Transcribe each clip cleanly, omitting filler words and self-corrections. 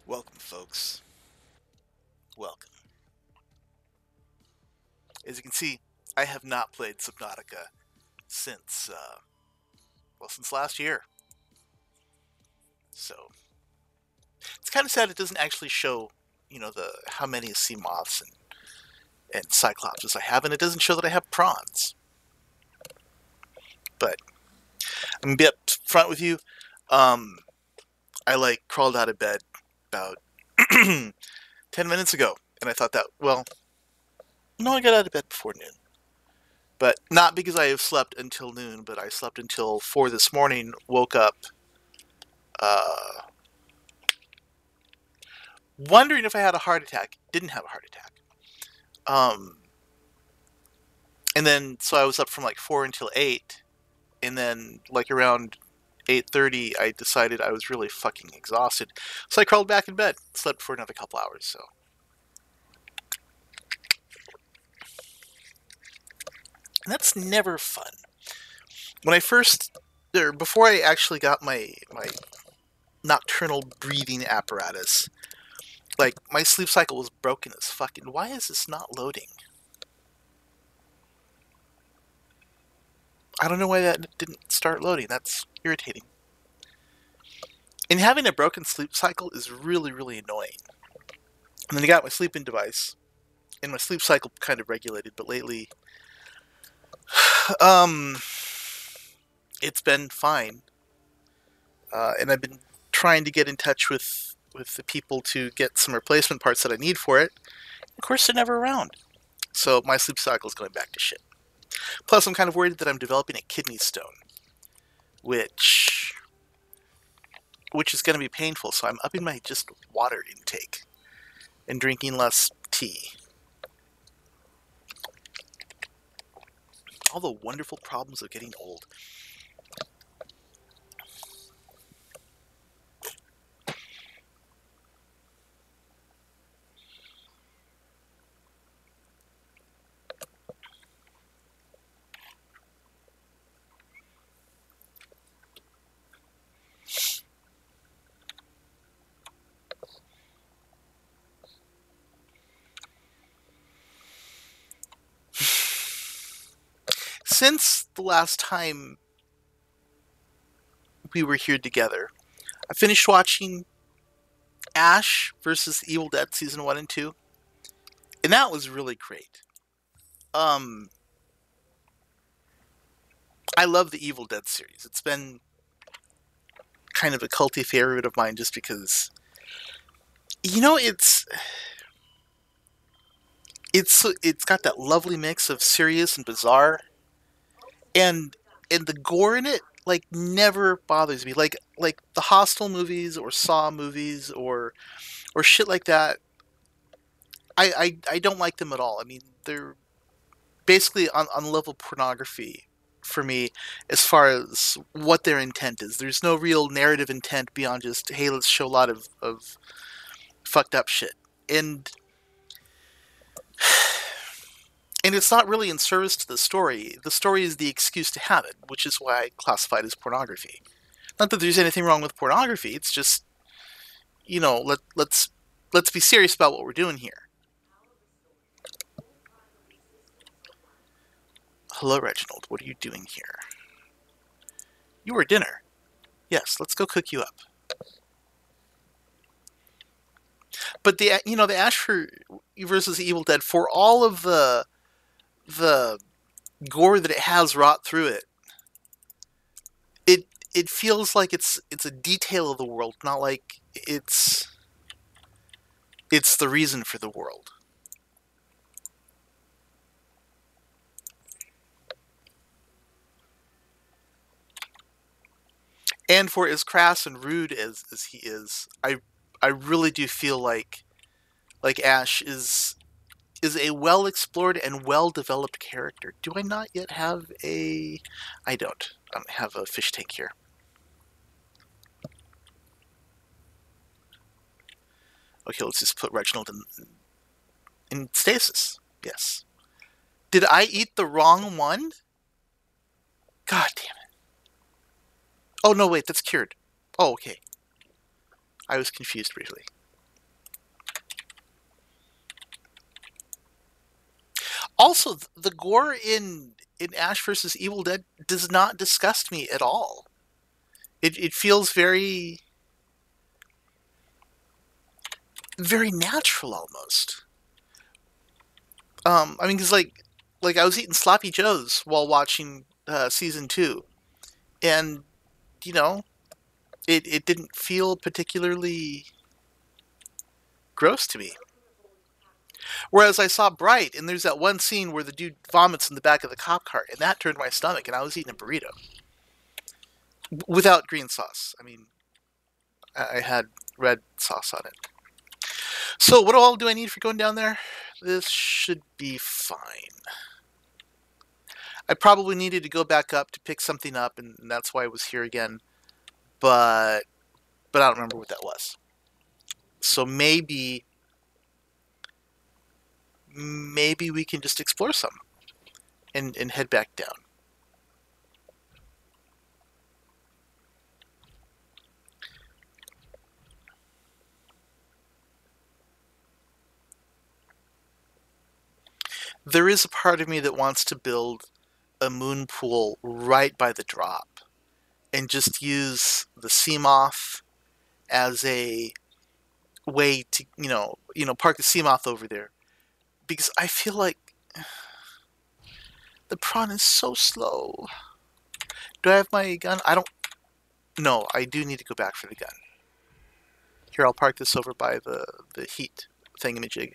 Welcome, folks. Welcome. As you can see, I have not played Subnautica since, since last year. So, it's kind of sad it doesn't actually show, the how many sea moths and cyclopses I have, and it doesn't show that I have prawns. But, I'm gonna be up front with you. Um, I, crawled out of bed about 10 minutes ago, and I thought that, well, no, I got out of bed before noon. But not because I have slept until noon, but I slept until 4 this morning, woke up, uh, wondering if I had a heart attack. Didn't have a heart attack. Um, and then, so I was up from 4 until 8, and then, around 8:30, I decided I was really fucking exhausted. So I crawled back in bed, slept for another couple hours, so. And that's never fun. When I first, or before I actually got my nocturnal breathing apparatus, my sleep cycle was broken as fucking. Why is this not loading? I don't know why that didn't start loading. That's irritating. And having a broken sleep cycle is really, really annoying. And then I got my sleeping device, and my sleep cycle kind of regulated, but lately, um, it's been fine. And I've been trying to get in touch with the people to get some replacement parts that I need for it. Of course, they're never around. So my sleep cycle is going back to shit. Plus, I'm kind of worried that I'm developing a kidney stone, which is going to be painful. So I'm upping my just water intake and drinking less tea. All the wonderful problems of getting old. Since the last time we were here together, I finished watching Ash versus the Evil Dead season 1 and 2, and that was really great. Um, I love the Evil Dead series. It's been kind of a culty favorite of mine just because, it's got that lovely mix of serious and bizarre, and the gore in it never bothers me. Like the Hostel movies or Saw movies or shit like that. I don't like them at all. I mean, they're basically on level pornography for me as far as what their intent is. There's no real narrative intent beyond just, hey, let's show a lot of fucked up shit. And it's not really in service to the story. The story is the excuse to have it, which is why I classify it as pornography. Not that there's anything wrong with pornography. It's just, let's be serious about what we're doing here. Hello, Reginald. What are you doing here? You were dinner. Yes, let's go cook you up. But the Ash versus the Evil Dead, for all of the gore that it has wrought through it, it feels like it's a detail of the world, not like it's the reason for the world. And for as crass and rude as he is, I really do feel like Ash is a well explored and well developed character. Do I not yet have a? I don't. I don't have a fish tank here. Okay, let's just put Reginald in stasis. Yes. Did I eat the wrong one? God damn it. Oh no, wait, that's cured. Oh, okay. I was confused briefly. Also, the gore in Ash versus Evil Dead does not disgust me at all. It feels very natural almost. I mean, because like I was eating sloppy joes while watching season two, and you know, it didn't feel particularly gross to me. Whereas I saw Bright, and there's that one scene where the dude vomits in the back of the cop car, and that turned my stomach, and I was eating a burrito without green sauce. I mean, I had red sauce on it. So, what all do I need for going down there? This should be fine. I probably needed to go back up to pick something up, and that's why I was here again. But I don't remember what that was. So maybe we can just explore some and head back down. There is a part of me that wants to build a moon pool right by the drop and just use the sea moth as a way to park the sea moth over there, because I feel like the prawn is so slow. Do I have my gun? I don't. No, I do need to go back for the gun. Here, I'll park this over by the heat thingamajig.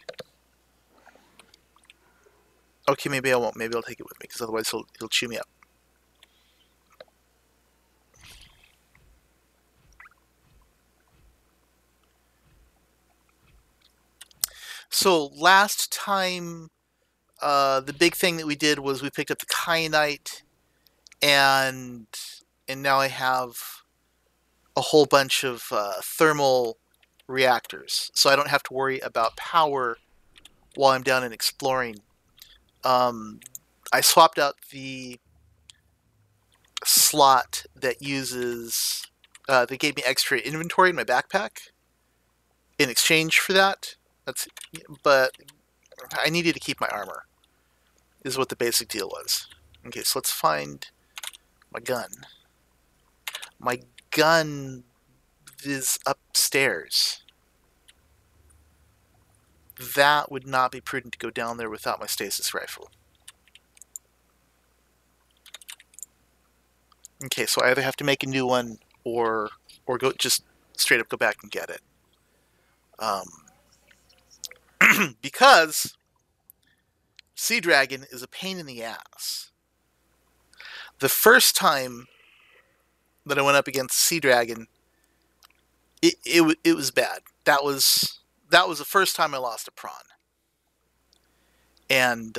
Okay, maybe I won't. Maybe I'll take it with me, because otherwise he'll chew me up. So last time, the big thing that we did was we picked up the kyanite, and now I have a whole bunch of thermal reactors, so I don't have to worry about power while I'm down and exploring. Um, I swapped out the slot that uses that gave me extra inventory in my backpack in exchange for that. That's but I needed to keep my armor, is what the basic deal was. Okay, so let's find my gun. My gun is upstairs. That would not be prudent to go down there without my stasis rifle. Okay, so I either have to make a new one or go just straight up go back and get it. Because Sea Dragon is a pain in the ass. The first time that I went up against Sea Dragon, it was bad. That was the first time I lost a prawn, and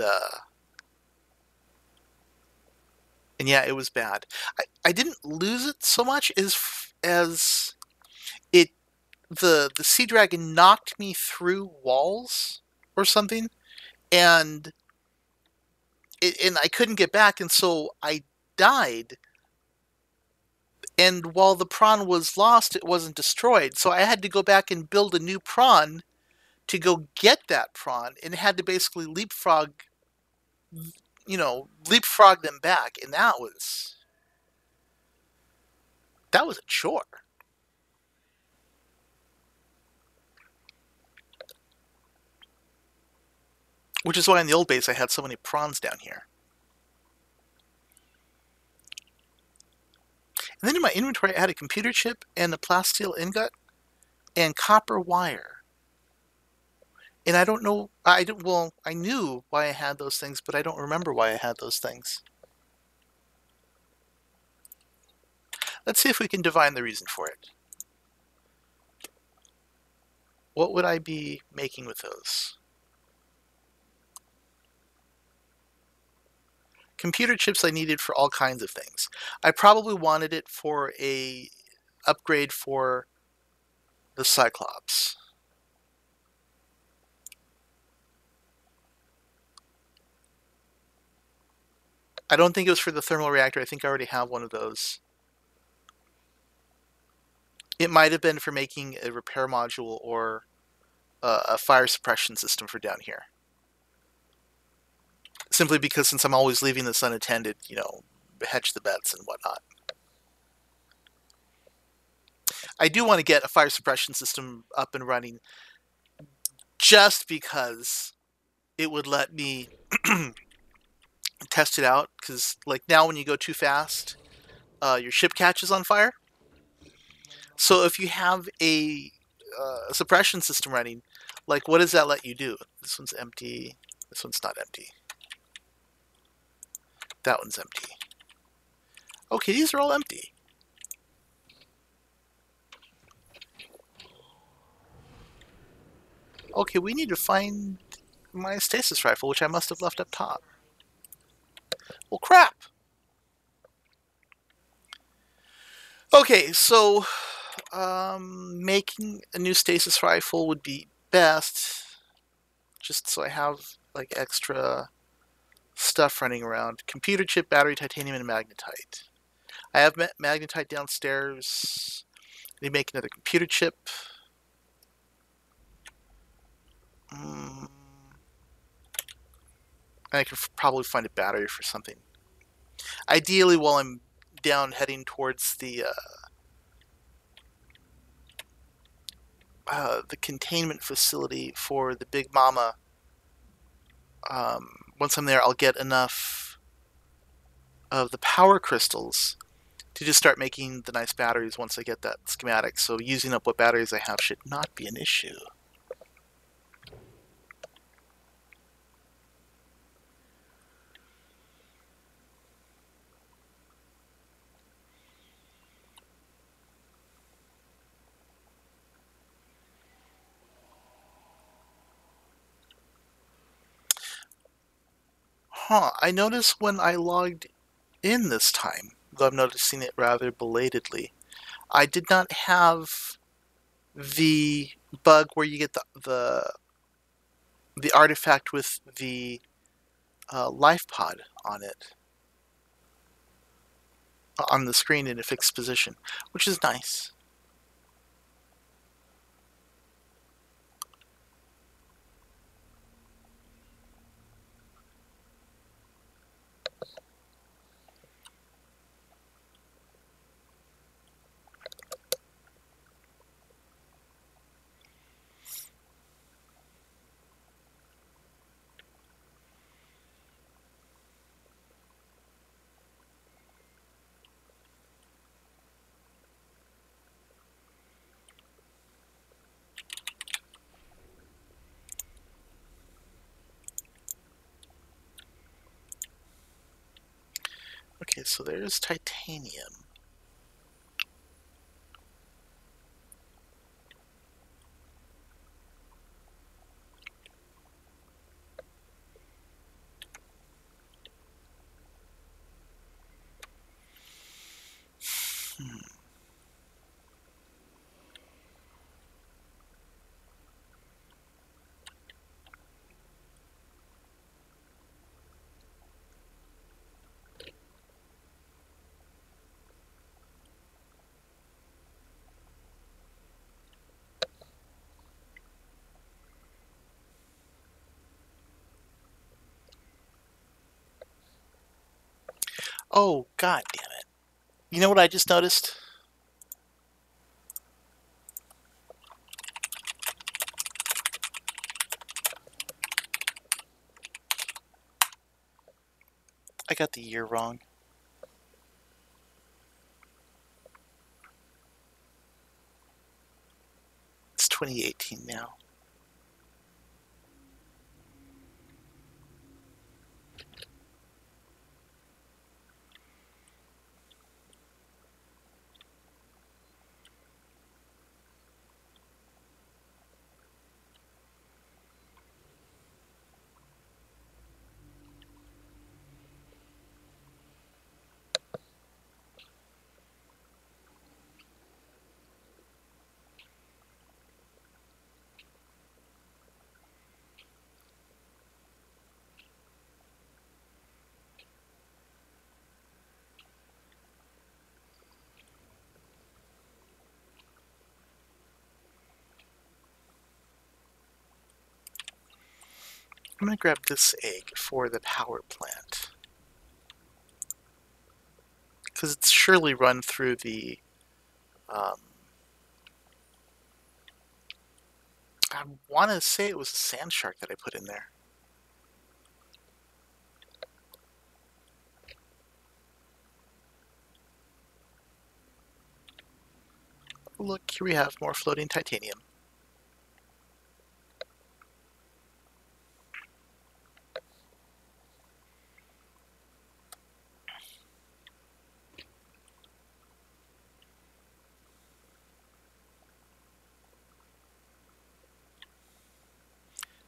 yeah, it was bad. I didn't lose it so much as it the Sea Dragon knocked me through walls or something, and and I couldn't get back, and so I died. And while the prawn was lost, it wasn't destroyed. So I had to go back and build a new prawn to go get that prawn, and had to basically leapfrog them back, and that was a chore. Which is why in the old base I had so many prawns down here. And then in my inventory I had a computer chip and a plasteel ingot and copper wire. And I don't know, I knew why I had those things, but I don't remember why I had those things. Let's see if we can divine the reason for it. What would I be making with those? Computer chips I needed for all kinds of things. I probably wanted it for a upgrade for the Cyclops. I don't think it was for the thermal reactor. I think I already have one of those. It might have been for making a repair module or a fire suppression system for down here. simply because since I'm always leaving this unattended, hedge the bets and whatnot. I do want to get a fire suppression system up and running just because it would let me test it out. Because like now when you go too fast, your ship catches on fire. So if you have a suppression system running, like what does that let you do? This one's empty. This one's not empty. That one's empty. Okay, these are all empty. Okay, we need to find my stasis rifle, which I must have left up top. Well, crap! Okay, so making a new stasis rifle would be best, just so I have like extra stuff running around. Computer chip, battery, titanium, and magnetite. I have magnetite downstairs. I need to make another computer chip. I can probably find a battery for something. Ideally, while I'm down heading towards the containment facility for the Big Mama. Once I'm there, I'll get enough of the power crystals to just start making the nice batteries once I get that schematic. So using up what batteries I have should not be an issue. I noticed when I logged in this time, though I'm noticing it rather belatedly, I did not have the bug where you get the artifact with the life pod on it, on the screen in a fixed position, which is nice. Okay, so there's titanium. Oh, god damn it. You know what I just noticed? I got the year wrong. It's 2018 now. I'm going to grab this egg for the power plant. Because it's surely run through the... I want to say it was a sand shark that I put in there. Look, here we have more floating titanium.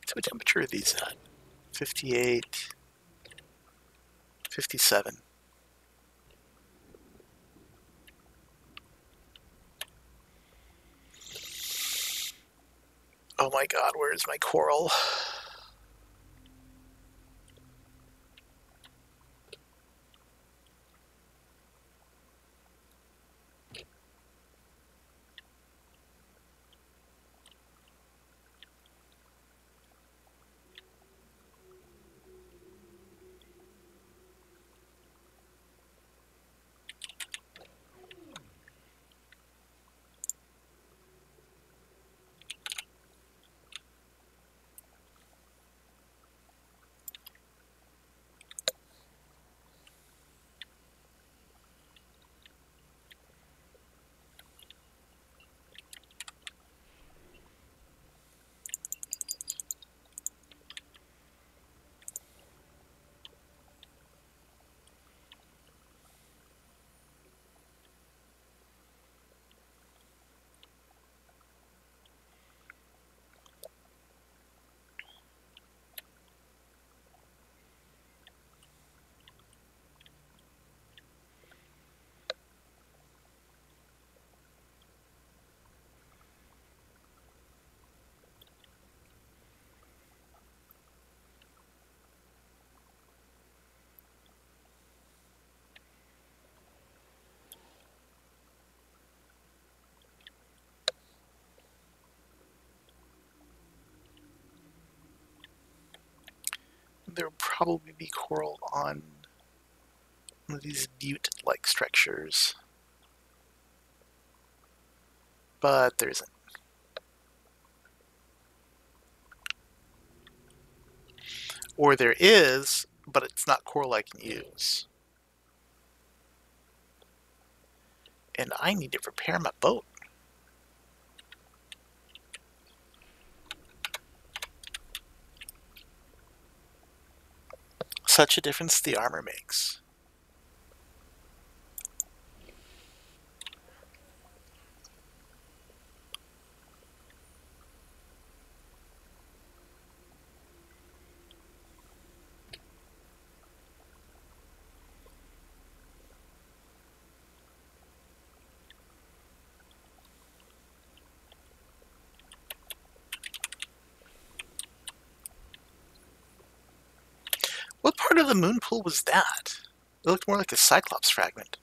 So what temperature are these at? 58, 57. Oh my god, where is my coral? There will probably be coral on one of these butte-like structures. But there isn't. Or there is, but it's not coral I can use. And I need to repair my boat. Such a difference the armor makes. What part of the moon pool was that? It looked more like a Cyclops fragment.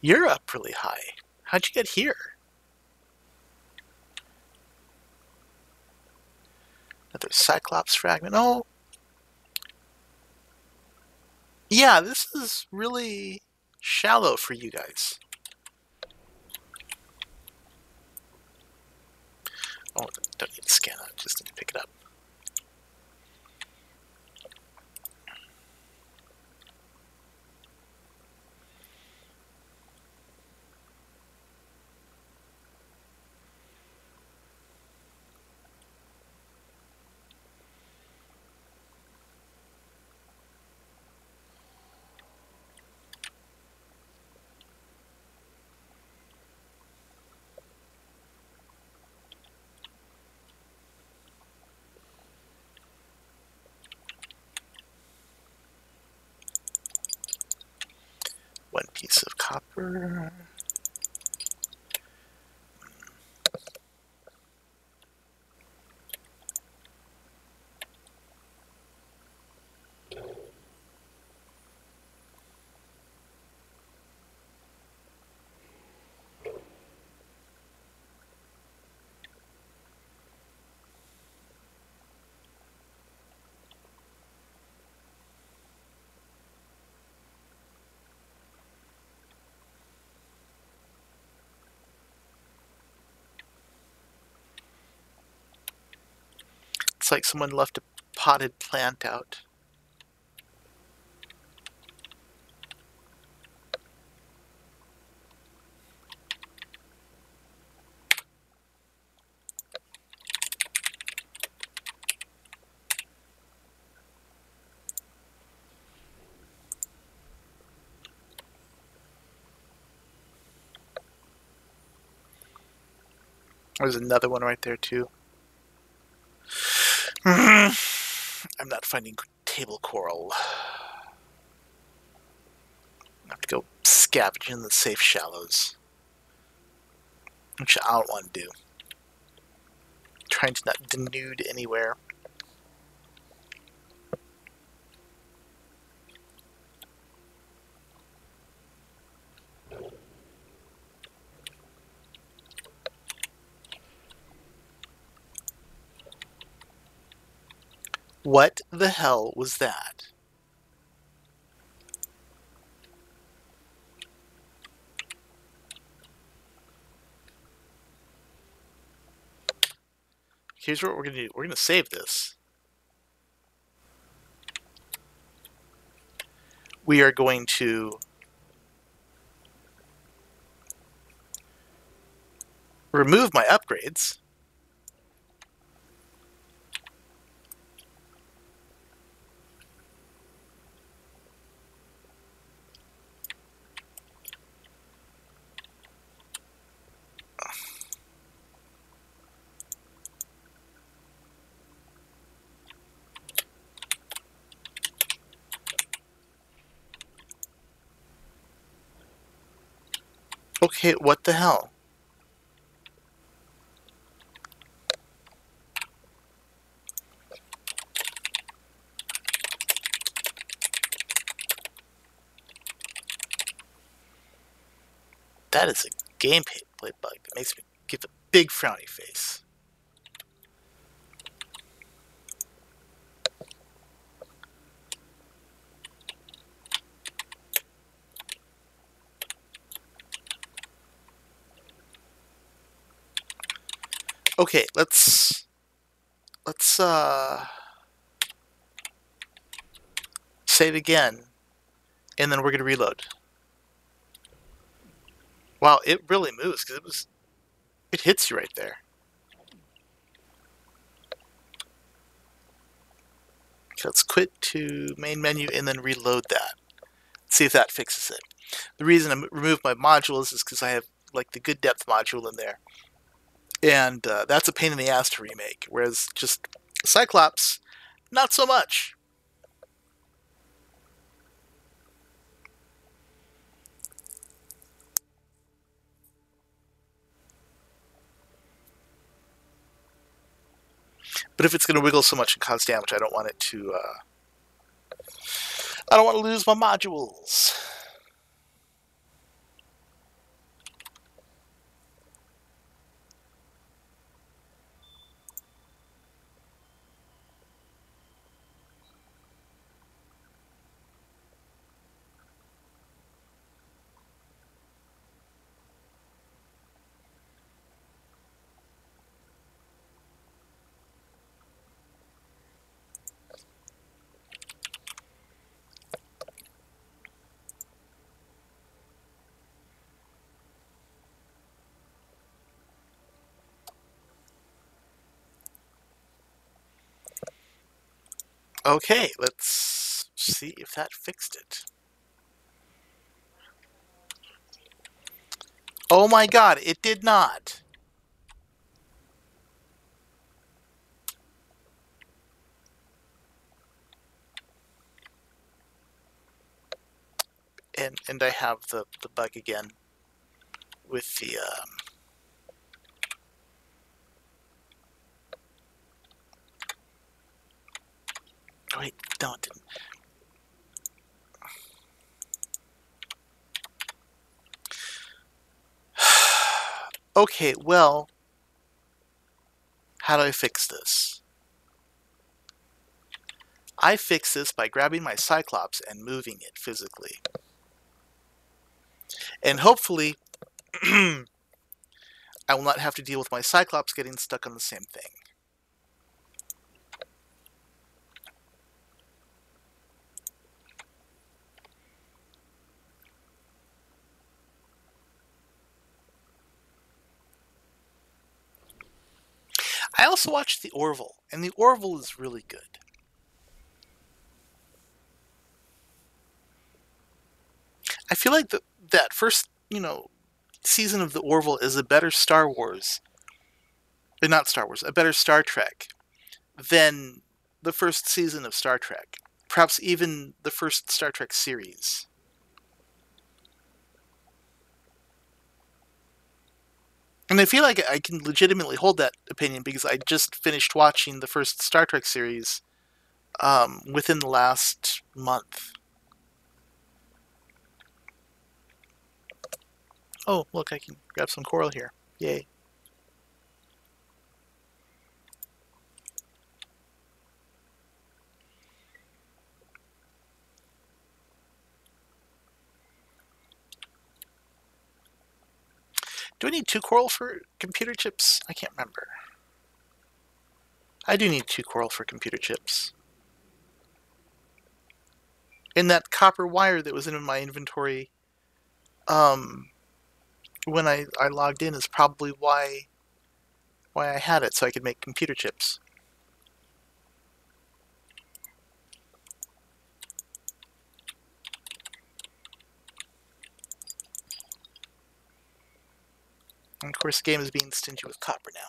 You're up really high. How'd you get here? Another Cyclops fragment. Oh, yeah, this is really shallow for you guys. Oh, don't need to scan it, just need to pick it up. One piece of copper. It's like someone left a potted plant out. There's another one right there too. I'm not finding table coral. I have to go scavenge in the safe shallows, which I don't want to do. Trying to not denude anywhere. What the hell was that? Here's what we're gonna do. We're gonna save this. We are going to remove my upgrades. Okay, what the hell? That is a gameplay bug that makes me give a big frowny face. Okay, let's save again, and then we're gonna reload. Wow, it really moves because it hits you right there. Okay, let's quit to main menu and then reload that. See if that fixes it. The reason I removed my modules is because I have like the good depth module in there, and that's a pain in the ass to remake. Whereas just Cyclops, not so much. But if it's going to wiggle so much and cause damage, I don't want it to. I don't want to lose my modules. Okay, let's see if that fixed it. Oh my god, it did not. and I have the bug again with the oh wait, no, it didn't. Okay, well, how do I fix this? I fix this by grabbing my Cyclops and moving it physically. And hopefully, I will not have to deal with my Cyclops getting stuck on the same thing. I also watched The Orville, and The Orville is really good. I feel like that first, season of The Orville is a better Star Wars, or not Star Wars, a better Star Trek than the first season of Star Trek. Perhaps even the first Star Trek series. And I feel like I can legitimately hold that opinion because I just finished watching the first Star Trek series within the last month. Oh, look, I can grab some coral here. Yay. Do I need 2 coral for computer chips? I can't remember. I do need 2 coral for computer chips. And that copper wire that was in my inventory when I logged in is probably why I had it, so I could make computer chips. And of course, the game is being stingy with copper now.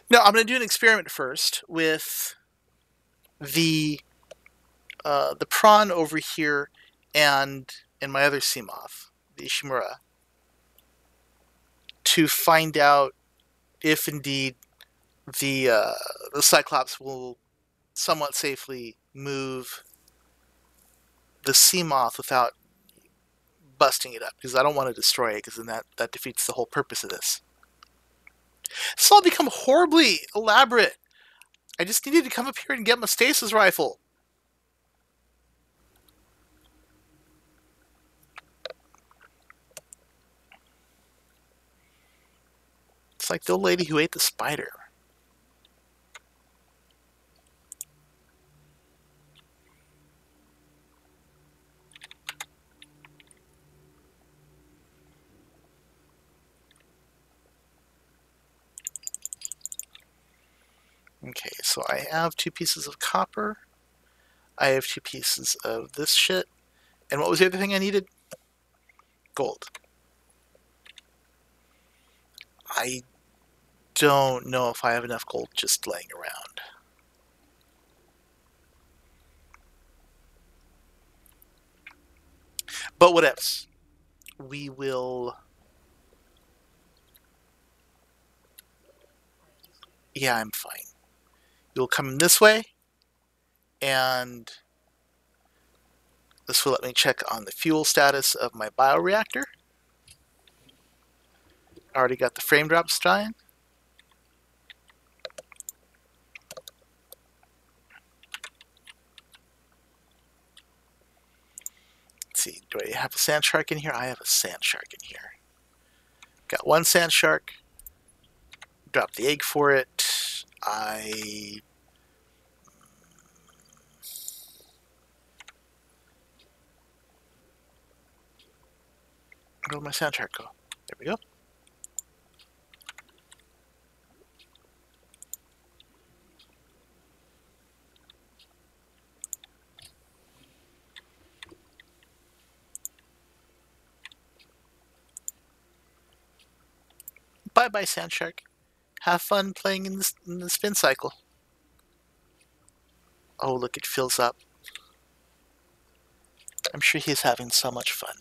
No, I'm going to do an experiment first with the prawn over here and my other sea moth, the Ishimura, to find out if indeed the Cyclops will somewhat safely move the sea moth without busting it up, because I don't want to destroy it, because then that defeats the whole purpose of this. This all become horribly elaborate. I just needed to come up here and get my stasis rifle. It's like the old lady who ate the spider. Okay, so I have 2 pieces of copper. I have 2 pieces of this shit. And what was the other thing I needed? Gold. I don't know if I have enough gold just laying around. But what else? We will... Yeah, I'm fine. You'll come this way, and this will let me check on the fuel status of my bioreactor. I already got the frame drops drying. Let's see, do I have a sand shark in here? I have a sand shark in here. Got 1 sand shark. Drop the egg for it. Where did my sand shark go? There we go. bye-bye, Sand Shark. Have fun playing in the spin cycle. Oh, look, it fills up. I'm sure he's having so much fun.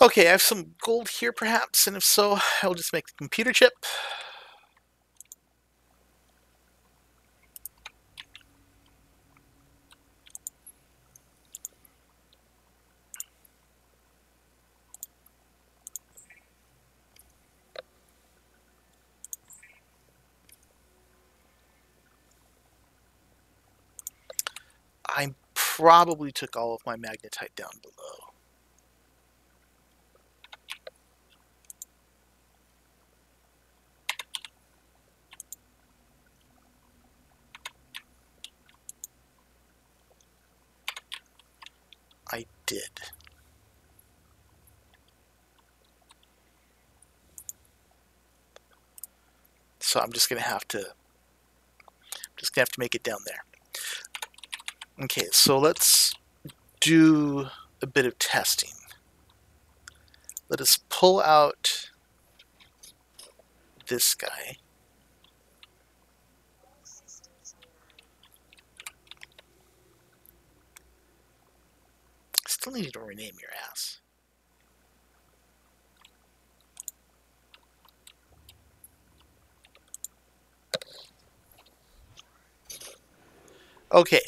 Okay, I have some gold here, perhaps, and if so, I'll just make the computer chip. I probably took all of my magnetite down below. I did. So I'm just gonna have to make it down there. Okay, so let's do a bit of testing. Let us pull out this guy. Still need to rename your ass. Okay.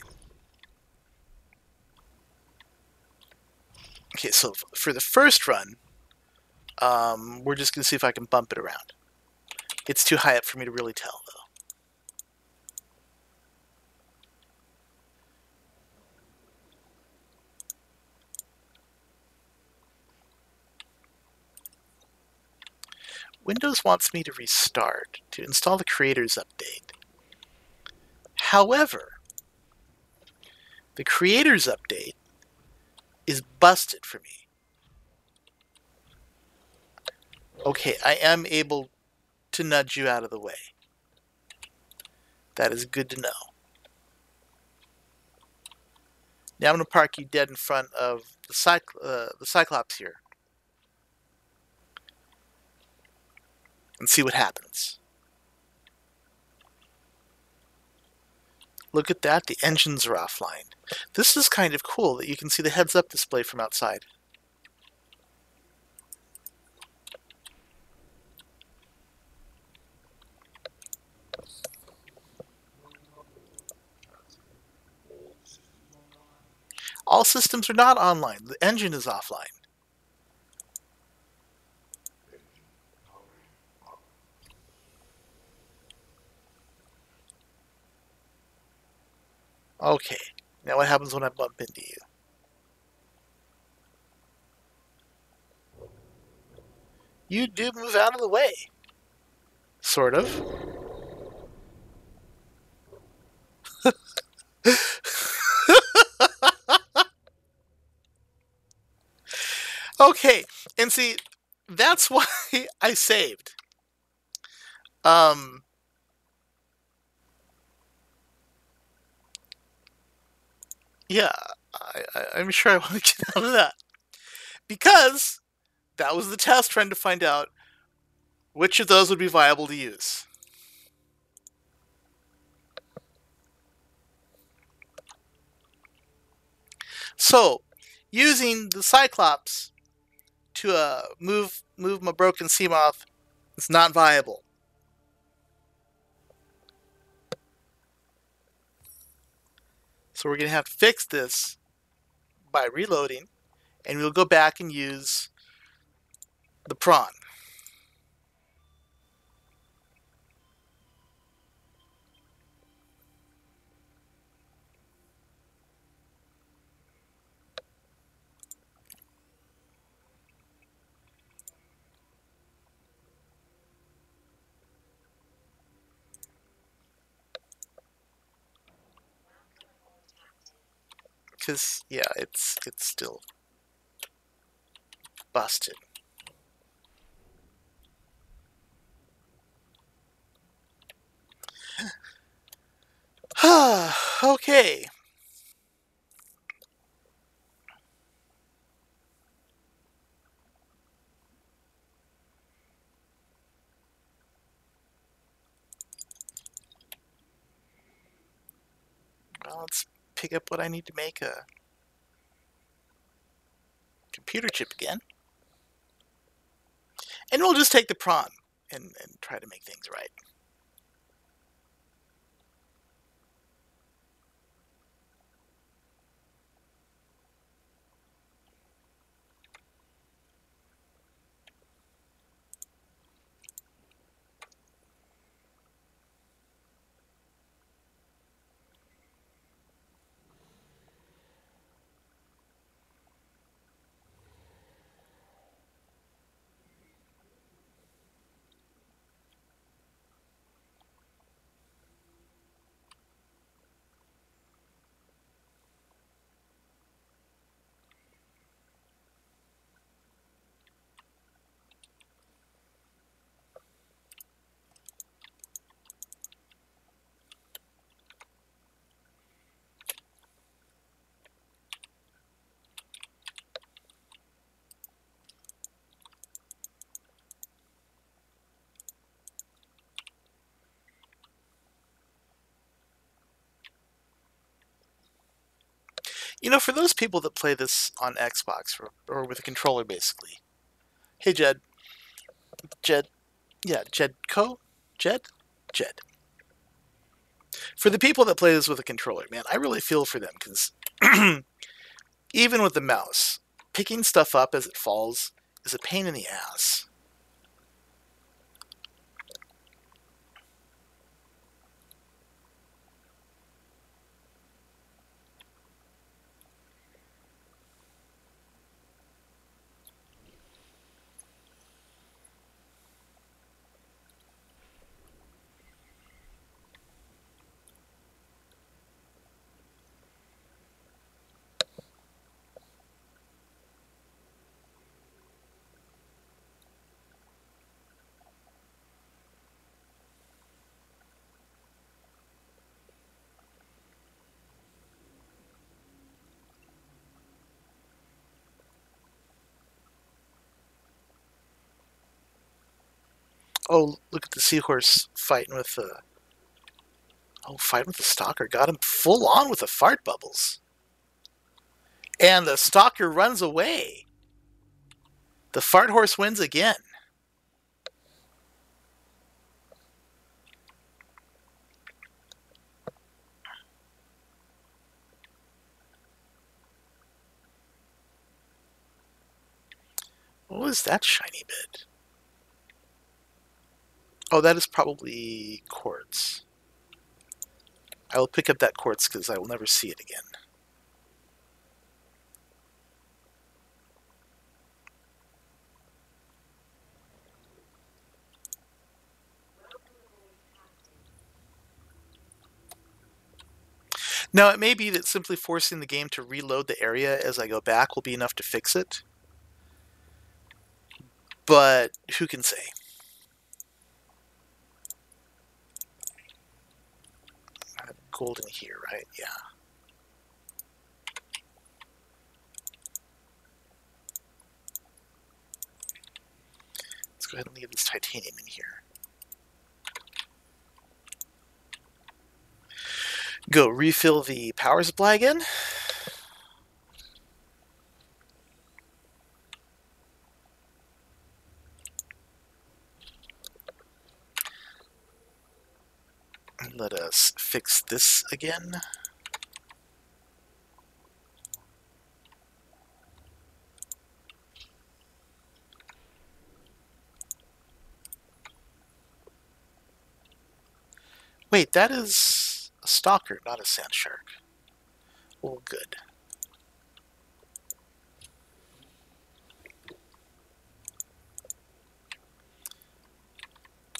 Okay, so for the first run, we're just going to see if I can bump it around. It's too high up for me to really tell, though. Windows wants me to restart to install the Creators Update. However, the Creators Update is busted for me. Okay, I am able to nudge you out of the way. That is good to know. Now I'm going to park you dead in front of the Cyclops here. And see what happens. Look at that, the engines are offline. This is kind of cool that you can see the heads-up display from outside. All systems are not online. The engine is offline. Okay, now what happens when I bump into you? You do move out of the way. Sort of. Okay, and see, that's why I saved. Yeah, I'm sure I want to get out of that. Because that was the test, trying to find out which of those would be viable to use. So, using the Cyclops to move my broken Seamoth is not viable. So we're going to have to fix this by reloading, and we'll go back and use the prawn. Because, yeah, it's still busted. Okay. Well, let's pick up what I need to make a computer chip again. And we'll just take the prawn and try to make things right. You know, for those people that play this on Xbox or with a controller, basically. Hey, Jed, yeah, Jedco, Jed, Jed. For the people that play this with a controller, man, I really feel for them because even with the mouse, picking stuff up as it falls is a pain in the ass. Oh, look at the seahorse fighting with the. Oh, fighting with the stalker. Got him full on with the fart bubbles. And the stalker runs away. The fart horse wins again. What was that shiny bit? Oh, that is probably quartz. I will pick up that quartz because I will never see it again. Now, it may be that simply forcing the game to reload the area as I go back will be enough to fix it. But who can say? I have gold in here, right? Yeah. Let's go ahead and leave this titanium in here. Go refill the power supply again. And let us fix this again. Wait, that is a stalker, not a sand shark. Oh, good.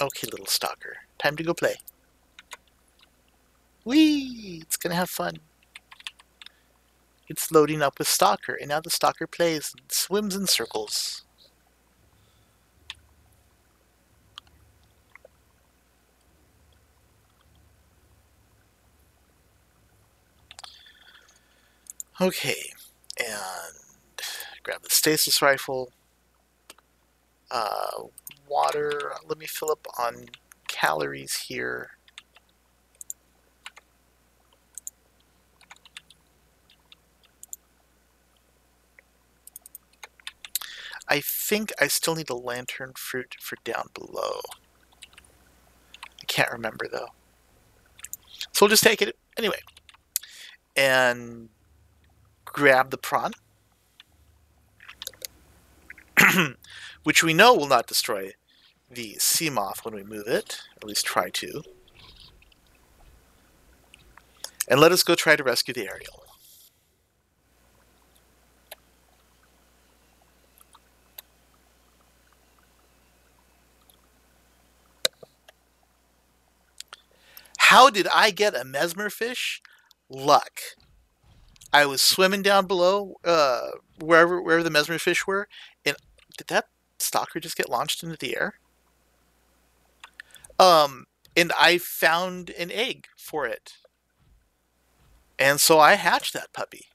Okay, little stalker. Time to go play. Whee! It's gonna have fun. It's loading up with stalker, and now the stalker plays and swims in circles. Okay, and grab the stasis rifle. Uh, Water. Let me fill up on calories here. I think I still need a lantern fruit for down below. I can't remember though. So we'll just take it anyway. And grab the prawn, which we know will not destroy the sea moth when we move it, or at least try to. And let us go try to rescue the Ariel. How did I get a mesmer fish? Luck. I was swimming down below, wherever the mesmer fish were, and did that stalker just get launched into the air? Um, and I found an egg for it, and so I hatched that puppy.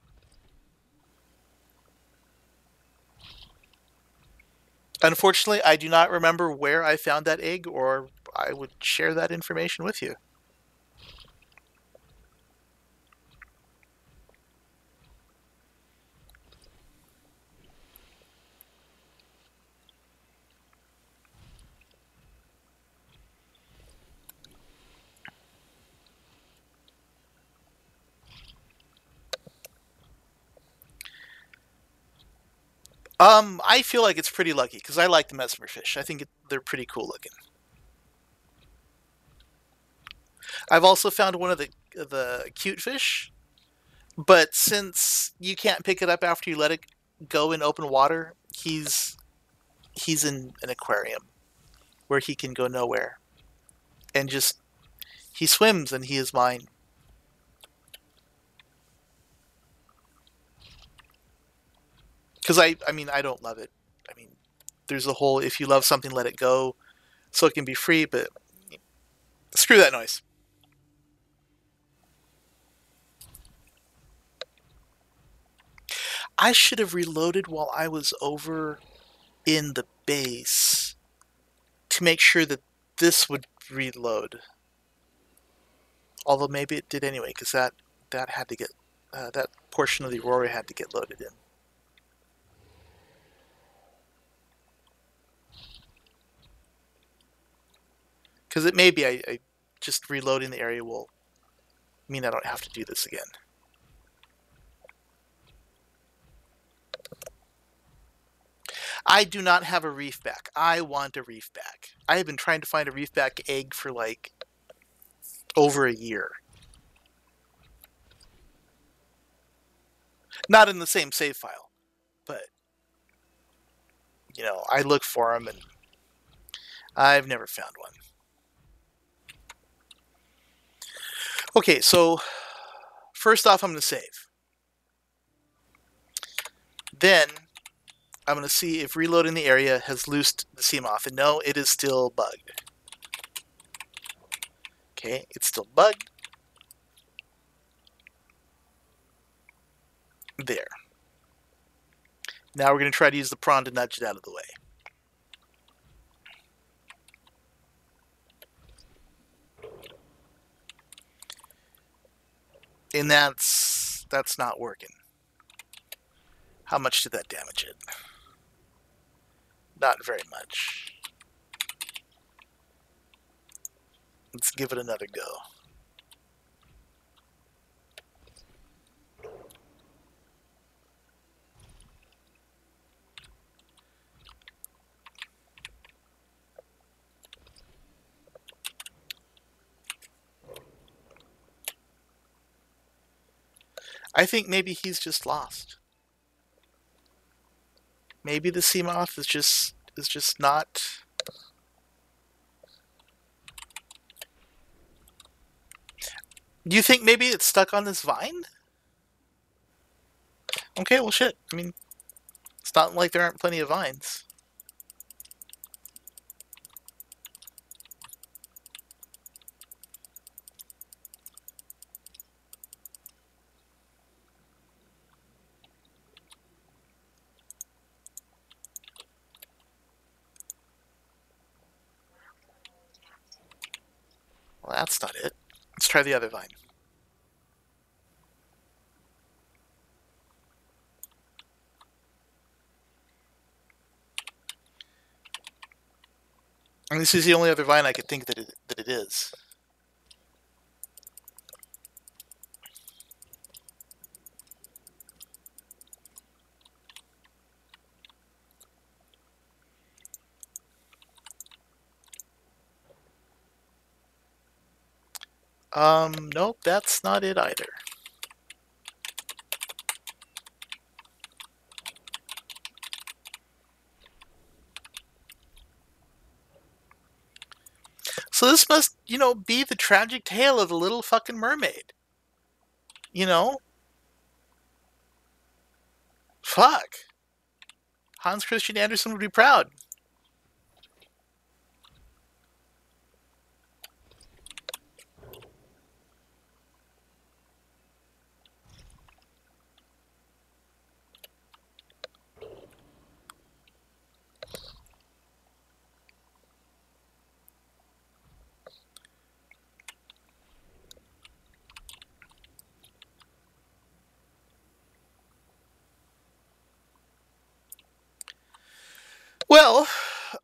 Unfortunately, I do not remember where I found that egg, or I would share that information with you. I feel like it's pretty lucky because I like the mesmer fish. I think they're pretty cool looking. I've also found one of the cute fish, but since you can't pick it up after you let it go in open water, he's in an aquarium where he can go nowhere and just he swims and he is mine. Because I mean I don't love it. I mean there's a whole if you love something let it go so it can be free, but screw that noise. I should have reloaded while I was over in the base to make sure that this would reload. Although maybe it did anyway, because that had to get that portion of the Aurora had to get loaded in. Because it may be I just reloading the area will mean I don't have to do this again. I do not have a reef back. I want a reef back. I have been trying to find a reef back egg for like over a year. Not in the same save file, but I look for them and I've never found one. Okay, so first off, I'm going to save. Then I'm going to see if reloading the area has loosed the sea moth. And no, it is still bugged. Okay, it's still bugged. There. Now we're going to try to use the prawn to nudge it out of the way. And that's not working. How much did that damage it? Not very much. Let's give it another go. I think maybe he's just lost. Maybe the sea moth is just not. Do you think maybe it's stuck on this vine? Okay, well shit. I mean, it's not like there aren't plenty of vines. that's not it. Let's try the other vine. And this is the only other vine I could think that it is. Nope, that's not it either. So this must, be the tragic tale of the little fucking mermaid. You know? Fuck. Hans Christian Andersen would be proud. Well,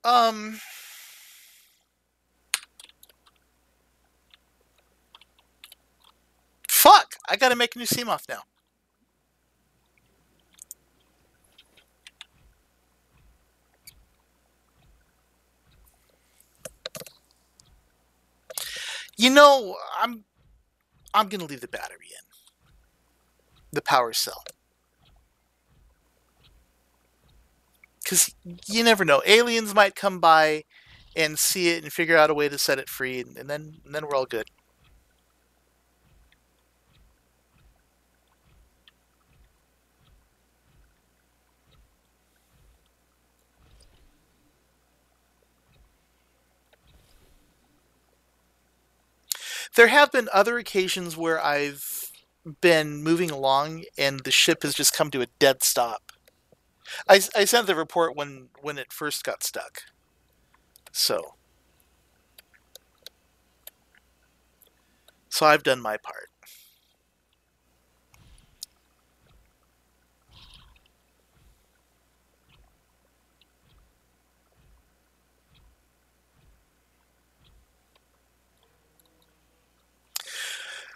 um, fuck. I gotta make a new Seamoth now. You know, I'm gonna leave the battery in. The power cell. Because you never know. Aliens might come by and see it and figure out a way to set it free, and then we're all good. There have been other occasions where I've been moving along and the ship has just come to a dead stop. I sent the report when it first got stuck. So so I've done my part.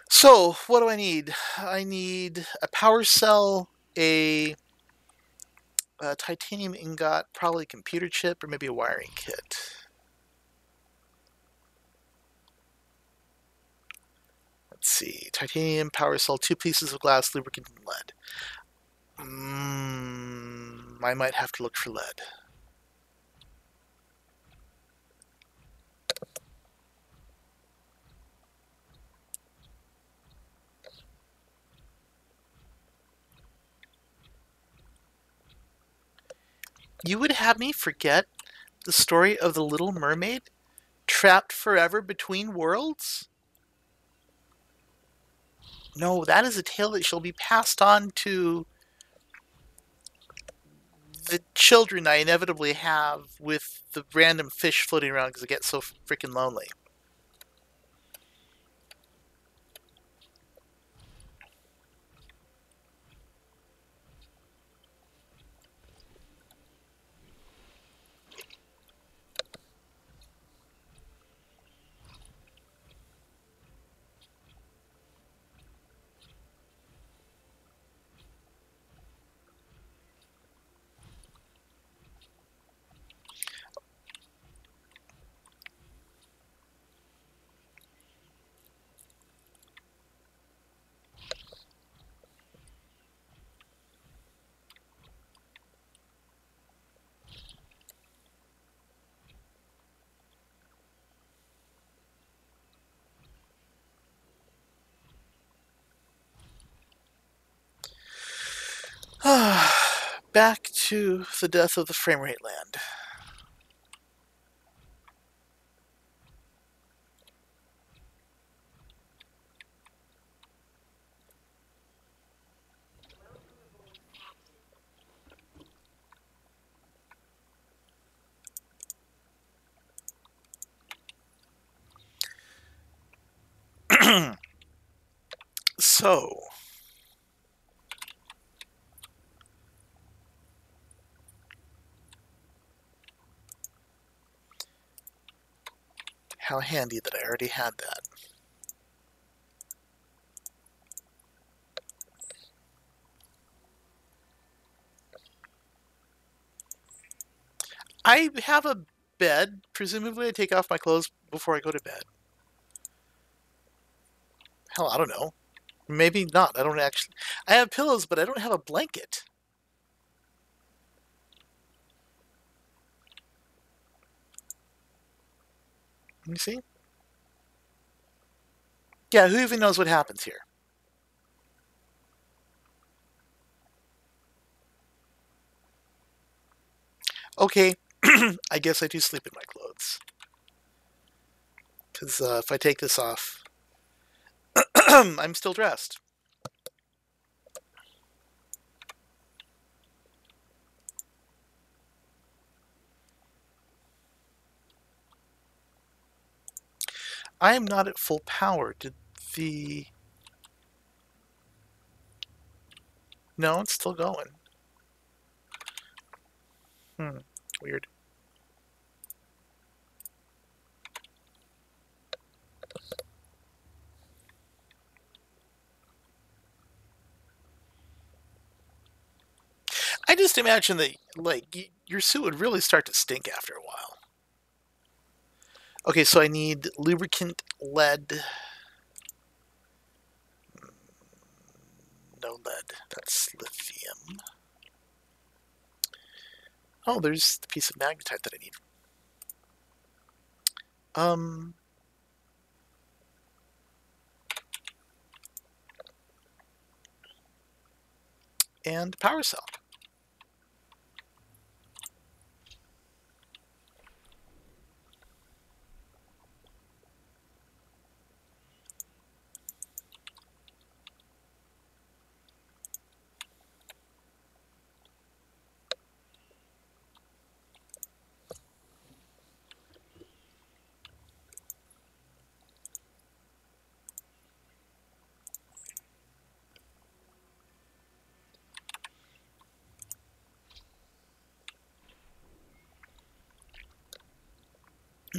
So what do I need? I need a power cell, a titanium ingot, probably a computer chip, or maybe a wiring kit. Let's see. Titanium, power cell, 2 pieces of glass, lubricant, and lead. I might have to look for lead. You would have me forget the story of the Little Mermaid trapped forever between worlds? No, that is a tale that shall be passed on to the children I inevitably have with the random fish floating around because I get so freaking lonely. Back to the death of the framerate land. So, how handy that I already had that. I have a bed. Presumably, I take off my clothes before I go to bed. Hell, I don't know. Maybe not. I don't actually. I have pillows, but I don't have a blanket. Let me see. Yeah, who even knows what happens here? Okay, I guess I do sleep in my clothes. Because if I take this off, I'm still dressed. I am not at full power. Did the... No, it's still going. Weird. I just imagine that, like, your suit would really start to stink after a while. Okay, so I need lubricant, lead. No lead. That's lithium. Oh, there's the piece of magnetite that I need. Um, and power cell.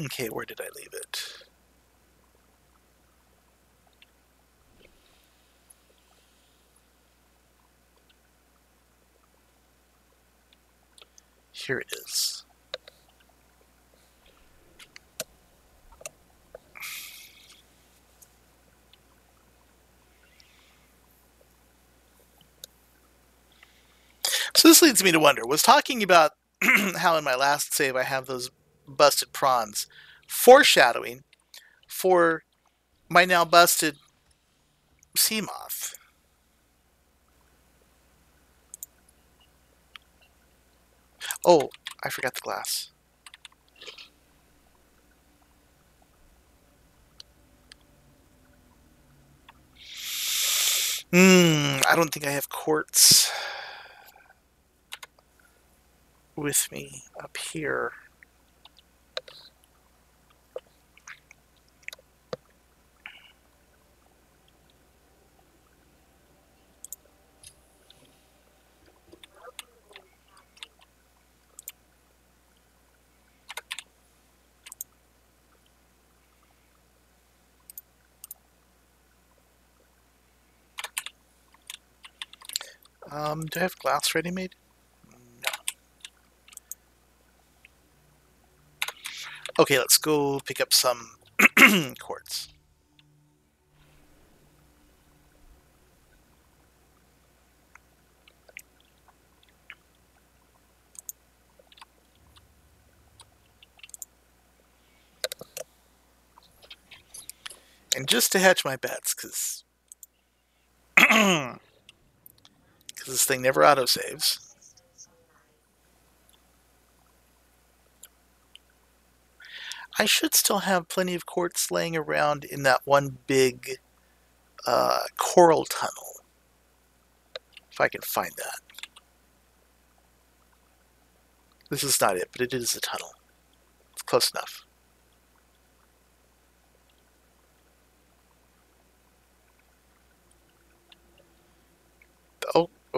Okay, where did I leave it? Here it is. So this leads me to wonder, was talking about how in my last save I have those busted prawns foreshadowing for my now busted sea moth. Oh, I forgot the glass. I don't think I have quartz with me up here. Do I have glass ready made? No. Okay, let's go pick up some quartz. And just to hedge my bets, because this thing never autosaves. I should still have plenty of quartz laying around in that one big coral tunnel. If I can find that. This is not it, but it is a tunnel. It's close enough.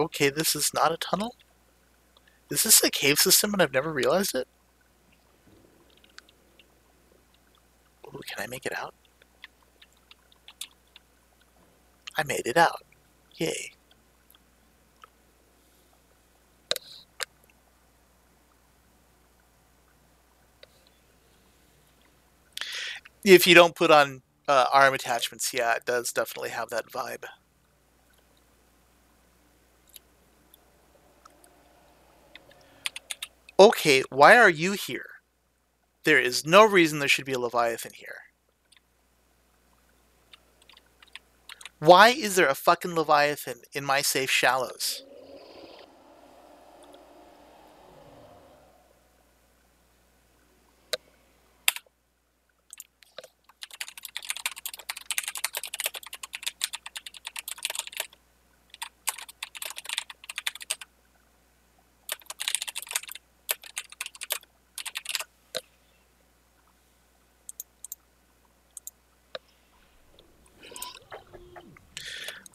Okay, this is not a tunnel? Is this a cave system and I've never realized it? Ooh, can I make it out? I made it out. Yay. If you don't put on arm attachments, yeah, it does definitely have that vibe. Okay, why are you here? There is no reason there should be a Leviathan here. Why is there a fucking Leviathan in my safe shallows?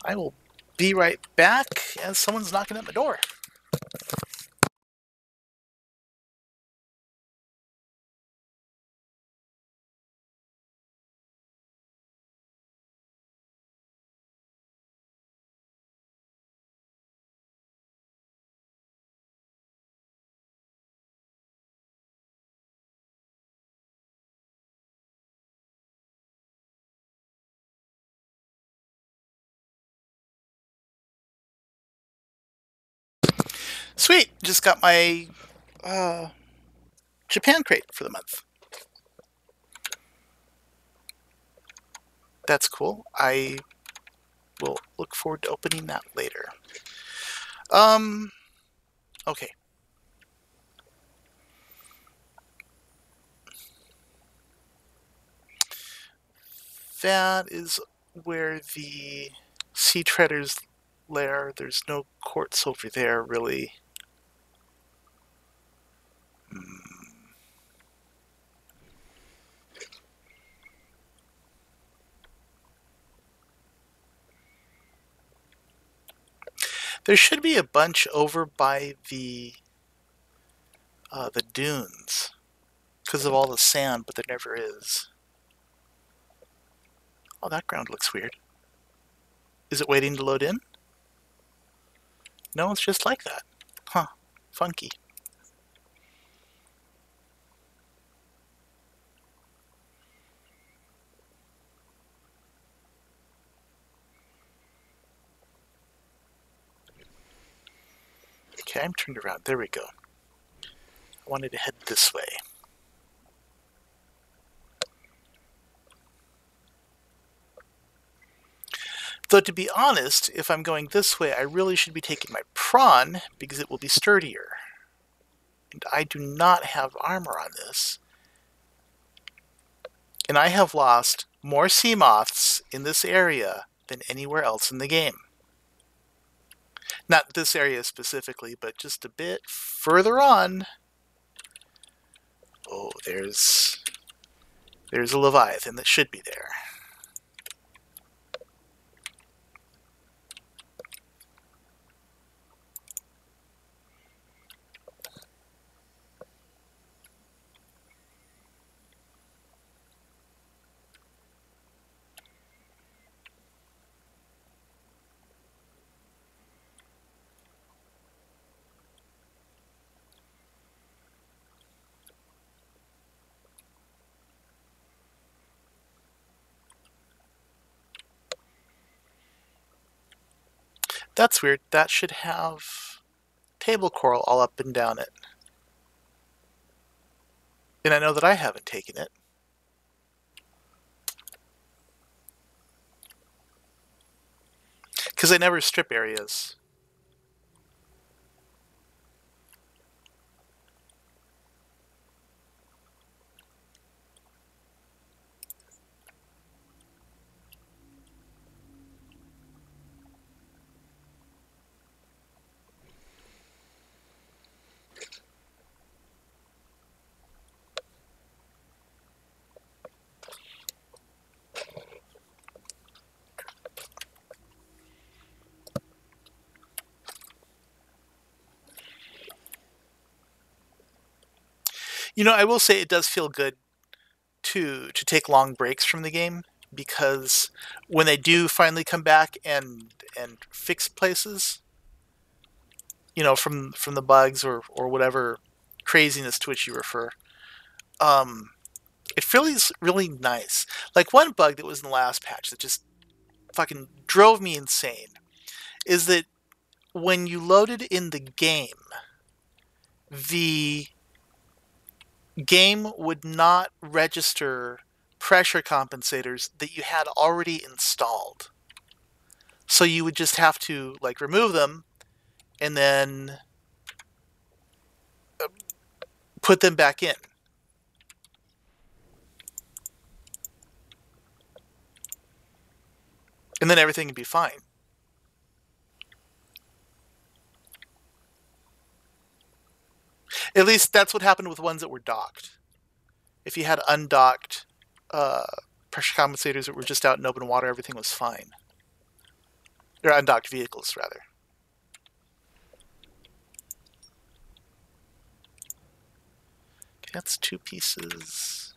I will be right back as someone's knocking at my door. Sweet, just got my Japan crate for the month. That's cool. I will look forward to opening that later. Okay. That is where the Sea Treader's lair. There's no quartz over there, really. There should be a bunch over by the dunes because of all the sand, but there never is. Oh, that ground looks weird. Is it waiting to load in? No, it's just like that. Huh. Funky. Okay, I'm turned around. There we go. I wanted to head this way. Though, to be honest, if I'm going this way, I really should be taking my prawn because it will be sturdier. And I do not have armor on this. And I have lost more sea moths in this area than anywhere else in the game. Not this area specifically, but just a bit further on. Oh, there's a Leviathan that should be there. That's weird. That should have table coral all up and down it. And I know that I haven't taken it. Because I never strip areas. I will say it does feel good to take long breaks from the game, because when they do finally come back and fix places, from the bugs or whatever craziness to which you refer, um, it feels really nice. Like one bug that was in the last patch that just fucking drove me insane is that when you loaded in the game, the game would not register pressure compensators that you had already installed. So you would just have to like remove them and then put them back in. And then everything would be fine. At least that's what happened with ones that were docked. If you had undocked uh, pressure compensators that were just out in open water, everything was fine. Or undocked vehicles, rather. Okay, that's 2 pieces.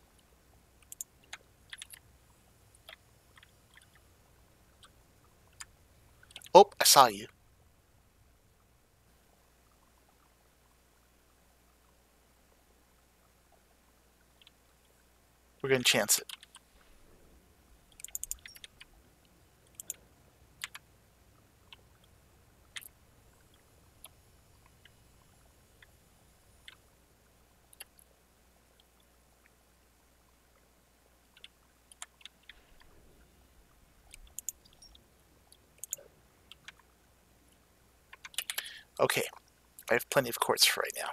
Oh, I saw you. We're going to chance it. Okay, I have plenty of quartz for right now.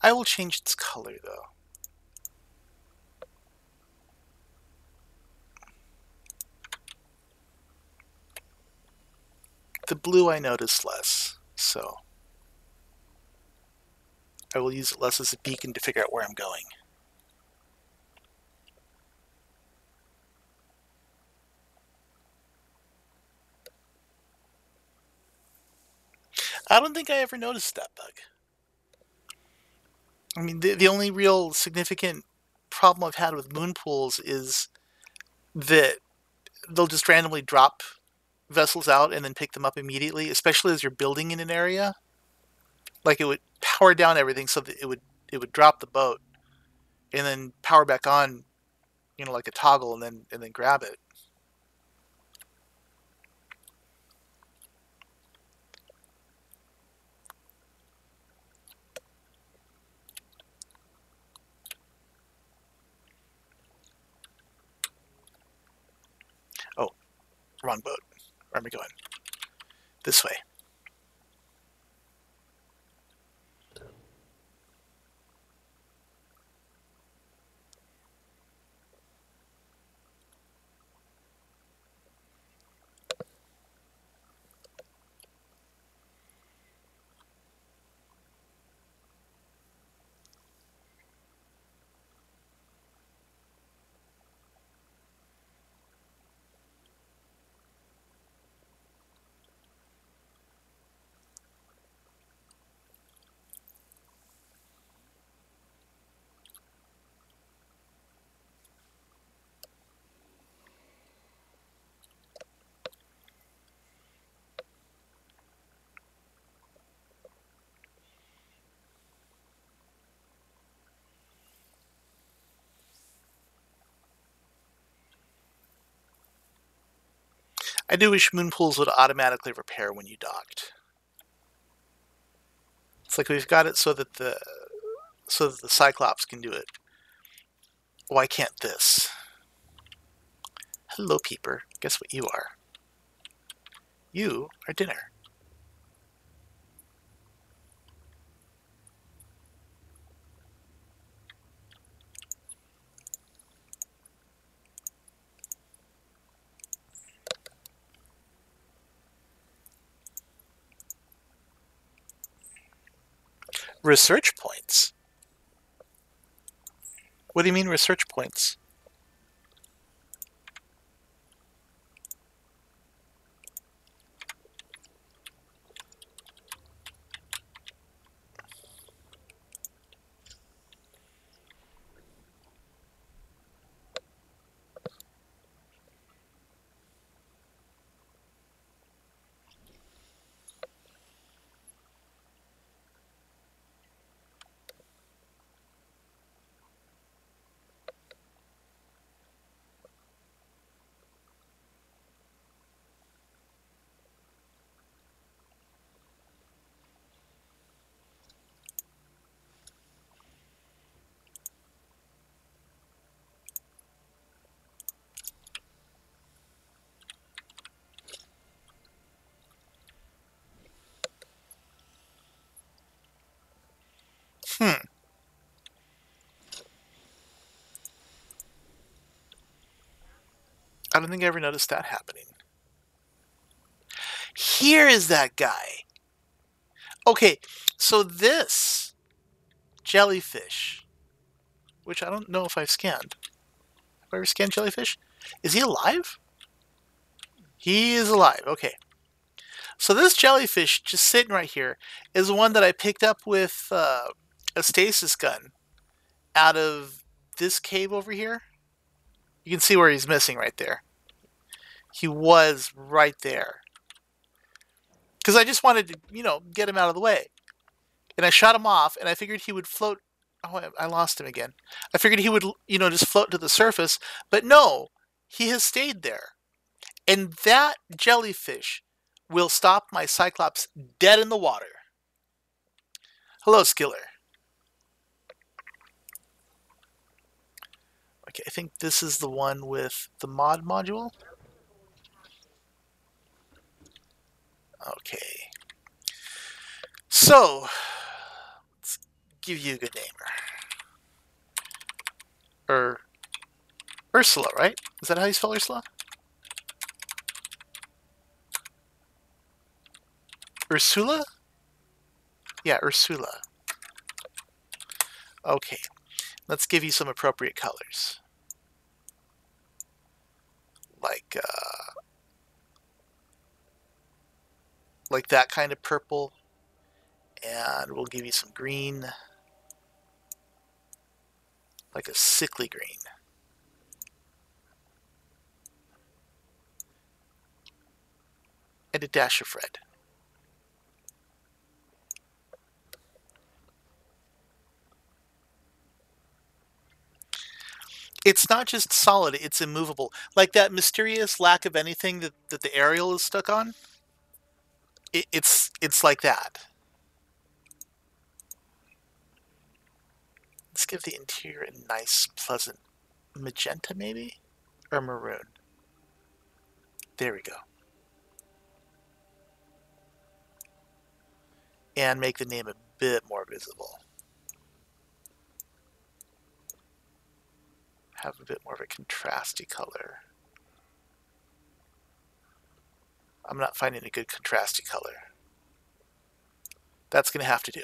I will change its color, though. The blue I notice less, so I will use it less as a beacon to figure out where I'm going. I don't think I ever noticed that bug. I mean, the only real significant problem I've had with moon pools is that they'll just randomly drop vessels out and then pick them up immediately, especially as you're building in an area. Like it would power down everything so that it would drop the boat and then power back on, like a toggle, and then grab it. Oh, wrong boat. Where am I going? This way. I do wish moon pools would automatically repair when you docked. It's like we've got it so that the Cyclops can do it. Why can't this? Hello, Peeper. Guess what you are? You are dinner. Research points? What do you mean research points? Hmm. I don't think I ever noticed that happening. Here is that guy. Okay, so this jellyfish, which I don't know if I've scanned. Have I ever scanned jellyfish? Is he alive? He is alive. Okay. So this jellyfish just sitting right here is one that I picked up with a stasis gun out of this cave over here. You can see where he's missing right there. He was right there. Because I just wanted to, get him out of the way. And I shot him off, and I figured he would float. Oh, I lost him again. I figured he would, just float to the surface. But no, he has stayed there. And that jellyfish will stop my Cyclops dead in the water. Hello, Skiller. Okay, I think this is the one with the mod module. Okay. So, let's give you a good name. Ursula, right? Is that how you spell Ursula? Ursula? Yeah, Ursula. Okay. Let's give you some appropriate colors. Like that kind of purple. And we'll give you some green. Like a sickly green. And a dash of red. It's not just solid, it's immovable. Like that mysterious lack of anything that the aerial is stuck on. It's like that. Let's give the interior a nice, pleasant magenta, maybe? Or maroon. There we go. And make the name a bit more visible. Have a bit more of a contrasty color. I'm not finding a good contrasty color. That's going to have to do.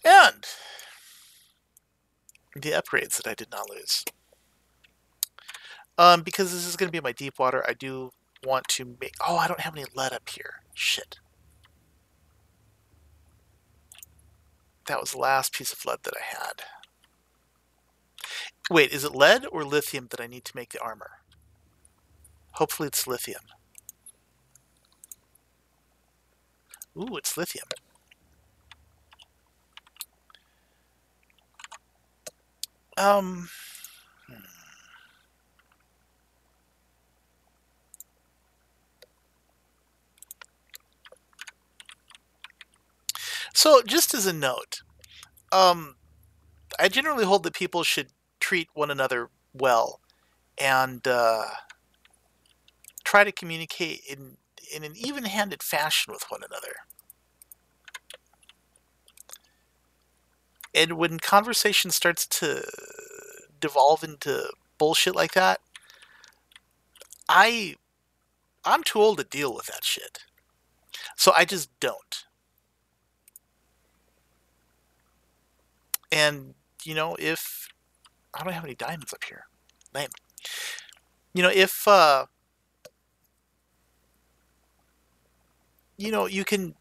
And the upgrades that I did not lose. Because this is going to be my deep water, I do want to make... Oh, I don't have any lead up here. Shit. That was the last piece of lead that I had. Wait, is it lead or lithium that I need to make the armor? Hopefully it's lithium. Ooh, it's lithium. So, just as a note, I generally hold that people should treat one another well and try to communicate in an even-handed fashion with one another. And when conversation starts to devolve into bullshit like that, I I'm too old to deal with that shit. So I just don't. And, if I don't have any diamonds up here. Lame. If you can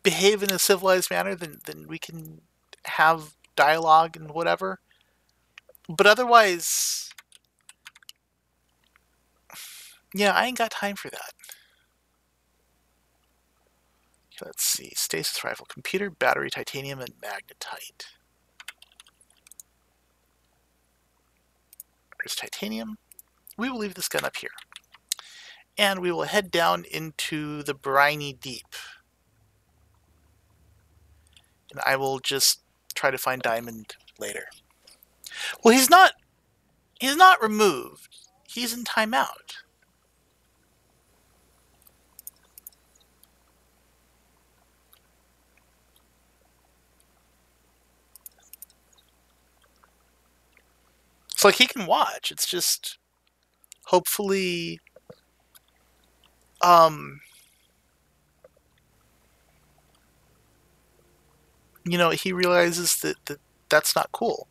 behave in a civilized manner, then we can have dialogue and whatever. But otherwise, yeah, I ain't got time for that. Let's see. Stasis rifle, computer, battery, titanium, and magnetite. There's titanium. We will leave this gun up here. And we will head down into the briny deep. And I will just try to find diamond later. Well, he's not removed. He's in timeout. It's like he can watch. It's just hopefully he realizes that that's not cool.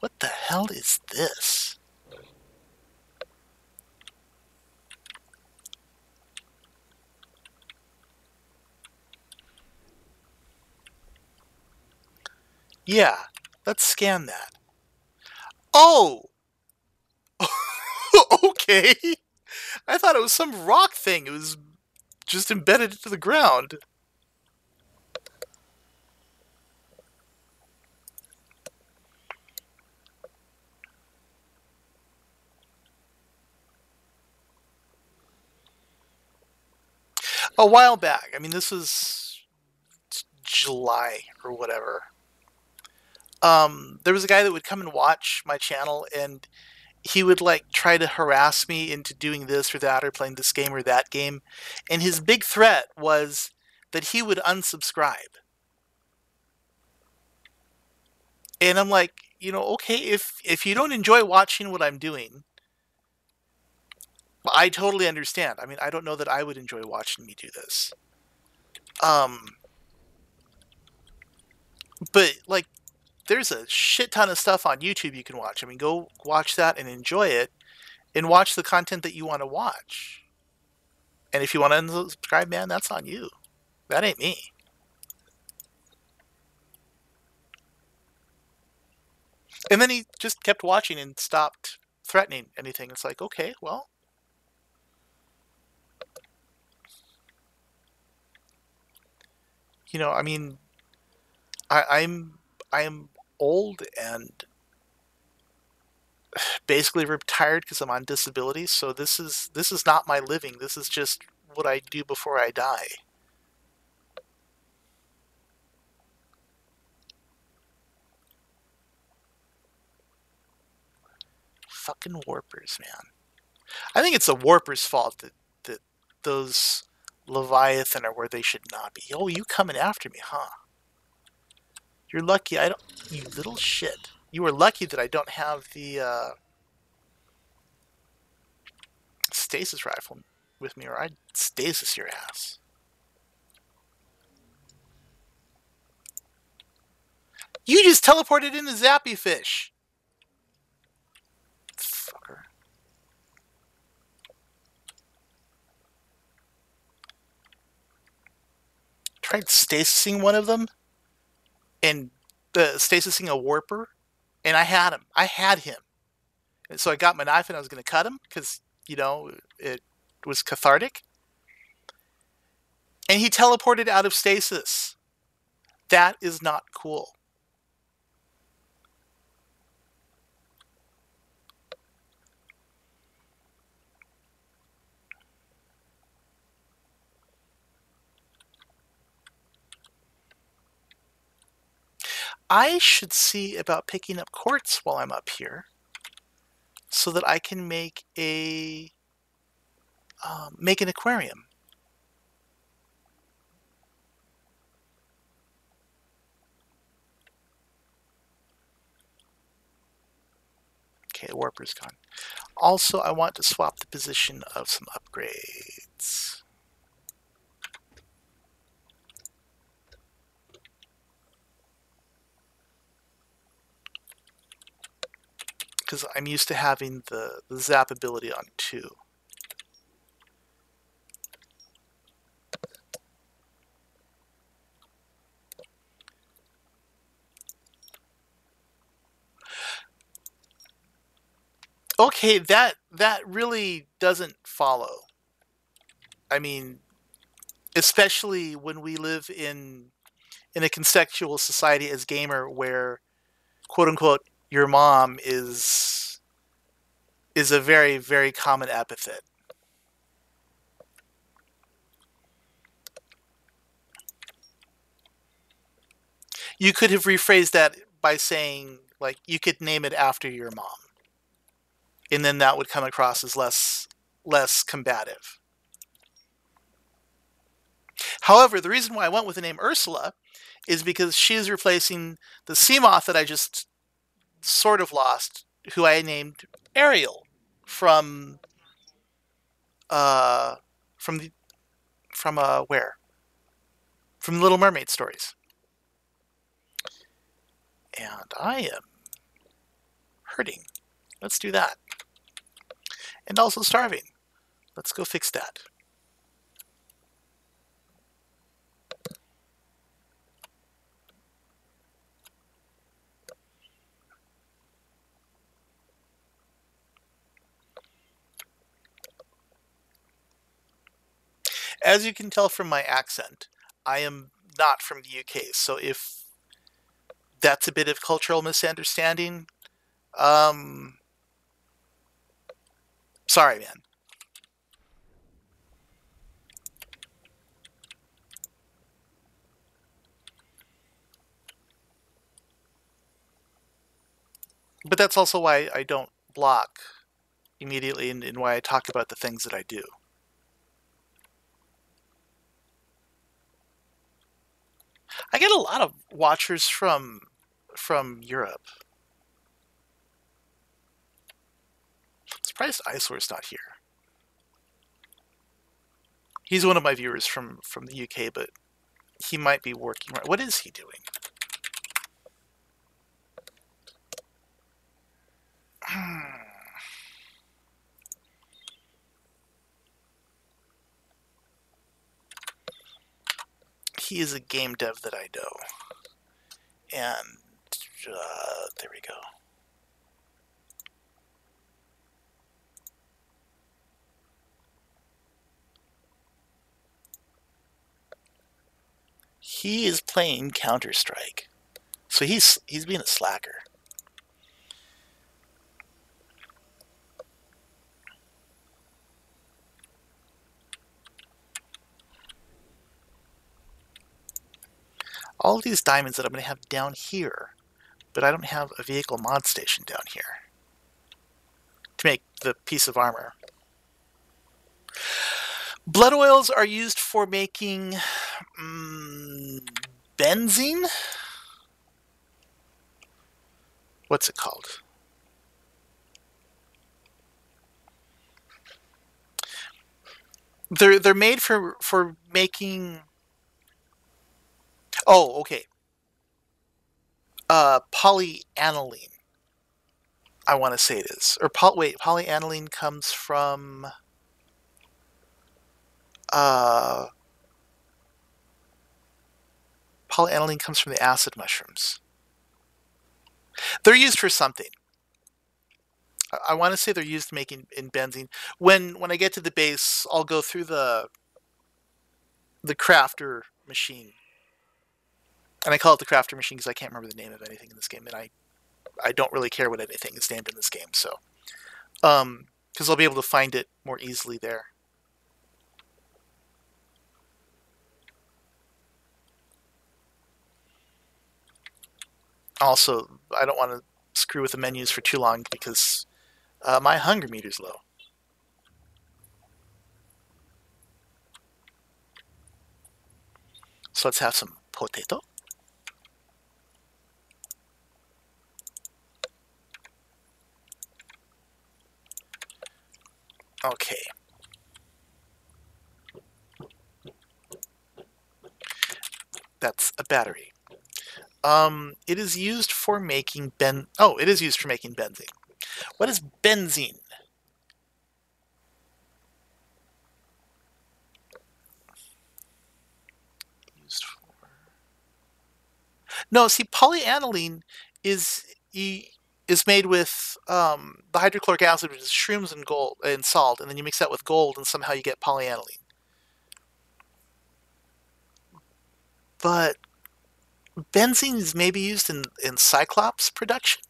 What the hell is this? Yeah, let's scan that. Oh! Okay! I thought it was some rock thing. It was just embedded into the ground. A while back, I mean, this was July or whatever. There was a guy that would come and watch my channel, and he would like try to harass me into doing this or that or playing this game or that game. And his big threat was that he would unsubscribe. And I'm like, okay, if you don't enjoy watching what I'm doing, I totally understand. I mean, I don't know that I would enjoy watching me do this. But like, there's a shit ton of stuff on YouTube you can watch. I mean, go watch that and enjoy it, and watch the content that you want to watch. And if you want to unsubscribe, man, that's on you. That ain't me. And then he just kept watching and stopped threatening anything. It's like, okay, well, I mean, I'm old and basically retired because I'm on disability. So this is not my living. This is just what I do before I die. Fucking warpers, man. I think it's the warpers' fault that those Leviathan are where they should not be. Oh, you coming after me, huh? You're lucky I don't... You little shit. You were lucky that I don't have the stasis rifle with me, or I'd stasis your ass. You just teleported in the zappy fish. Fucker. Tried stasising one of them, and stasising a warper, and I had him. I had him. And so I got my knife and I was going to cut him because, it was cathartic. And he teleported out of stasis. That is not cool. I should see about picking up quartz while I'm up here so that I can make an aquarium. Okay, the warper's gone. Also, I want to swap the position of some upgrades. Because I'm used to having the zap ability on 2. Okay, that really doesn't follow. I mean, especially when we live in a consensual society as gamer where quote unquote your mom is a very, very common epithet. You could have rephrased that by saying, like, you could name it after your mom. And then that would come across as less combative. However, the reason why I went with the name Ursula is because she is replacing the Seamoth that I just sort of lost, who I named Ariel from uh from the from where? From the Little Mermaid stories. And I am hurting. Let's do that. And also starving. Let's go fix that. As you can tell from my accent, I am not from the UK, so if that's a bit of cultural misunderstanding, um, sorry, man. But that's also why I don't block immediately and why I talk about the things that I do. I get a lot of watchers from Europe. I'm surprised Iceware's not here. He's one of my viewers from the UK, but he might be working. What is he doing? He is a game dev that I know. And there we go. He is playing Counter-Strike. So he's being a slacker. All of these diamonds that I'm going to have down here, but I don't have a vehicle mod station down here to make the piece of armor. Blood oils are used for making benzene? What's it called? They're made for making. Oh, okay. Polyaniline. I want to say it is. Or wait, polyaniline comes from uh polyaniline comes from the acid mushrooms. They're used for something. I want to say they're used making in benzene. When I get to the base, I'll go through the crafter machine. And I call it the crafter machine because I can't remember the name of anything in this game, and I don't really care what anything is named in this game, so because I'll be able to find it more easily there. Also, I don't want to screw with the menus for too long because my hunger meter's low. So let's have some potato. Okay. That's a battery. It is used for making it is used for making benzene. What is benzene? Used for... No, see, polyaniline is is made with the hydrochloric acid, which is shrooms and gold and salt, and then you mix that with gold, and somehow you get polyaniline. But benzene is maybe used in Cyclops production.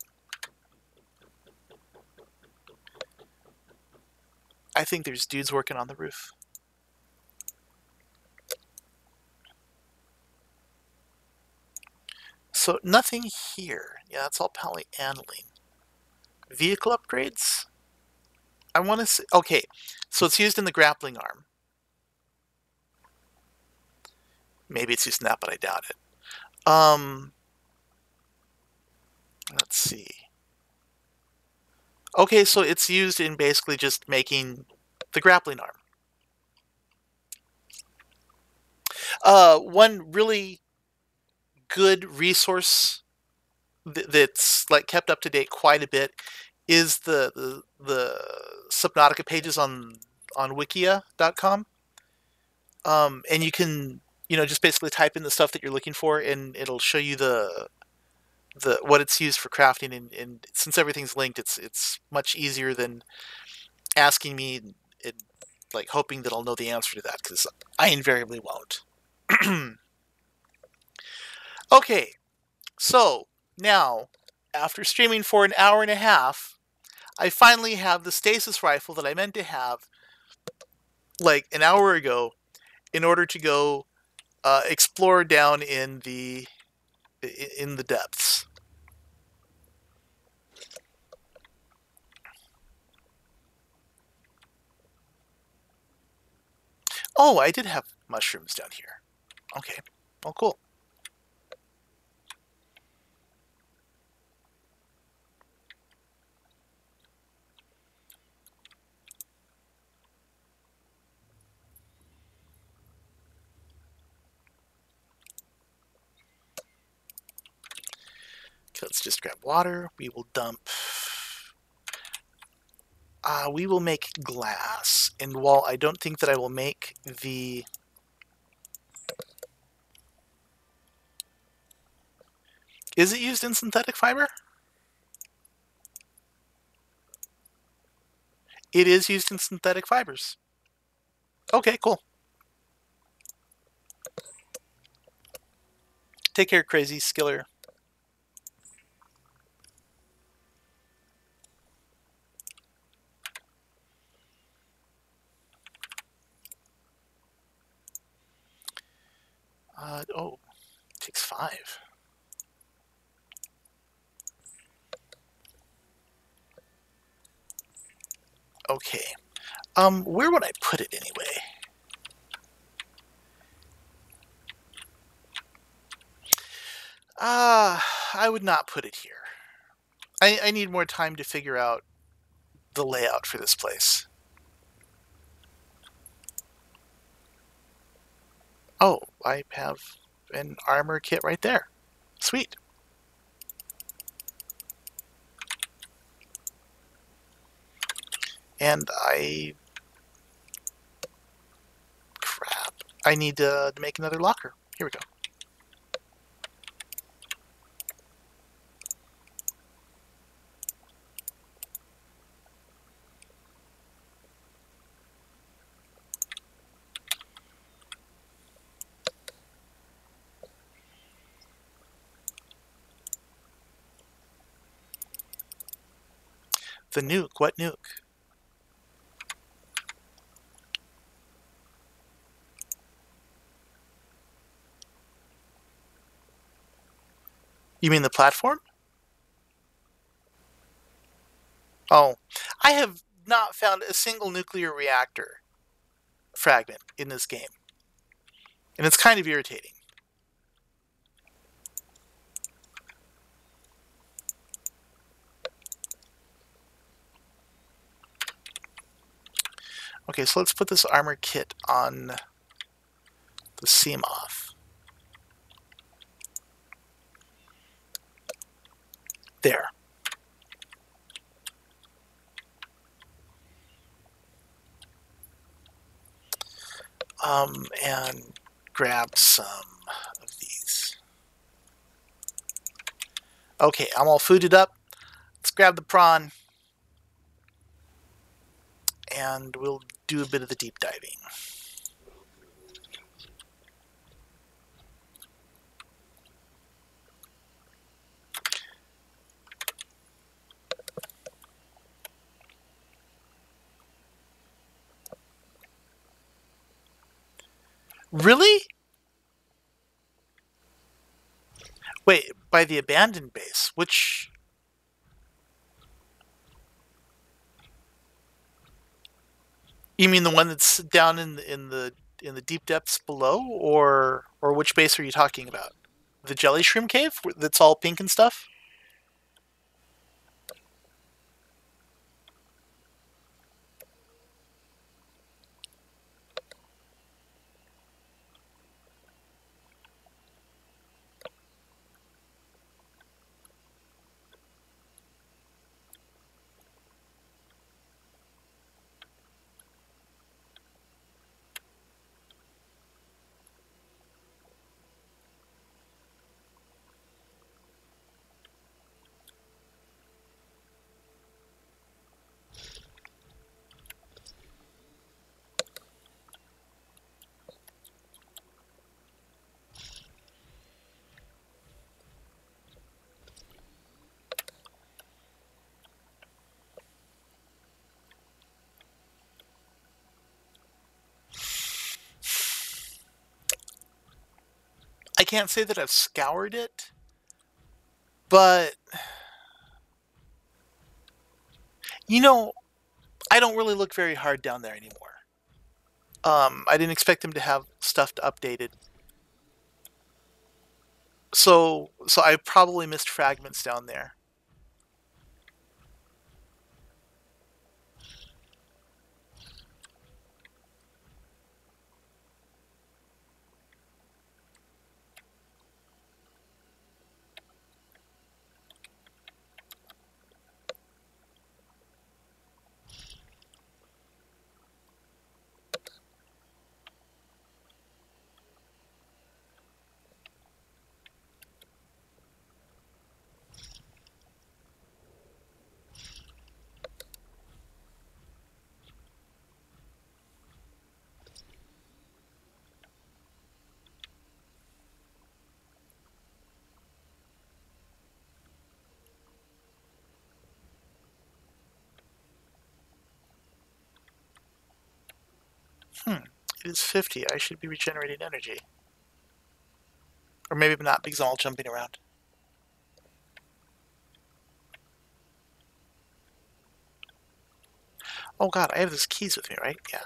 I think there's dudes working on the roof. So nothing here. Yeah, that's all polyaniline. Vehicle upgrades? I want to say... Okay, so it's used in the grappling arm. Maybe it's used in that, but I doubt it. Let's see. Okay, so it's used in basically just making the grappling arm. One really good resource that's like kept up to date quite a bit is the Subnautica pages on wikia.com. And you can, just basically type in the stuff that you're looking for, and it'll show you the what it's used for crafting. And since everything's linked, it's much easier than asking me and like hoping that I'll know the answer to that, because I invariably won't. Okay, so now after streaming for an hour and a half, I finally have the stasis rifle that I meant to have like an hour ago in order to go explore down in the depths. Oh, I did have mushrooms down here. Okay. Oh, cool. Okay, let's just grab water. We will dump... we will make glass. And while I don't think that I will make the... Is it used in synthetic fiber? It is used in synthetic fibers. Okay, cool. Take care, crazy skiller. Oh, takes 5. Okay. Where would I put it anyway? I would not put it here. I need more time to figure out the layout for this place. Oh, I have an armor kit right there. Sweet. And crap. I need to make another locker. Here we go. The nuke. What nuke? You mean the platform? Oh, I have not found a single nuclear reactor fragment in this game, and it's kind of irritating. Okay, so let's put this armor kit on the Seamoth. There. And grab some of these. Okay, I'm all fooded up. Let's grab the prawn, and we'll do a bit of the deep diving. Really? Wait, by the abandoned base? Which? You mean the one that's down in the deep depths below, or which base are you talking about? The jelly shroom cave that's all pink and stuff? I can't say that I've scoured it, but you know, I don't really look very hard down there anymore. I didn't expect them to have stuff updated, so I probably missed fragments down there. Hmm. It is 50. I should be regenerating energy. Or maybe not because I'm all jumping around. Oh god, I have those keys with me, right? Yeah.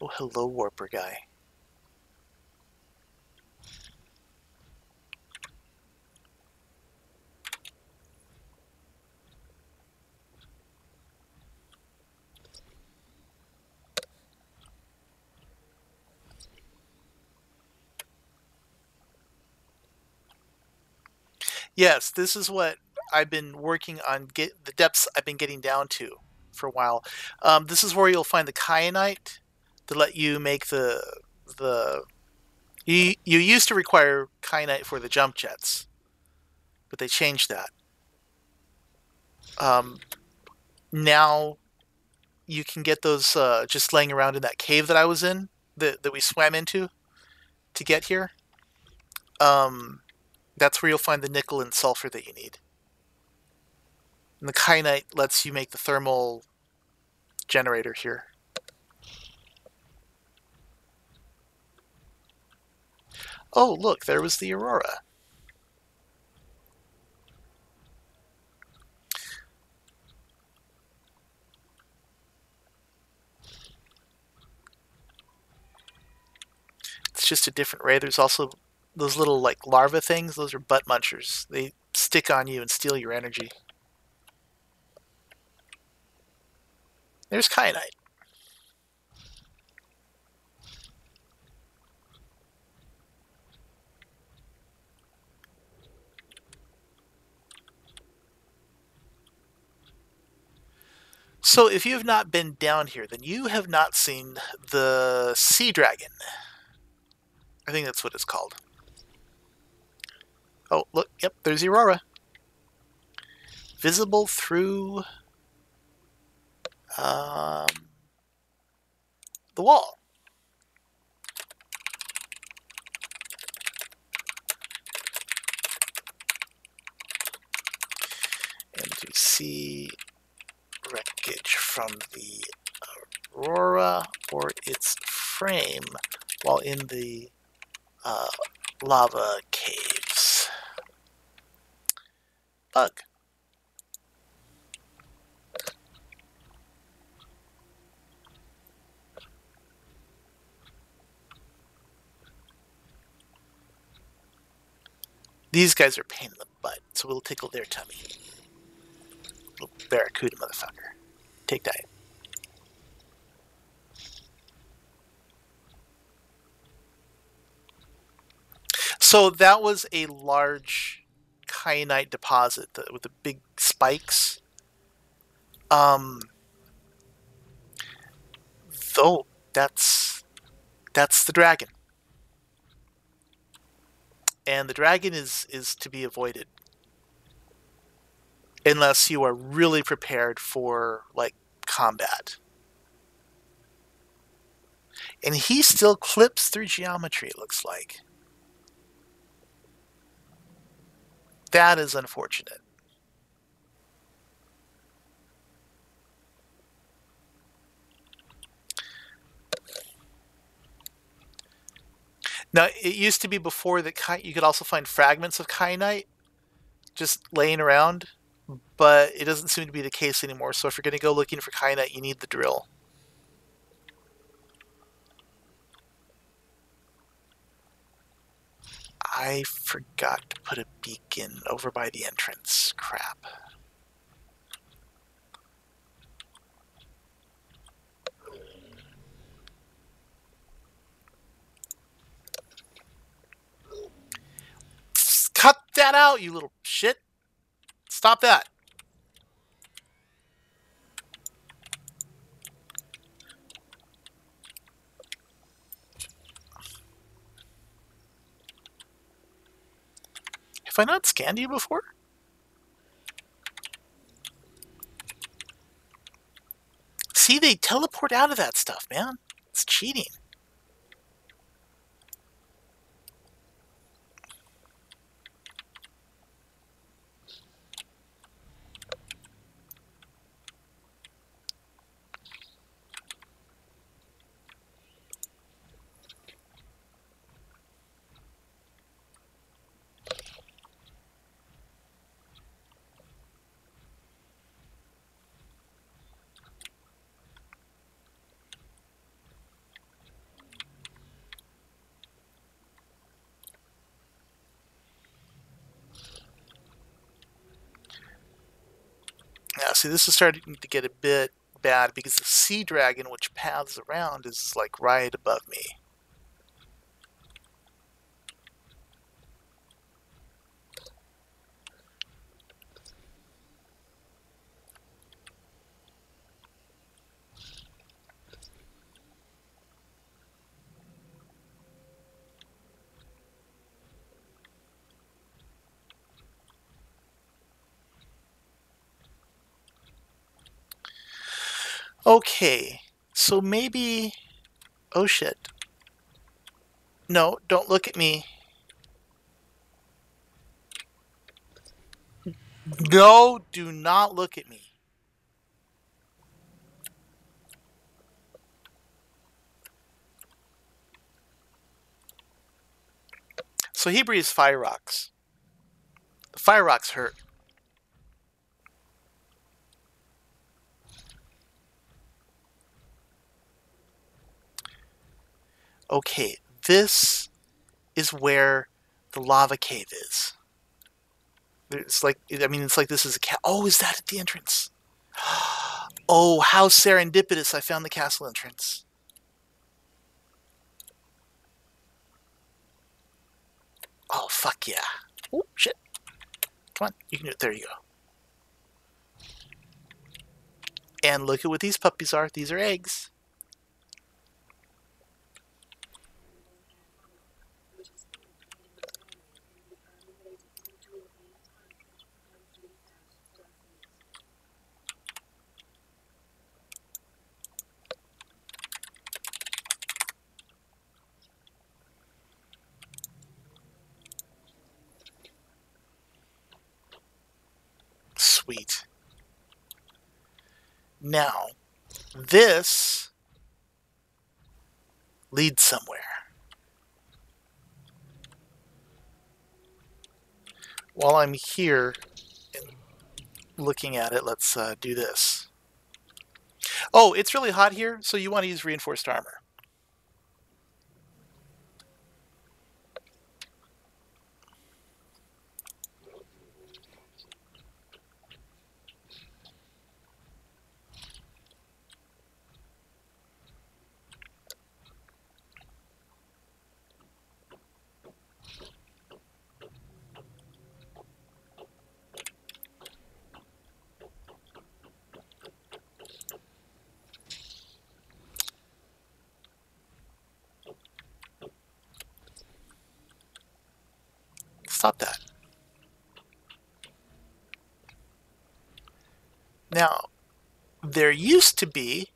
Oh, hello, Warper guy. Yes, this is what I've been working on, get the depths I've been getting down to for a while. This is where you'll find the kyanite to let you make the you used to require kyanite for the jump jets, but they changed that. Um, Now you can get those just laying around in that cave that I was in, that we swam into to get here. Um, that's where you'll find the nickel and sulfur that you need. And the kyanite lets you make the thermal generator here. Oh, look, there was the aurora. It's just a different ray. There's also those little like larva things. Those are butt munchers. They stick on you and steal your energy. There's kyanite. So if you have not been down here, then you have not seen the sea dragon. I think that's what it's called. Oh, look, yep, there's the aurora. Visible through the wall. And you see wreckage from the aurora or its frame while in the lava caves. Bug. These guys are a pain in the butt, so we'll tickle their tummy. Little barracuda motherfucker. Take that. So that was a large kyanite deposit with the big spikes. Though that's the dragon, and the dragon is to be avoided unless you are really prepared for like combat. And he still clips through geometry, it looks like. That is unfortunate. Now, it used to be before that you could also find fragments of kyanite just laying around, but it doesn't seem to be the case anymore. So if you're going to go looking for kyanite, you need the drill. I forgot to put a beacon over by the entrance. Crap. Cut that out, you little shit. Stop that. Have I not scanned you before? See, they teleport out of that stuff, man. It's cheating. Yeah, see, this is starting to get a bit bad because the sea dragon, which paths around, is like right above me. Okay, so maybe... Oh shit. No, don't look at me. No, do not look at me. So he breathes fire rocks. The fire rocks hurt. Okay, this is where the lava cave is. It's like, I mean, it's like this is a cat. Oh, is that at the entrance? Oh, how serendipitous! I found the castle entrance. Oh, fuck yeah. Oh, shit. Come on, you can do it. There you go. And look at what these puppies are. These are eggs. Sweet. Now, this leads somewhere. While I'm here looking at it, let's do this. Oh, it's really hot here, so you want to use reinforced armor. Stop that. Now, there used to be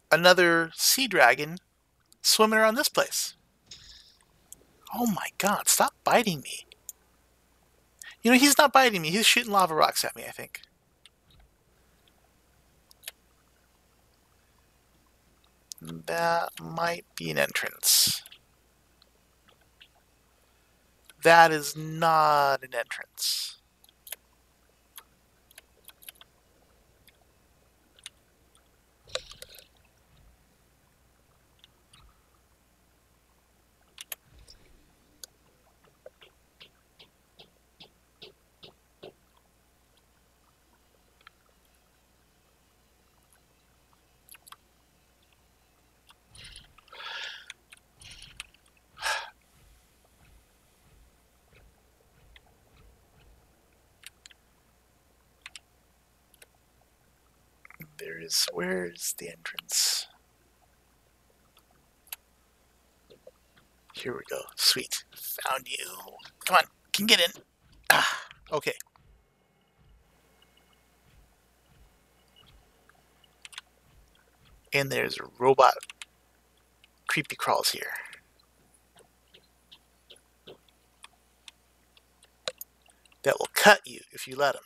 another sea dragon swimming around this place. Oh my god, stop biting me. You know, he's not biting me. He's shooting lava rocks at me, I think. That might be an entrance. That is not an entrance. Where's the entrance? Here we go. Sweet. Found you. Come on, can get in. Ah, okay. And there's robot creepy crawls here. That will cut you if you let them.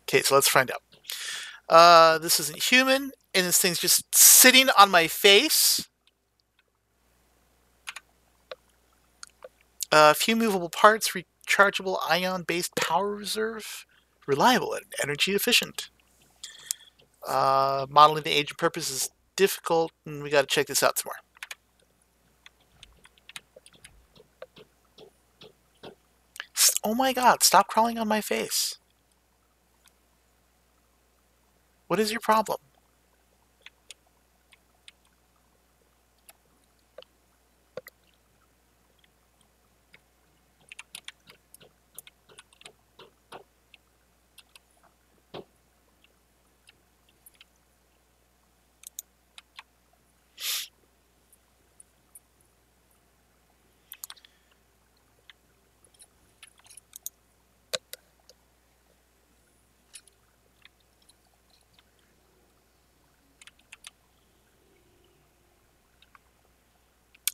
Okay, so let's find out. This isn't human, and this thing's just sitting on my face. Few movable parts, rechargeable ion-based power reserve, reliable and energy efficient. Modeling the age and purpose is difficult, and we got to check this out some more. Oh my god, stop crawling on my face. What is your problem?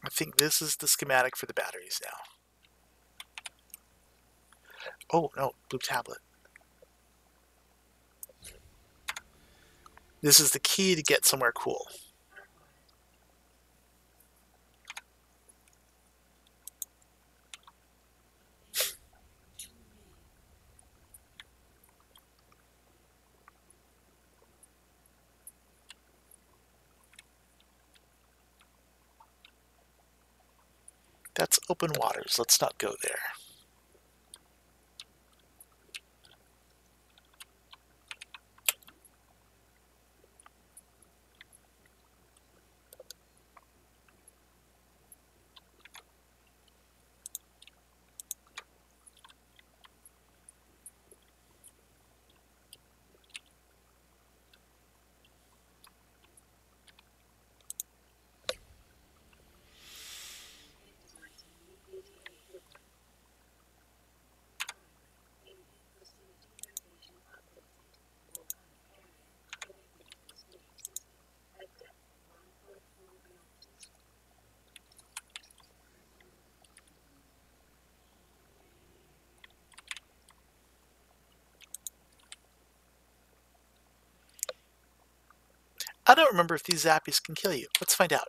I think this is the schematic for the batteries now. Oh, no, blue tablet. This is the key to get somewhere cool. That's open waters. Let's not go there. I don't remember if these zappies can kill you. Let's find out.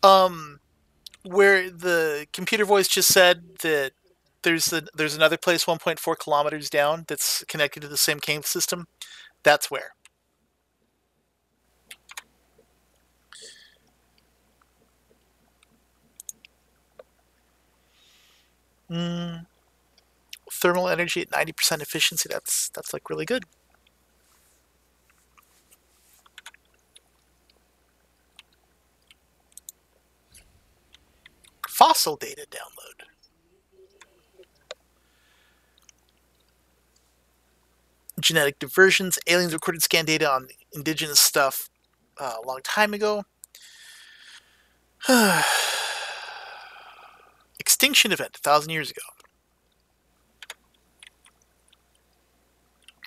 Um, where the computer voice just said that there's another place 1.4 kilometers down that's connected to the same cave system. That's where. Mm, thermal energy at 90% efficiency. That's like really good. Fossil data download. Genetic diversions. Aliens recorded scan data on indigenous stuff a long time ago. Extinction event 1,000 years ago.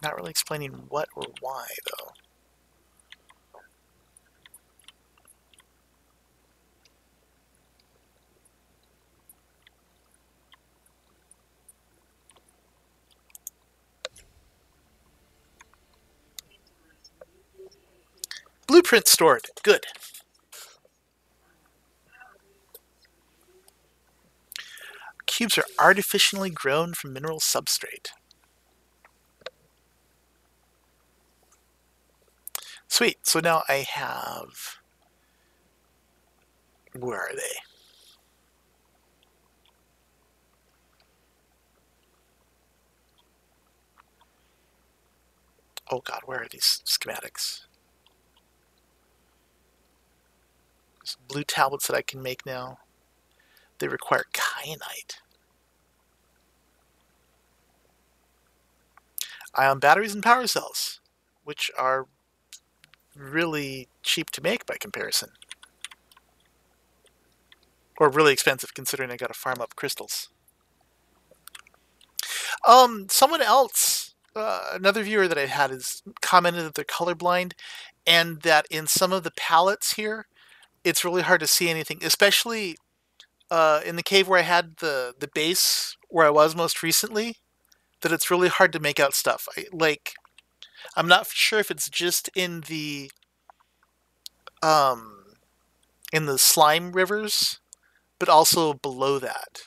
Not really explaining what or why, though. Blueprint stored. Good. Cubes are artificially grown from mineral substrate. Sweet. So now I have... Where are they? Oh god, where are these schematics? There's blue tablets that I can make now. They require kyanite. Ion batteries and power cells, which are really cheap to make by comparison. Or really expensive considering I gotta farm up crystals. Someone else, another viewer that I had, has commented that they're colorblind, and that in some of the palettes here, it's really hard to see anything, especially in the cave where I had the base where I was most recently. That it's really hard to make out stuff. I'm not sure if it's just um, in the slime rivers, but also below that.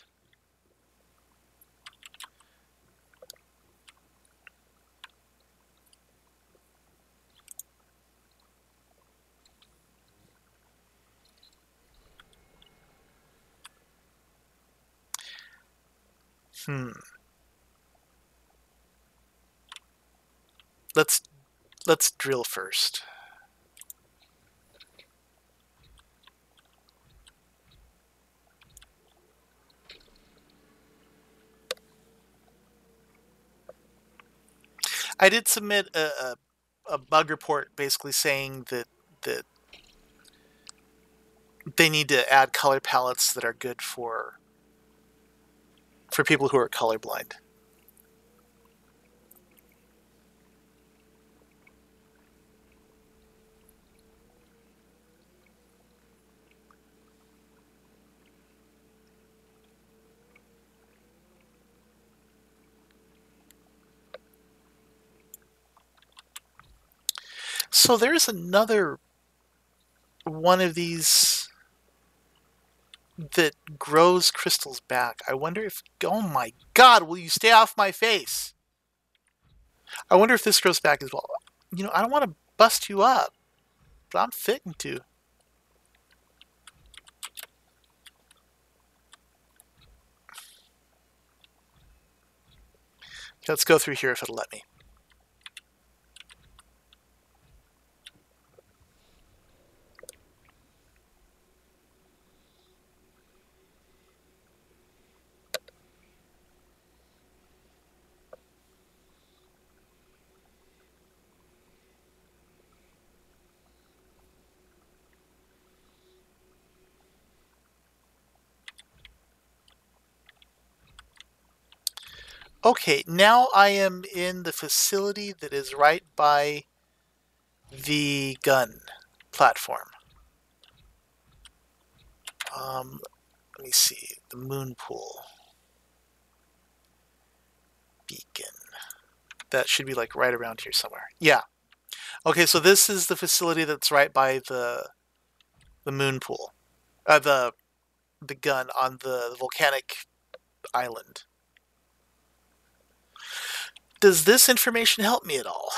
Hmm. Let's drill first. I did submit a bug report basically saying that they need to add color palettes that are good for people who are colorblind. So there's another one of these that grows crystals back. I wonder if... Oh my god, will you stay off my face? I wonder if this grows back as well. You know, I don't want to bust you up, but I'm fitting to. Let's go through here if it'll let me. Okay, now I am in the facility that is right by the gun platform. Let me see. The moon pool. Beacon. That should be like right around here somewhere. Yeah. Okay, so this is the facility that's right by the moon pool. The gun on the volcanic island. Does this information help me at all?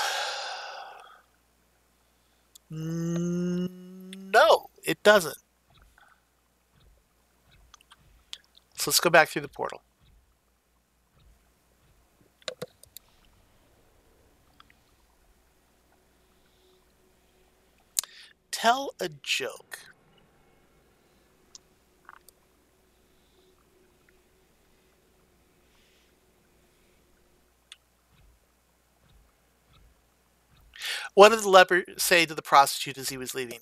No, it doesn't. So let's go back through the portal. Tell a joke. What did the leper say to the prostitute as he was leaving?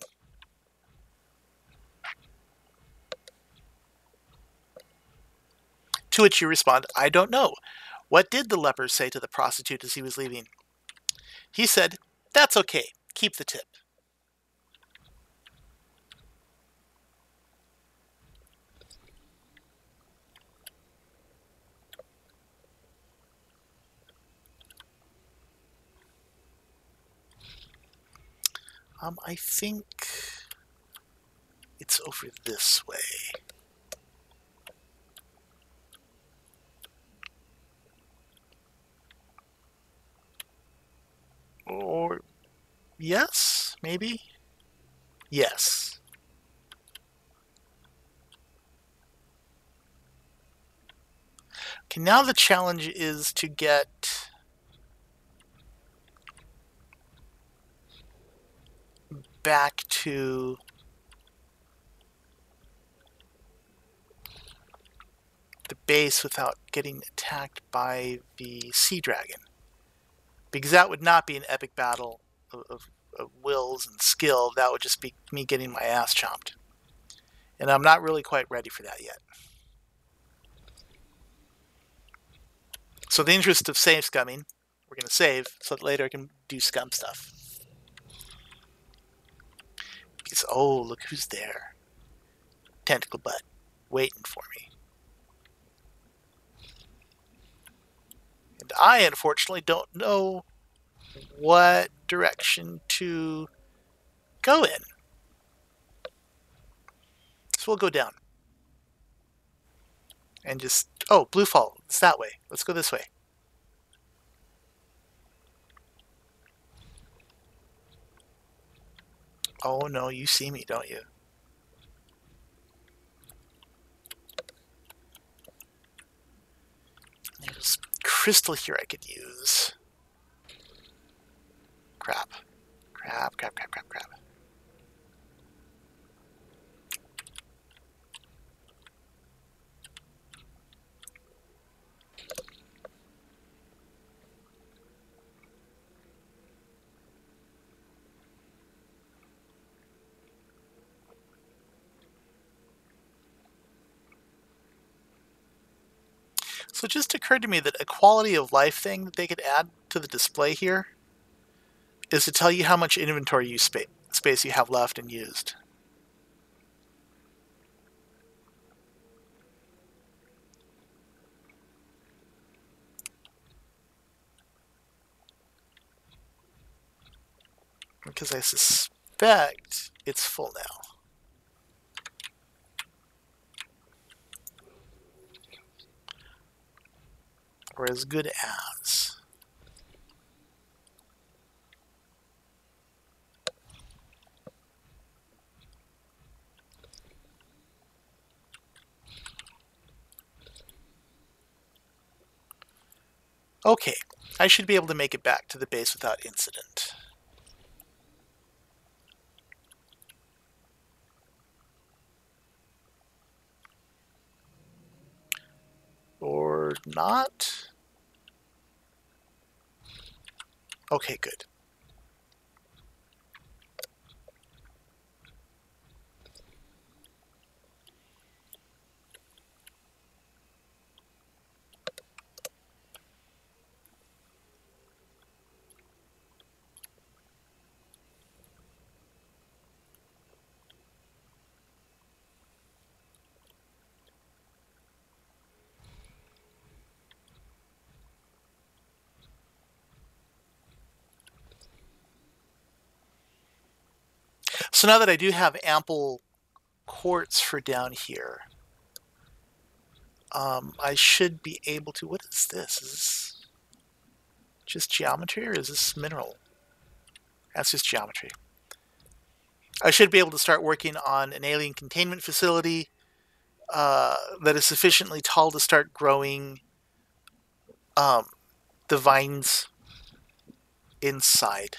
To which you respond, I don't know. What did the leper say to the prostitute as he was leaving? He said, that's okay. Keep the tip. I think it's over this way. Or, yes, maybe? Yes. Okay, now the challenge is to get back to the base without getting attacked by the sea dragon. Because that would not be an epic battle of wills and skill. That would just be me getting my ass chomped. And I'm not really quite ready for that yet. So in the interest of save scumming, we're going to save so that later I can do scum stuff. Because, oh, look who's there. Tentacle butt. Waiting for me. And I, unfortunately, don't know what direction to go in. So we'll go down. And just, oh, Bluefall, it's that way. Let's go this way. Oh no, you see me, don't you? There's crystal here I could use. Crap. Crap, crap, crap, crap, crap. So it just occurred to me that a quality of life thing that they could add to the display here is to tell you how much inventory space you have left and used. because I suspect it's full now. Or as good as. Okay, I should be able to make it back to the base without incident. Or not? Okay, good. So now that I do have ample quartz for down here, I should be able to... What is this? Is this just geometry or is this mineral? That's just geometry. I should be able to start working on an alien containment facility that is sufficiently tall to start growing um, the vines inside.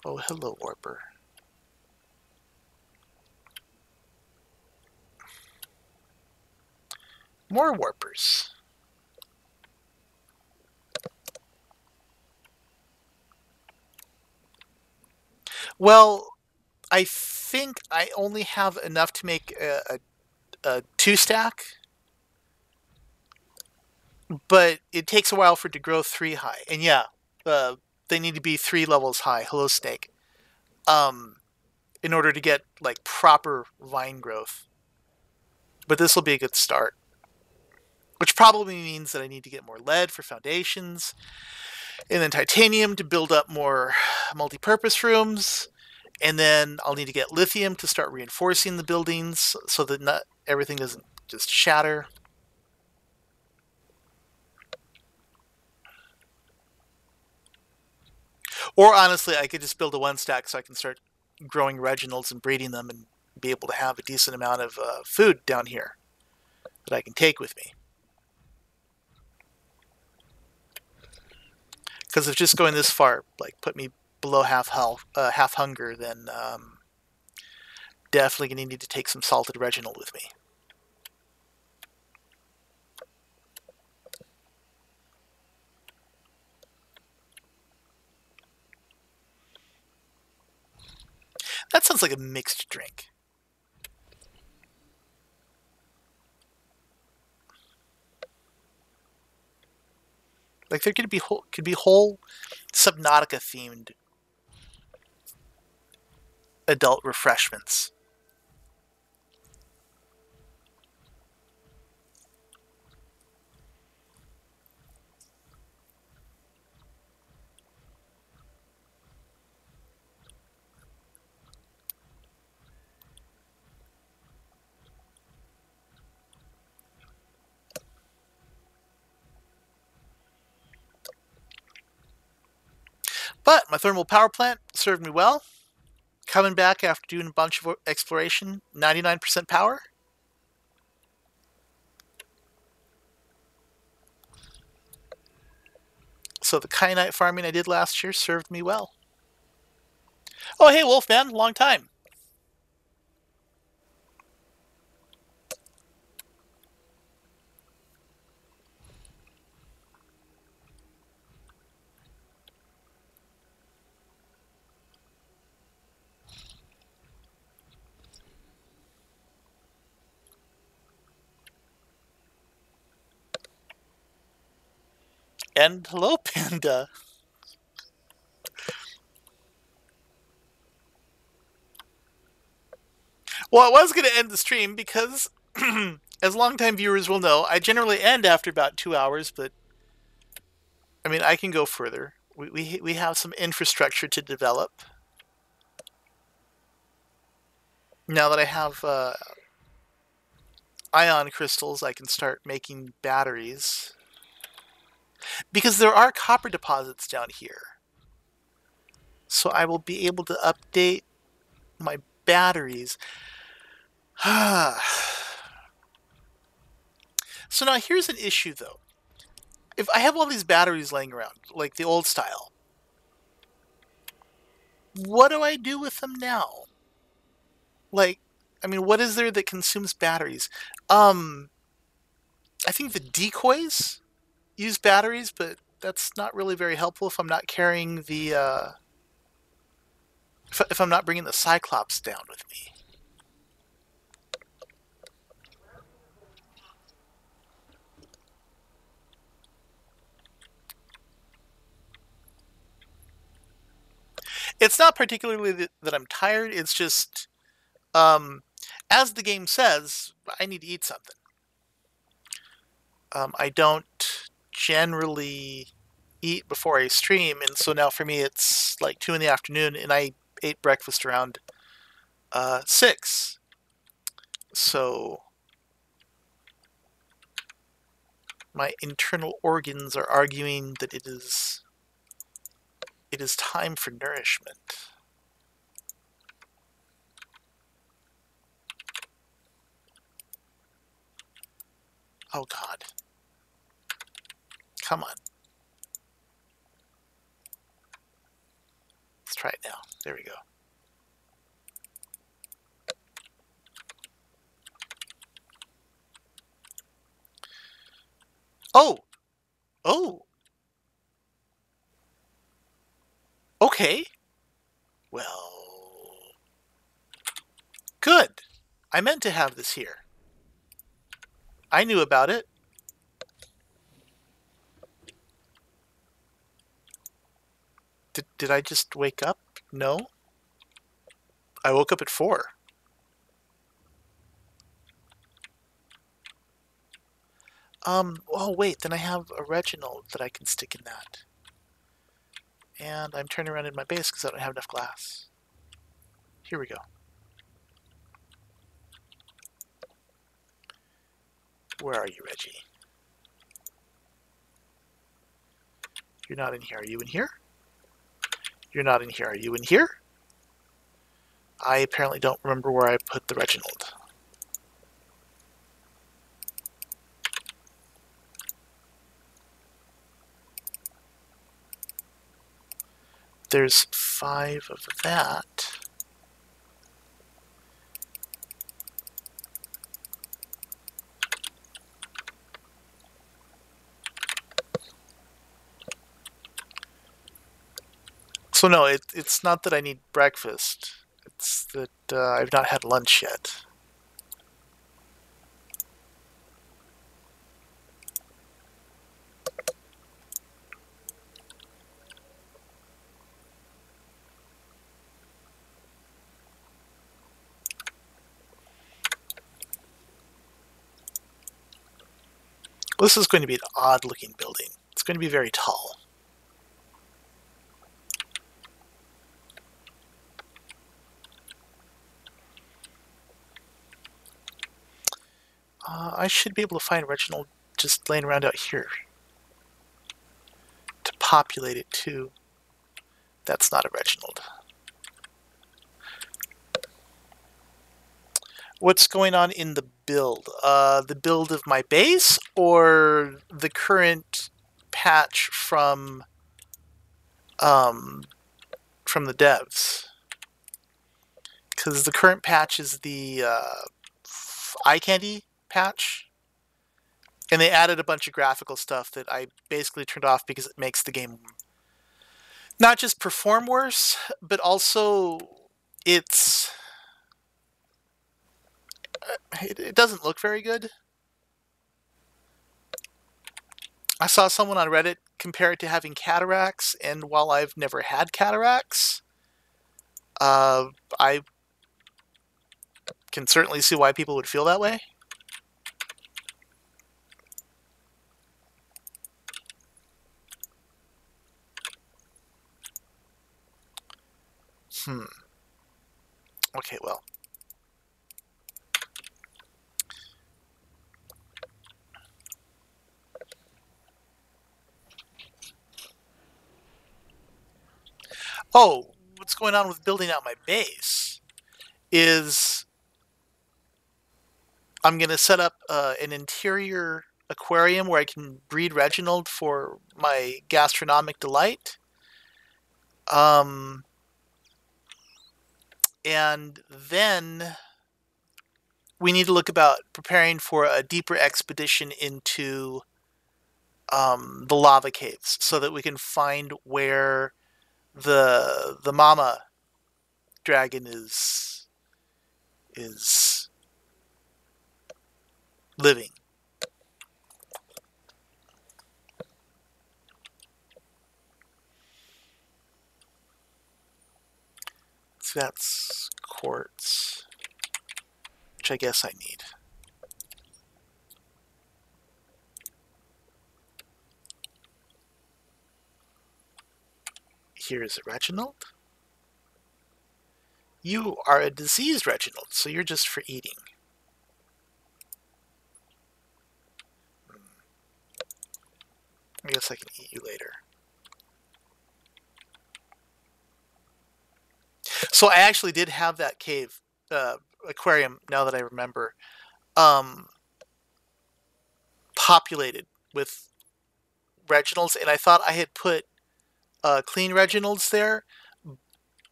Oh, hello, Warper. More Warpers. Well, I think I only have enough to make a 2-stack, but it takes a while for it to grow 3 high. And yeah, they need to be 3 levels high. Hello, Snake. Um, in order to get like proper vine growth. But this will be a good start. Which probably means that I need to get more lead for foundations, and then titanium to build up more multi-purpose rooms, and then I'll need to get lithium to start reinforcing the buildings so that not everything doesn't just shatter. Or honestly, I could just build a 1-stack so I can start growing Reginalds and breeding them and be able to have a decent amount of food down here that I can take with me. Because if just going this far like put me below half health, half hunger, then definitely going to need to take some salted Reginald with me. That sounds like a mixed drink. Like there could be whole Subnautica themed adult refreshments. But my thermal power plant served me well. Coming back after doing a bunch of exploration, 99% power. So the kyanite farming I did last year served me well. Oh, hey, Wolfman, long time. And hello, Panda. Well, I was going to end the stream because, as longtime viewers will know, I generally end after about 2 hours, but I mean, I can go further. We have some infrastructure to develop. Now that I have ion crystals, I can start making batteries. Because there are copper deposits down here. So I will be able to update my batteries. So now here's an issue, though. If I have all these batteries laying around, like the old style, what do I do with them now? Like, I mean, what is there that consumes batteries? Um, I think the decoys use batteries, but that's not really very helpful if I'm not carrying the, if I'm not bringing the Cyclops down with me. It's not particularly that I'm tired, it's just, um, as the game says, I need to eat something. I don't generally eat before I stream, and so now for me it's like 2 in the afternoon, and I ate breakfast around 6. So my internal organs are arguing that it is time for nourishment. Oh God. Come on. Let's try it now. There we go. Oh! Oh! Okay. Well, good. I meant to have this here. I knew about it. Did I just wake up? No. I woke up at 4. Oh wait, then I have a Reginald that I can stick in that. And I'm turning around in my base because I don't have enough glass. Here we go. Where are you, Reggie? You're not in here. Are you in here? You're not in here. Are you in here? I apparently don't remember where I put the Reginald. There's 5 of that. So no, it's not that I need breakfast. It's that I've not had lunch yet. This is going to be an odd-looking building. It's going to be very tall. I should be able to find Reginald just laying around out here to populate it too. That's not a Reginald. What's going on in the build? The build of my base or the current patch from the devs? Because the current patch is the eye candy patch, and they added a bunch of graphical stuff that I basically turned off because it makes the game not just perform worse, but also it's it doesn't look very good. I saw someone on Reddit compare it to having cataracts, and while I've never had cataracts, uh, I can certainly see why people would feel that way. Hmm. Okay, well. Oh, what's going on with building out my base is I'm going to set up an interior aquarium where I can breed Reginald for my gastronomic delight. Um, and then we need to look about preparing for a deeper expedition into the lava caves so that we can find where the mama dragon is living. So that's quartz, which I guess I need. Here is a Reginald. You are a diseased Reginald, so you're just for eating. I guess I can eat you later. So I actually did have that cave aquarium, now that I remember, um, populated with Reginalds, and I thought I had put clean Reginalds there,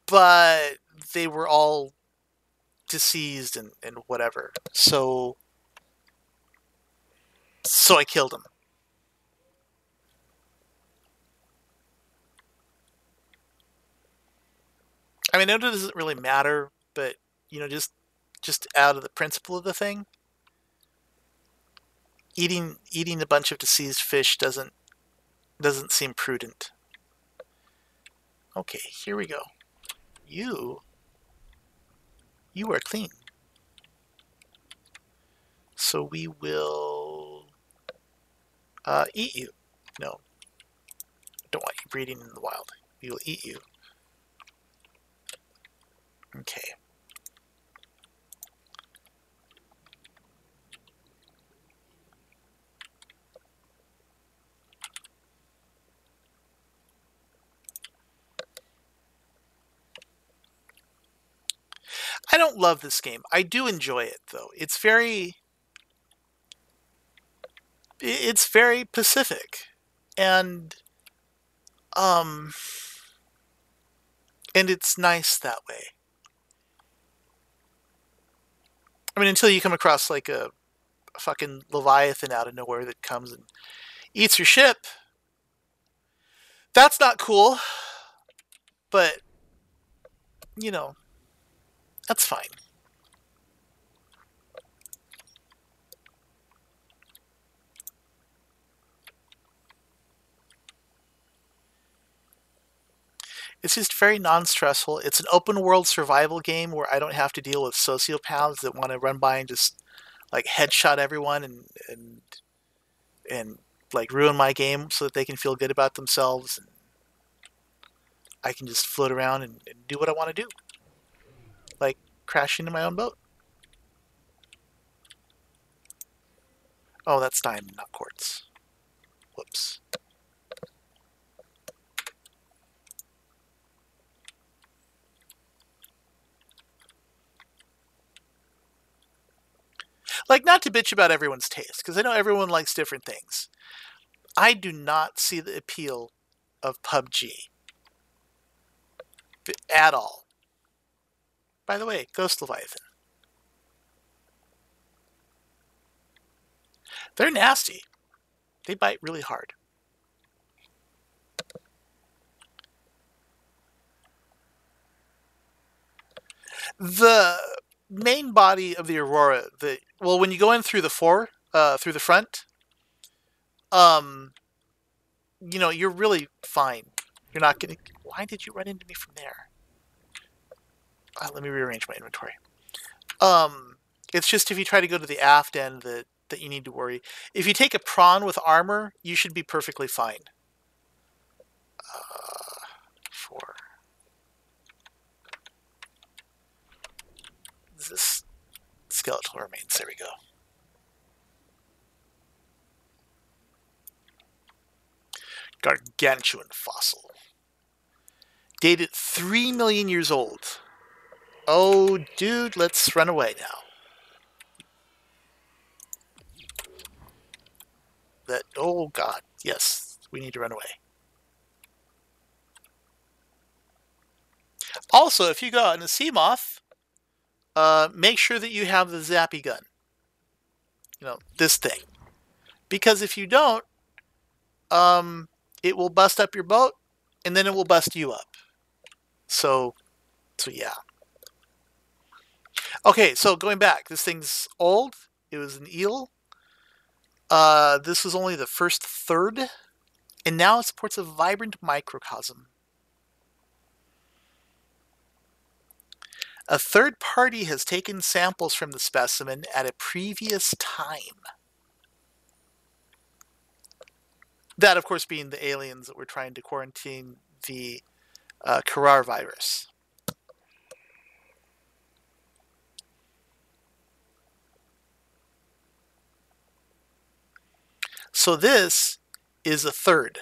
but they were all deceased and whatever. So I killed them. I mean, I know it doesn't really matter, but just out of the principle of the thing, eating a bunch of deceased fish doesn't seem prudent. Okay, here we go. You are clean. So we will eat you. No, I don't want you breeding in the wild. We will eat you. Okay. I don't love this game. I do enjoy it though. It's very Pacific, and um and it's nice that way. I mean, until you come across like a fucking Leviathan out of nowhere that comes and eats your ship. That's not cool, but you know, that's fine. It's just very non-stressful. It's an open world survival game where I don't have to deal with sociopaths that want to run by and just like headshot everyone and like ruin my game so that they can feel good about themselves. And I can just float around and do what I want to do, like crash into my own boat. Oh, that's diamond, not quartz. Whoops. Like, not to bitch about everyone's taste, because I know everyone likes different things. I do not see the appeal of PUBG at all. By the way, Ghost Leviathan. They're nasty. They bite really hard. The main body of the Aurora, when you go in through the front, um, you're really fine. You're not gonna. Why did you run into me from there? Let me rearrange my inventory. It's just if you try to go to the aft end that you need to worry. If you take a prawn with armor, you should be perfectly fine. 4. This skeletal remains. There we go. Gargantuan fossil. Dated 3 million years old. Oh, dude, let's run away now. Oh god, yes, we need to run away. Also, if you go out in a sea moth, make sure that you have the zappy gun. This thing. Because if you don't, it will bust up your boat, and then it will bust you up. So yeah. Okay, so going back, this thing's old. It was an eel. This was only the first third, and now it supports a vibrant microcosm. A third party has taken samples from the specimen at a previous time. That, of course, being the aliens that were trying to quarantine the Karar virus. So this is a third.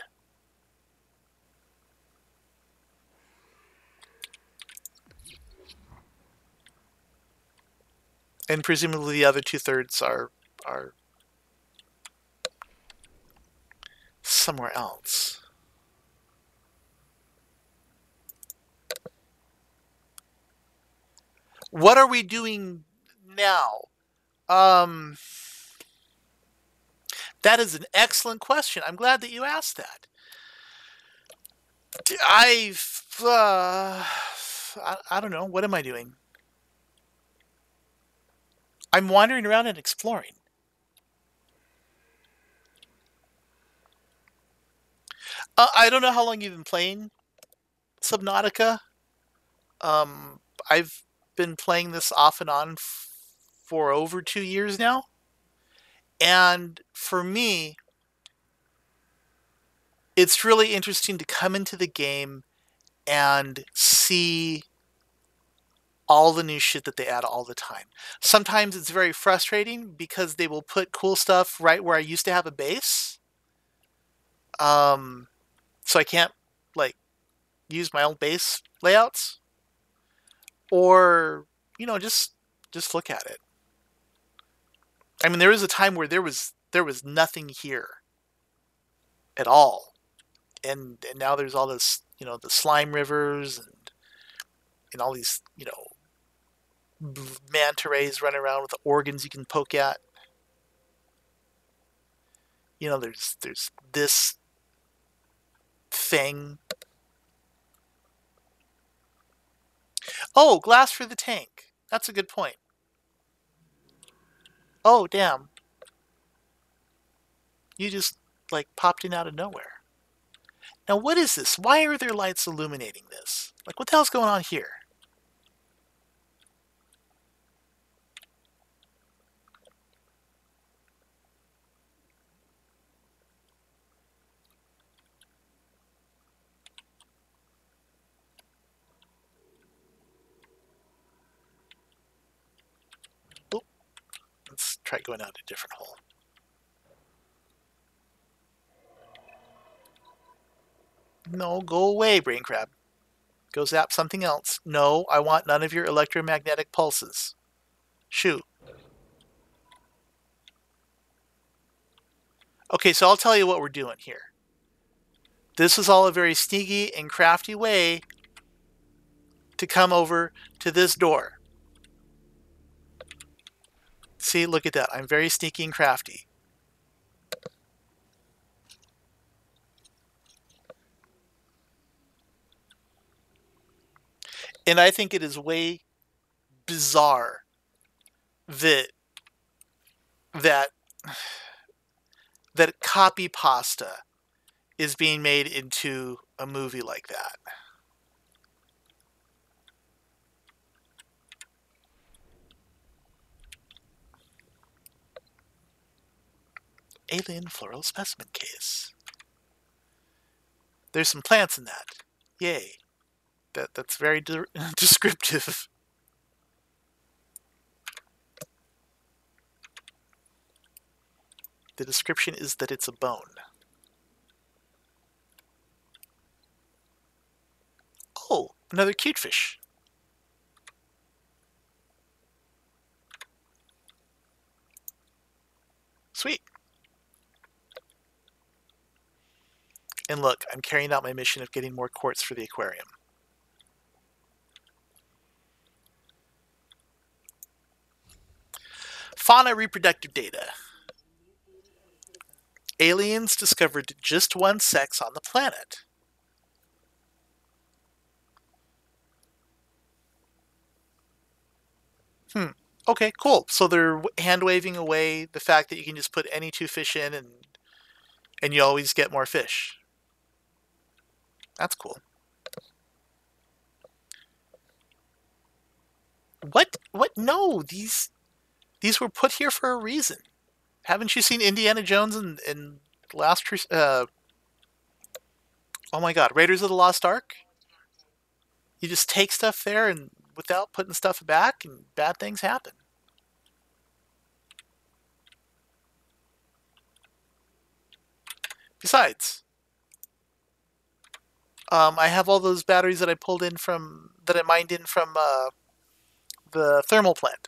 And presumably the other 2/3 are somewhere else. What are we doing now? That is an excellent question. I'm glad that you asked that. I don't know. What am I doing? I'm wandering around and exploring. I don't know how long you've been playing Subnautica. I've been playing this off and on for over 2 years now. And for me, it's really interesting to come into the game and see all the new shit that they add all the time. Sometimes it's very frustrating because they will put cool stuff right where I used to have a base. So I can't like use my old base layouts, or just look at it. I mean, there was a time where there was nothing here at all, and now there's all this, the slime rivers and all these, manta rays running around with the organs you can poke at. There's this thing. Oh, glass for the tank. That's a good point. Oh, damn. You just, popped in out of nowhere. Now, what is this? Why are there lights illuminating this? What the hell's going on here? Oh, let's try going out a different hole. No, go away, brain crab. Go zap something else. No, I want none of your electromagnetic pulses. Shoo. Okay, so I'll tell you what we're doing here. This is all a very sneaky and crafty way to come over to this door. See, look at that. I'm very sneaky and crafty. And I think it is way bizarre that that copy pasta is being made into a movie like that. Alien floral specimen case. There's some plants in that. Yay. That's very descriptive. The description is that it's a bone. Oh, another cute fish. Sweet. And look, I'm carrying out my mission of getting more quartz for the aquarium. Fauna reproductive data. Aliens discovered just one sex on the planet. Okay, cool. So they're hand waving away the fact that you can just put any two fish in and you always get more fish. That's cool. What? What? No, these were put here for a reason. Haven't you seen Indiana Jones and Last? Oh my God, Raiders of the Lost Ark. You just take stuff there and without putting stuff back, and bad things happen. Besides, I have all those batteries that I mined in from the thermal plant.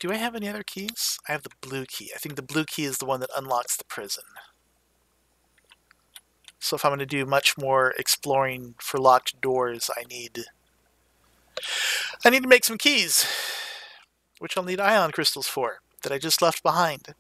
Do I have any other keys? I have the blue key. I think the blue key is the one that unlocks the prison. So if I'm going to do much more exploring for locked doors, I need to make some keys, which I'll need ion crystals for, that I just left behind.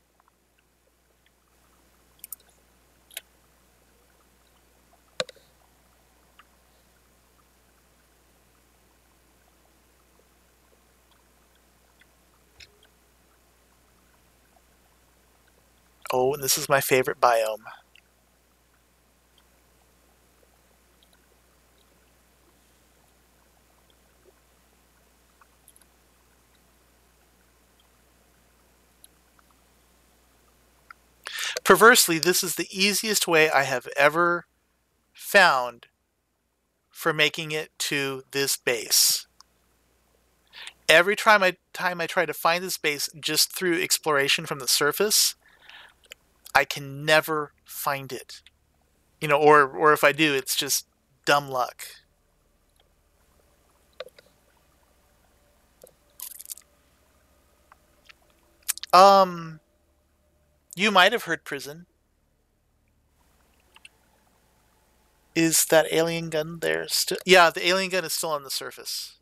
Oh, and this is my favorite biome. Perversely, this is the easiest way I have ever found for making it to this base. Every time I try to find this base just through exploration from the surface, I can never find it. Or if I do, it's just dumb luck. Um, you might have heard prison. Is that alien gun there still? Yeah, the alien gun is still on the surface.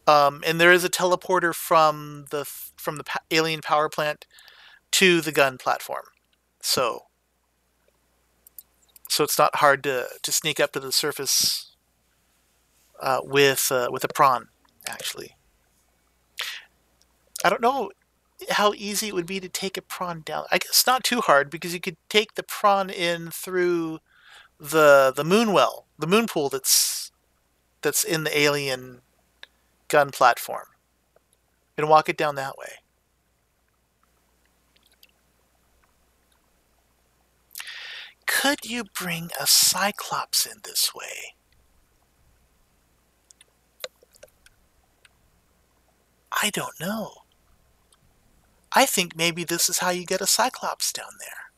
And there is a teleporter from the alien power plant to the gun platform. So it's not hard to sneak up to the surface with a prawn. Actually, I don't know how easy it would be to take a prawn down. I guess not too hard because you could take the prawn in through the moon well, the moon pool that's in the alien gun platform, and walk it down that way. Could you bring a Cyclops in this way? I don't know. I think maybe this is how you get a Cyclops down there.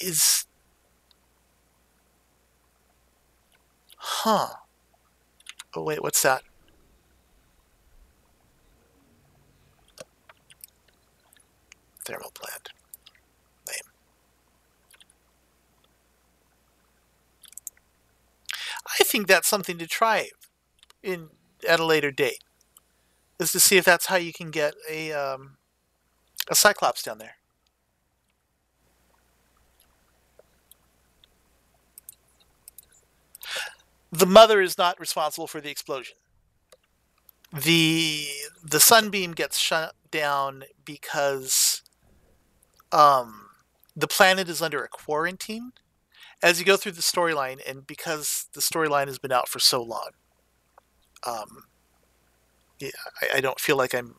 Is... Huh. Oh wait, what's that? Thermal plant. Lame. I think that's something to try at a later date. is to see if that's how you can get a Cyclops down there. The mother is not responsible for the explosion. the The sunbeam gets shut down because um, the planet is under a quarantine as you go through the storyline, and because the storyline has been out for so long, um, yeah, I don't feel like I'm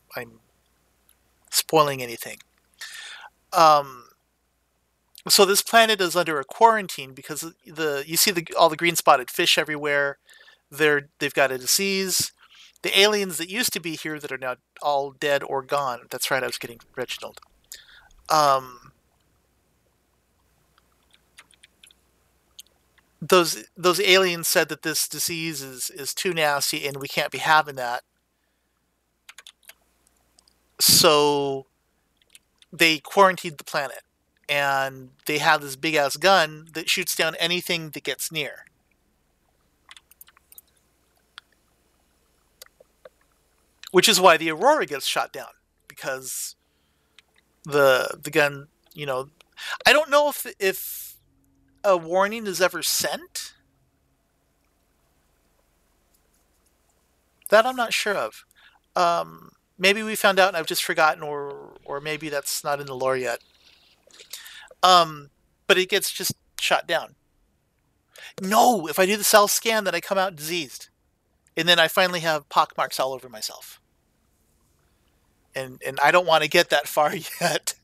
spoiling anything. Um, so this planet is under a quarantine because the you see all the green spotted fish everywhere. They've got a disease. The aliens that used to be here that are now all dead or gone. That's right, I was getting Reginald. Um, those aliens said that this disease is too nasty and we can't be having that. So they quarantined the planet, and they have this big ass gun that shoots down anything that gets near. Which is why the Aurora gets shot down, because the gun, you know, I don't know if a warning is ever sent. That I'm not sure of. Maybe we found out and I've just forgotten, or maybe that's not in the lore yet. Um, but it gets just shot down. No, if I do the cell scan, then I come out diseased, and then I finally have pockmarks all over myself. And I don't want to get that far yet,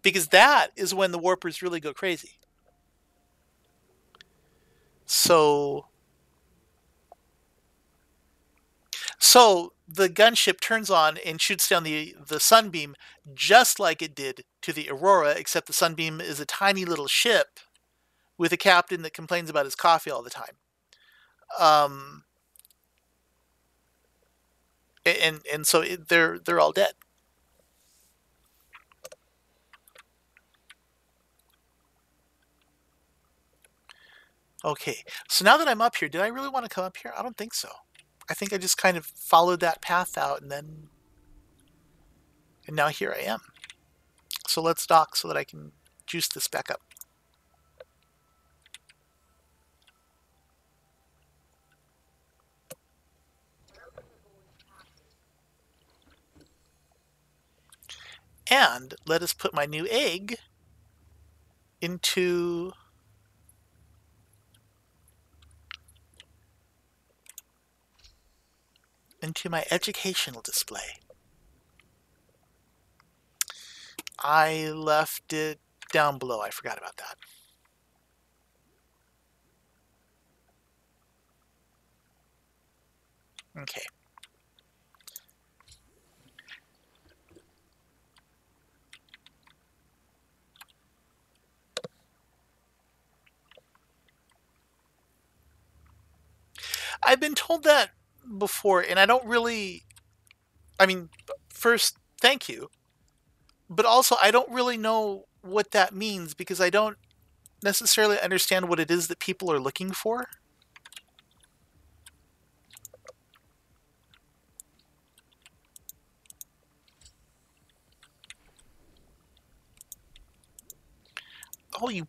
because that is when the warpers really go crazy. So So the gunship turns on and shoots down the sunbeam just like it did to the Aurora, except the sunbeam is a tiny little ship with a captain that complains about his coffee all the time. Um, and so they're all dead. Okay, so now that I'm up here, did I really want to come up here? I don't think so. I think I just kind of followed that path out, and now here I am. So let's dock so that I can juice this back up. And let us put my new egg into my educational display. I left it down below. I forgot about that. Okay. I've been told that before, and I don't really. I mean, first, thank you. But also, I don't really know what that means because I don't necessarily understand what it is that people are looking for. Oh, you.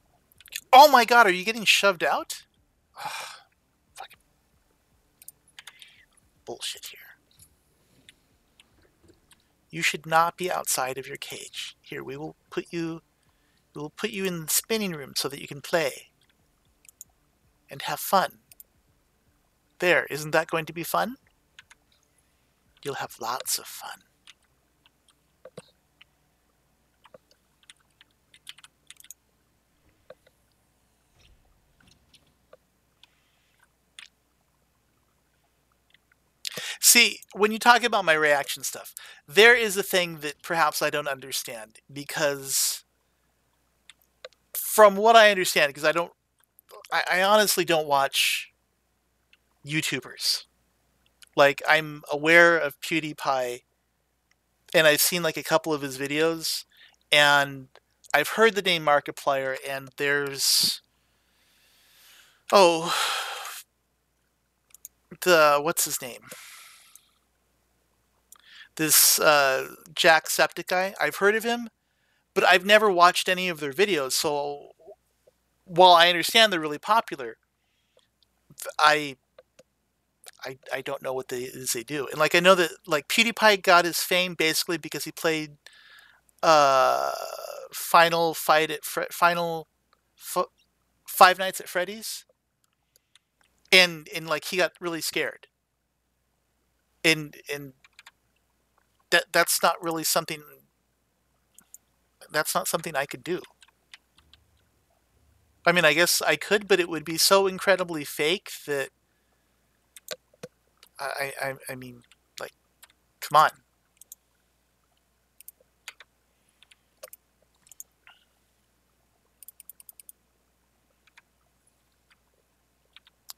Oh my god, are you getting shoved out? Ugh, fucking bullshit here. You should not be outside of your cage. Here, we will put you in the spinning room so that you can play and have fun. There, isn't that going to be fun? You'll have lots of fun. See, when you talk about my reaction stuff, there is a thing that perhaps I don't understand because, from what I understand, because I honestly don't watch YouTubers. Like, I'm aware of PewDiePie, and I've seen like a couple of his videos, and I've heard the name Markiplier, and there's oh, the what's his name? This Jacksepticeye. I've heard of him, but I've never watched any of their videos. So while I understand they're really popular, I I don't know what they do. And like I know that like PewDiePie got his fame basically because he played uh Final Fight at Final F- Five Nights at Freddy's, and like he got really scared, and that's not really something that's not something I could do. I mean, I guess I could, but it would be so incredibly fake that I mean, like, come on.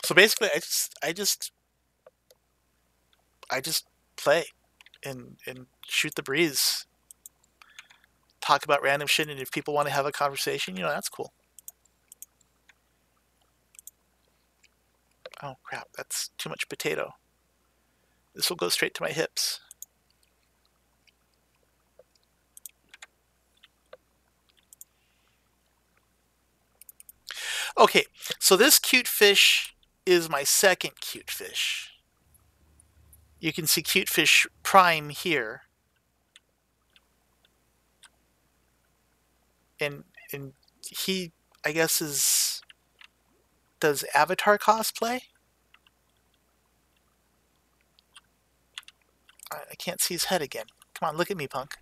So basically, I just play and shoot the breeze, talk about random shit, and if people want to have a conversation, that's cool. Oh crap, that's too much potato. This will go straight to my hips. Okay, so this cute fish is my second cute fish. You can see cute fish prime here, and he, I guess, is does Avatar cosplay. I can't see his head again. Come on, look at me, punk.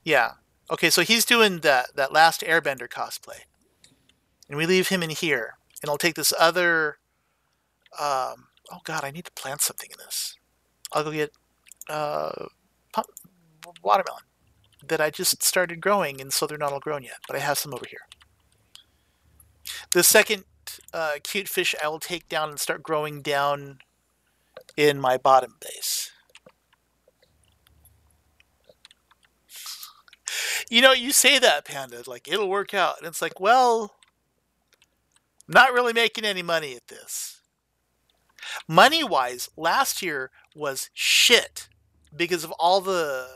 Yeah. Okay, so he's doing that last Airbender cosplay, and we leave him in here, and I'll take this other. Oh God, I need to plant something in this. I'll go get uh, watermelon that I just started growing, and so they're not all grown yet, but I have some over here. The second cute fish I will take down and start growing down in my bottom base. You say that, Panda, like it'll work out, and it's like, well, not really making any money at this. Money wise, last year was shit because of all the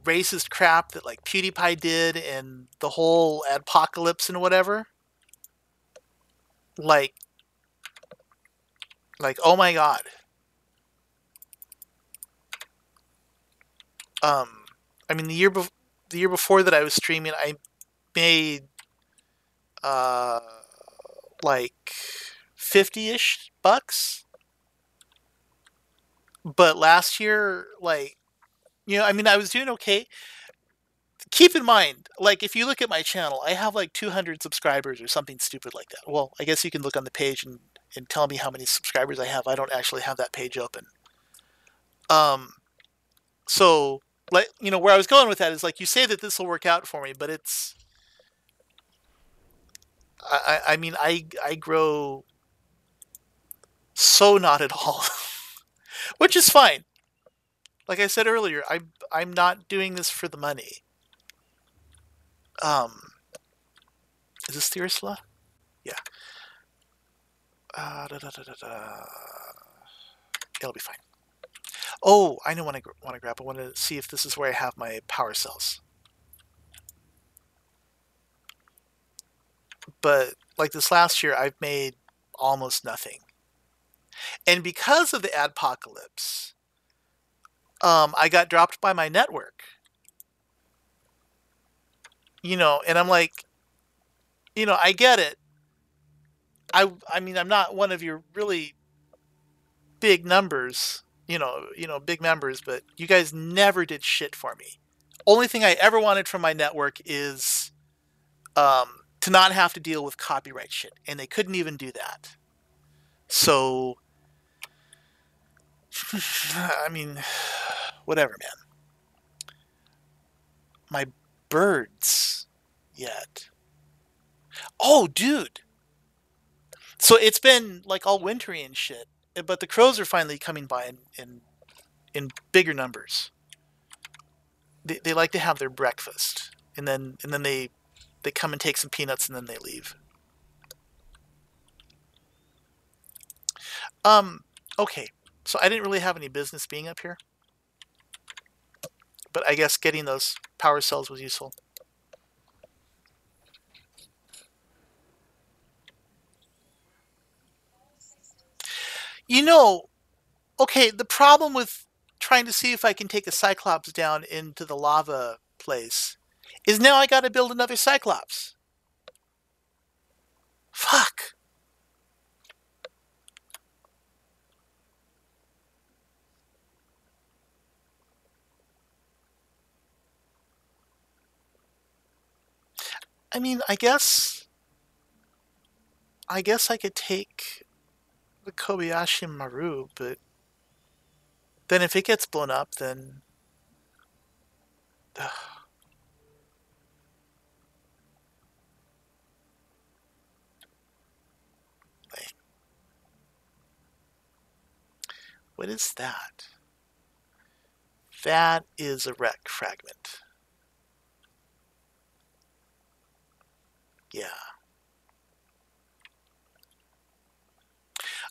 racist crap that like PewDiePie did and the whole apocalypse and whatever. Like, oh my god. Um, I mean the year before that I was streaming, I made uh like 50-ish bucks. But last year, like, I mean, I was doing okay. Keep in mind, like, if you look at my channel, I have like 200 subscribers or something stupid like that. Well, I guess you can look on the page and tell me how many subscribers I have. I don't actually have that page open. Um, so, like, where I was going with that is like, you say that this will work out for me, but I mean, I grow so not at all, which is fine. Like I said earlier, I'm not doing this for the money. Um, is this Therisla? Yeah. Da, da, da, da, da. It'll be fine. Oh, I know what I want to grab. I want to see if this is where I have my power cells. But like this last year, I've made almost nothing. And because of the adpocalypse, I got dropped by my network. And I'm like, I get it. I mean, I'm not one of your really big numbers, big members, but you guys never did shit for me. Only thing I ever wanted from my network is to not have to deal with copyright shit, and they couldn't even do that. So, I mean, whatever, man. My birds, yet. Oh, dude. So it's been like all wintry and shit, but the crows are finally coming by in bigger numbers. They like to have their breakfast, and then they come and take some peanuts and then they leave. Okay, so I didn't really have any business being up here. But I guess getting those power cells was useful. You know, okay, the problem with trying to see if I can take a Cyclops down into the lava place is now I gotta build another Cyclops. Fuck. I mean, I guess I could take the Kobayashi Maru, but then if it gets blown up, then ugh, like, what is that? That is a wreck fragment. Yeah.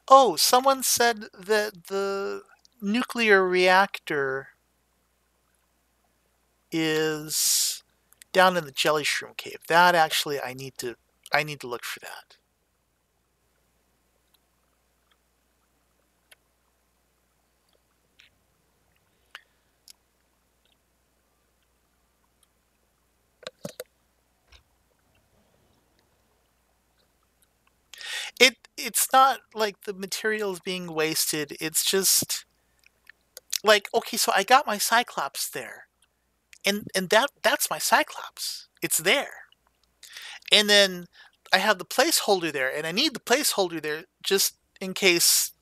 Oh, someone said that the nuclear reactor is down in the jelly shroom cave. That actually I need to look for that. It's not like the material is being wasted. It's just like, okay, so I got my Cyclops there. And that's my Cyclops. It's there. And then I have the placeholder there, and I need the placeholder there just in case,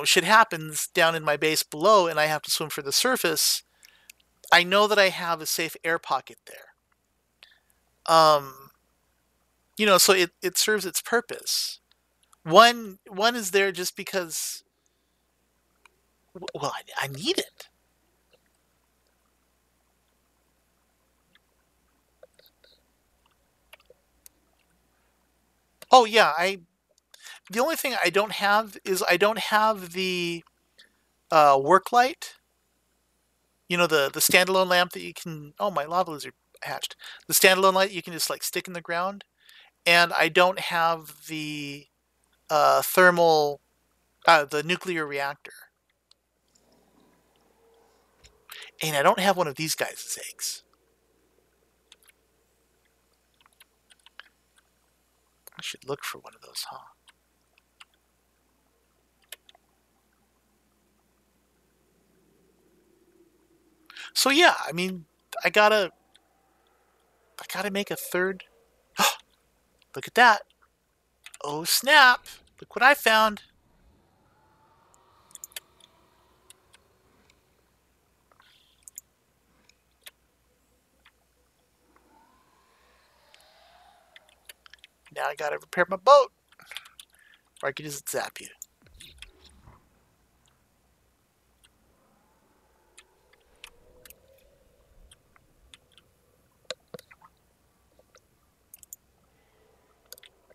shit happens down in my base below and I have to swim for the surface. I know that I have a safe air pocket there. Um, so it serves its purpose. One is there just because, well, I need it. Oh yeah, the only thing I don't have is I don't have the work light. The standalone lamp that you can. Oh, my lava lizard hatched. The standalone light you can just like stick in the ground, and I don't have the thermal, the nuclear reactor, and I don't have one of these guys' eggs. I should look for one of those, huh? So yeah, I mean, I gotta, I gotta make a third. Look at that! Oh snap! Look what I found. Now I gotta repair my boat, or I could just zap you.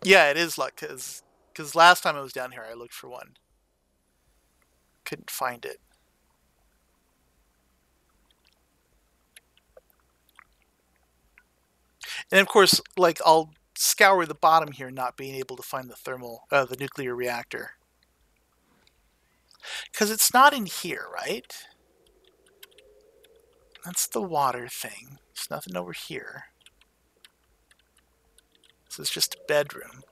Yeah, it is luck because last time I was down here, I looked for one, couldn't find it. And of course, like I'll scour the bottom here, not being able to find the nuclear reactor, because it's not in here, right? That's the water thing. There's nothing over here. This is just a bedroom,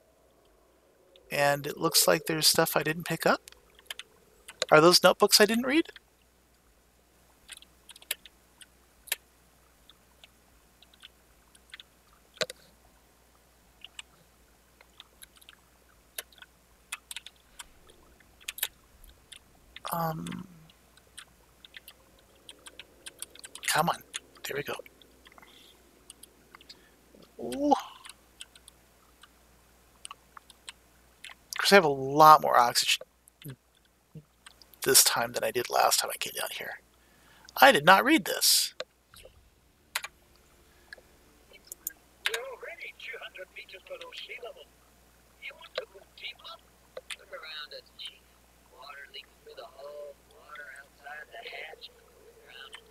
and it looks like there's stuff I didn't pick up. Are those notebooks I didn't read? Um, Come on. There we go. Ooh. Because I have a lot more oxygen this time than I did last time I came down here. I did not read this. We're already 200 meters below sea level. You want to go deeper? Look around us, Chief. Water leaks through the hull, water outside the hatch. We're drowning.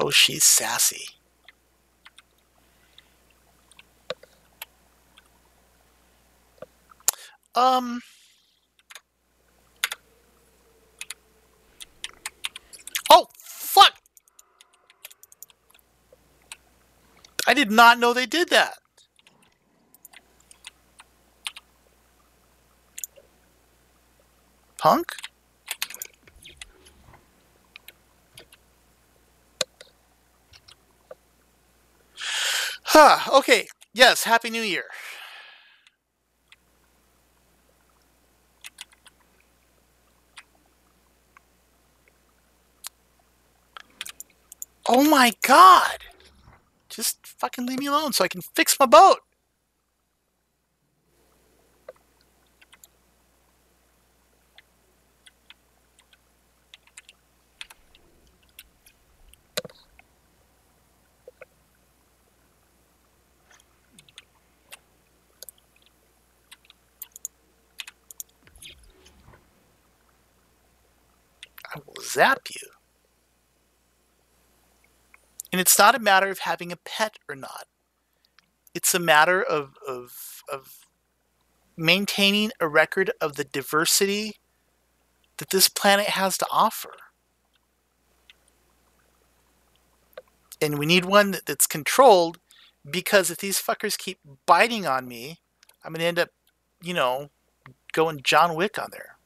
Oh, she's sassy. Um. Oh, fuck! I did not know they did that. Punk? Huh, okay. Yes, Happy New Year. Oh my god! Just fucking leave me alone so I can fix my boat. I will zap you. And it's not a matter of having a pet or not. It's a matter of maintaining a record of the diversity that this planet has to offer. And we need one that's controlled, because if these fuckers keep biting on me, I'm going to end up, you know, going John Wick on there.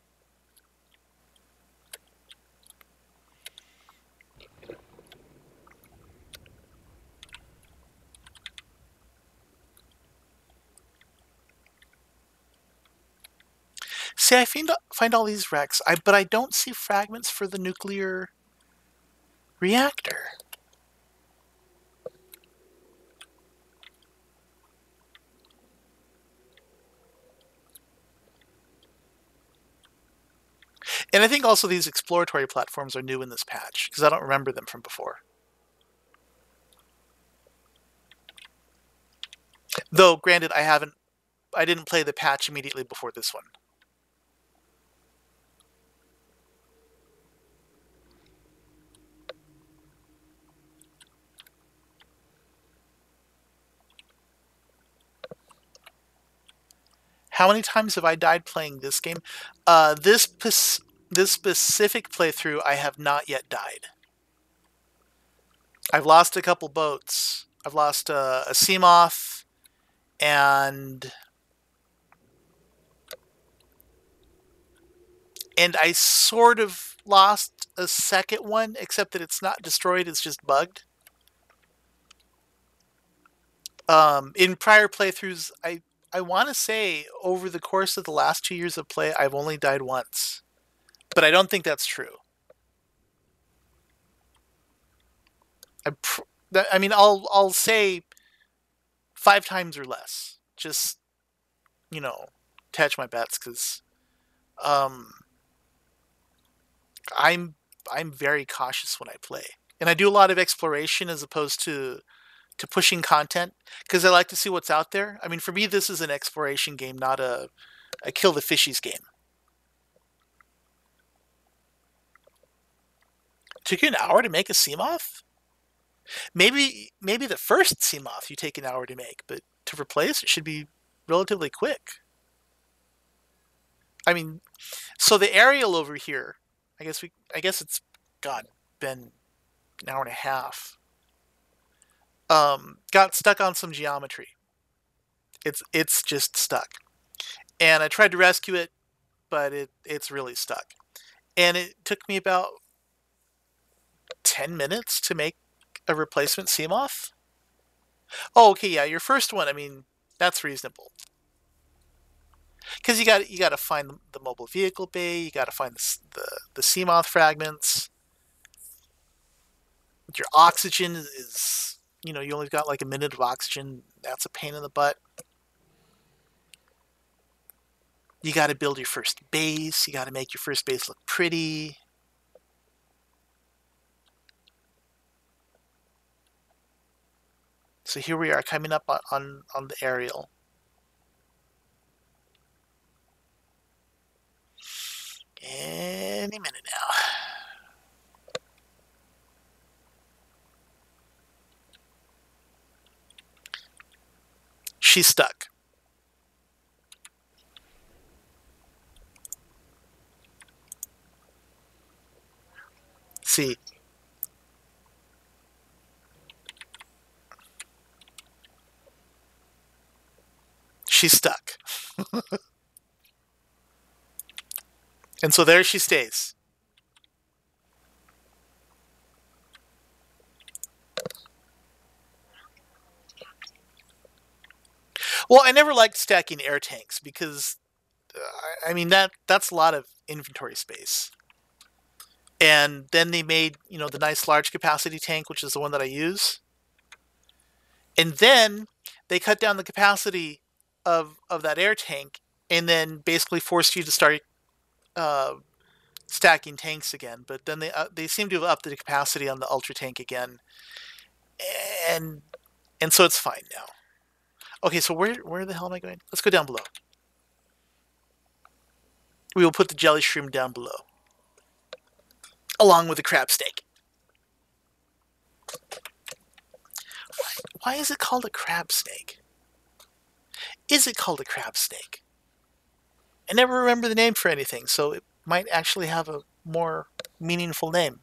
See, I find all these wrecks, but I don't see fragments for the nuclear reactor. And I think also these exploratory platforms are new in this patch, because I don't remember them from before. Though, granted, I didn't play the patch immediately before this one. How many times have I died playing this game? This specific playthrough, I have not yet died. I've lost a couple boats. I've lost a Seamoth, and I sort of lost a second one, except that it's not destroyed; it's just bugged. In prior playthroughs, I want to say over the course of the last 2 years of play, I've only died once, but I don't think that's true. I, I mean, I'll say 5 times or less, just to hedge my bets, because um, I'm I'm very cautious when I play, and I do a lot of exploration as opposed to pushing content, because I like to see what's out there. I mean, for me, this is an exploration game, not a kill the fishies game. It took you an hour to make a Seamoth? Maybe the first Seamoth you take an hour to make, but to replace it should be relatively quick. I mean, so the aerial over here, I guess it's God been an hour and a half. Got stuck on some geometry. It's just stuck, and I tried to rescue it, but it's really stuck. And it took me about 10 minutes to make a replacement Seamoth. Oh, okay, yeah, your first one. I mean, that's reasonable, because you got to find the mobile vehicle bay. You got to find the Seamoth fragments. Your oxygen is you only got like a minute of oxygen. That's a pain in the butt. You got to build your first base. You got to make your first base look pretty. So here we are coming up on the aerial. Any minute now. She's stuck. See, she's stuck. And so there she stays. Well, I never liked stacking air tanks because I mean that's a lot of inventory space. And then they made, the nice large capacity tank, which is the one that I use. And then they cut down the capacity of that air tank and then basically forced you to start uh, stacking tanks again. But then they seem to have upped the capacity on the ultra tank again, and and so it's fine now. Okay, so where the hell am I going? Let's go down below. We will put the jelly shroom down below, along with the crab steak. Why is it called a crab snake? Is it called a crab snake? I never remember the name for anything, so it might actually have a more meaningful name.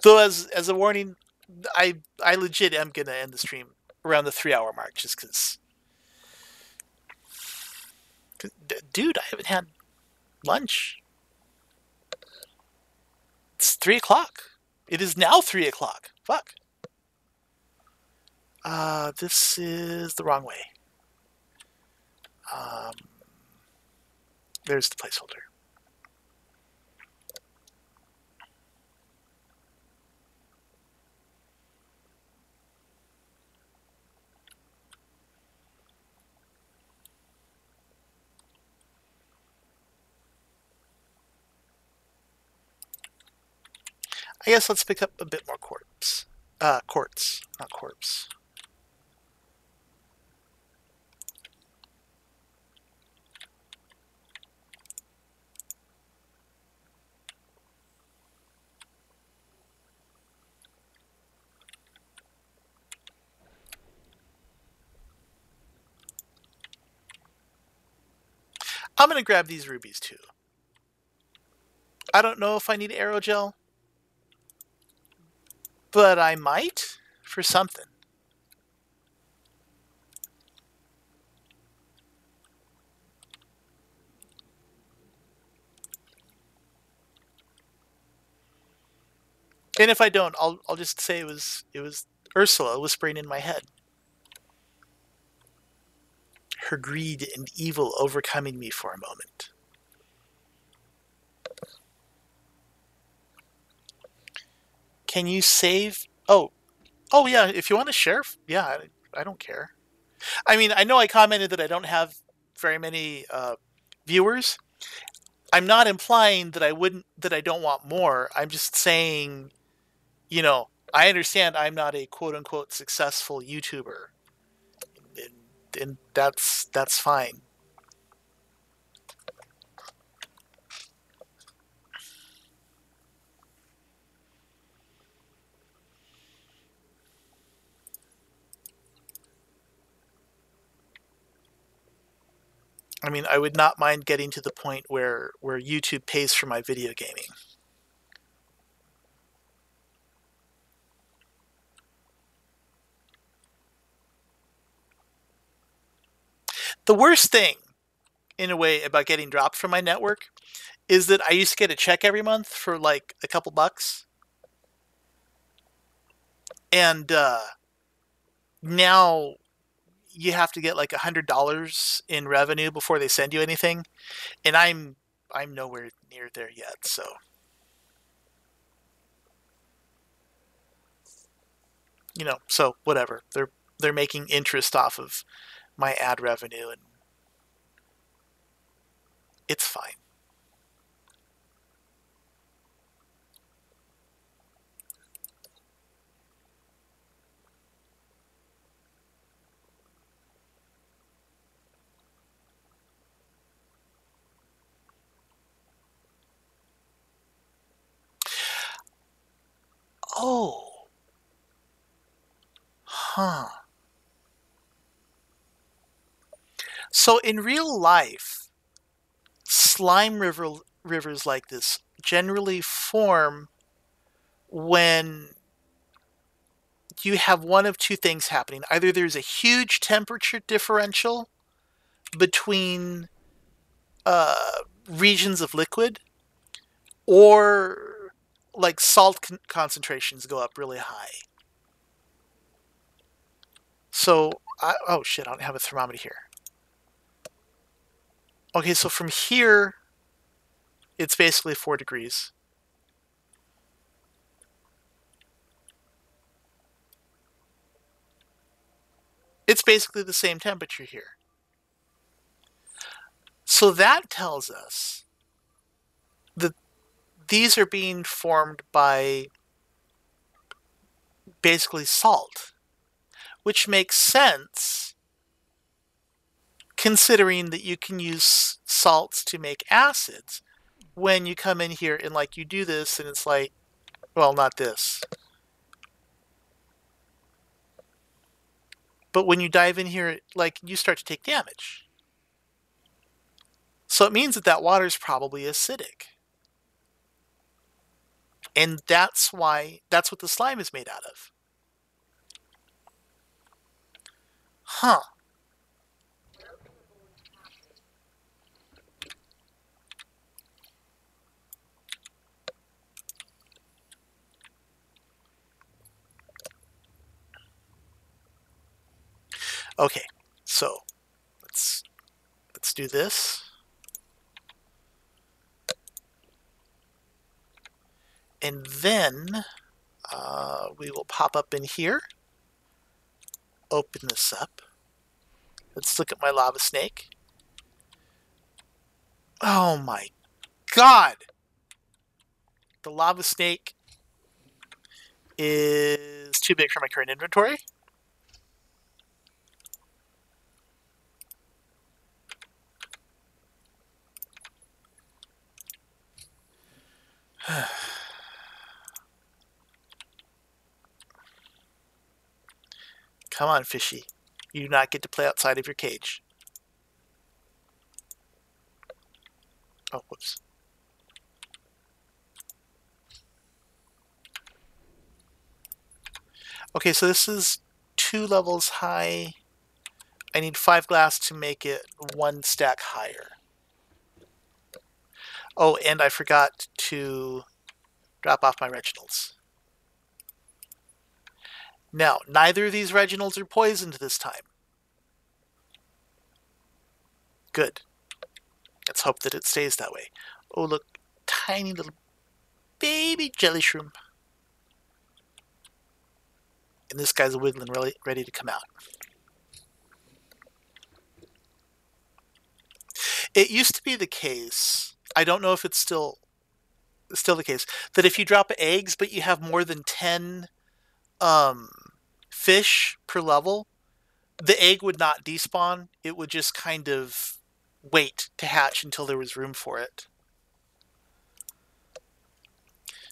Though, as a warning, I legit am gonna end the stream around the 3 hour mark, just because, dude, I haven't had lunch. It's 3 o'clock. It is now 3 o'clock. Fuck. This is the wrong way. Um, there's the placeholder. I guess let's pick up a bit more quartz. Quartz, not corpse. I'm gonna grab these rubies too. I don't know if I need aerogel, but I might for something. And if I don't, I'll just say it was Ursula whispering in my head. Her greed and evil overcoming me for a moment. Can you save? Oh yeah. If you want to share, yeah, I don't care. I mean, I know I commented that I don't have very many viewers. I'm not implying that I don't want more. I'm just saying, I understand I'm not a quote unquote successful YouTuber, and that's fine. I mean, I would not mind getting to the point where YouTube pays for my video gaming. The worst thing, in a way, about getting dropped from my network is that I used to get a check every month for like a couple bucks, and now you have to get like $100 in revenue before they send you anything, and I'm nowhere near there yet. So whatever. They're making interest off of my ad revenue, and it's fine. Oh. Huh. So in real life, rivers like this generally form when you have one of two things happening. Either there's a huge temperature differential between uh, regions of liquid, or like concentrations go up really high. So, oh shit, I don't have a thermometer here. Okay, so from here, it's basically 4 degrees. It's basically the same temperature here. So that tells us that these are being formed by basically salt, which makes sense considering that you can use salts to make acids. When you come in here and like you do this and it's like, well, not this. But when you dive in here, like you start to take damage. So it means that that water is probably acidic. And that's what the slime is made out of. Huh. Okay. So let's do this. And then we will pop up in here, open this up. Let's look at my lava snake. Oh my god! The lava snake is too big for my current inventory. Come on, fishy. You do not get to play outside of your cage. Oh, whoops. Okay, so this is 2 levels high. I need 5 glass to make it 1 stack higher. Oh, and I forgot to drop off my Reginalds. Now, neither of these Reginalds are poisoned this time. Good. Let's hope that it stays that way. Oh, look. Tiny little baby jelly shroom. And this guy's wiggling, really ready to come out. It used to be the case, I don't know if it's still the case, that if you drop eggs but you have more than 10 um, fish per level, the egg would not despawn. It would just kind of wait to hatch until there was room for it.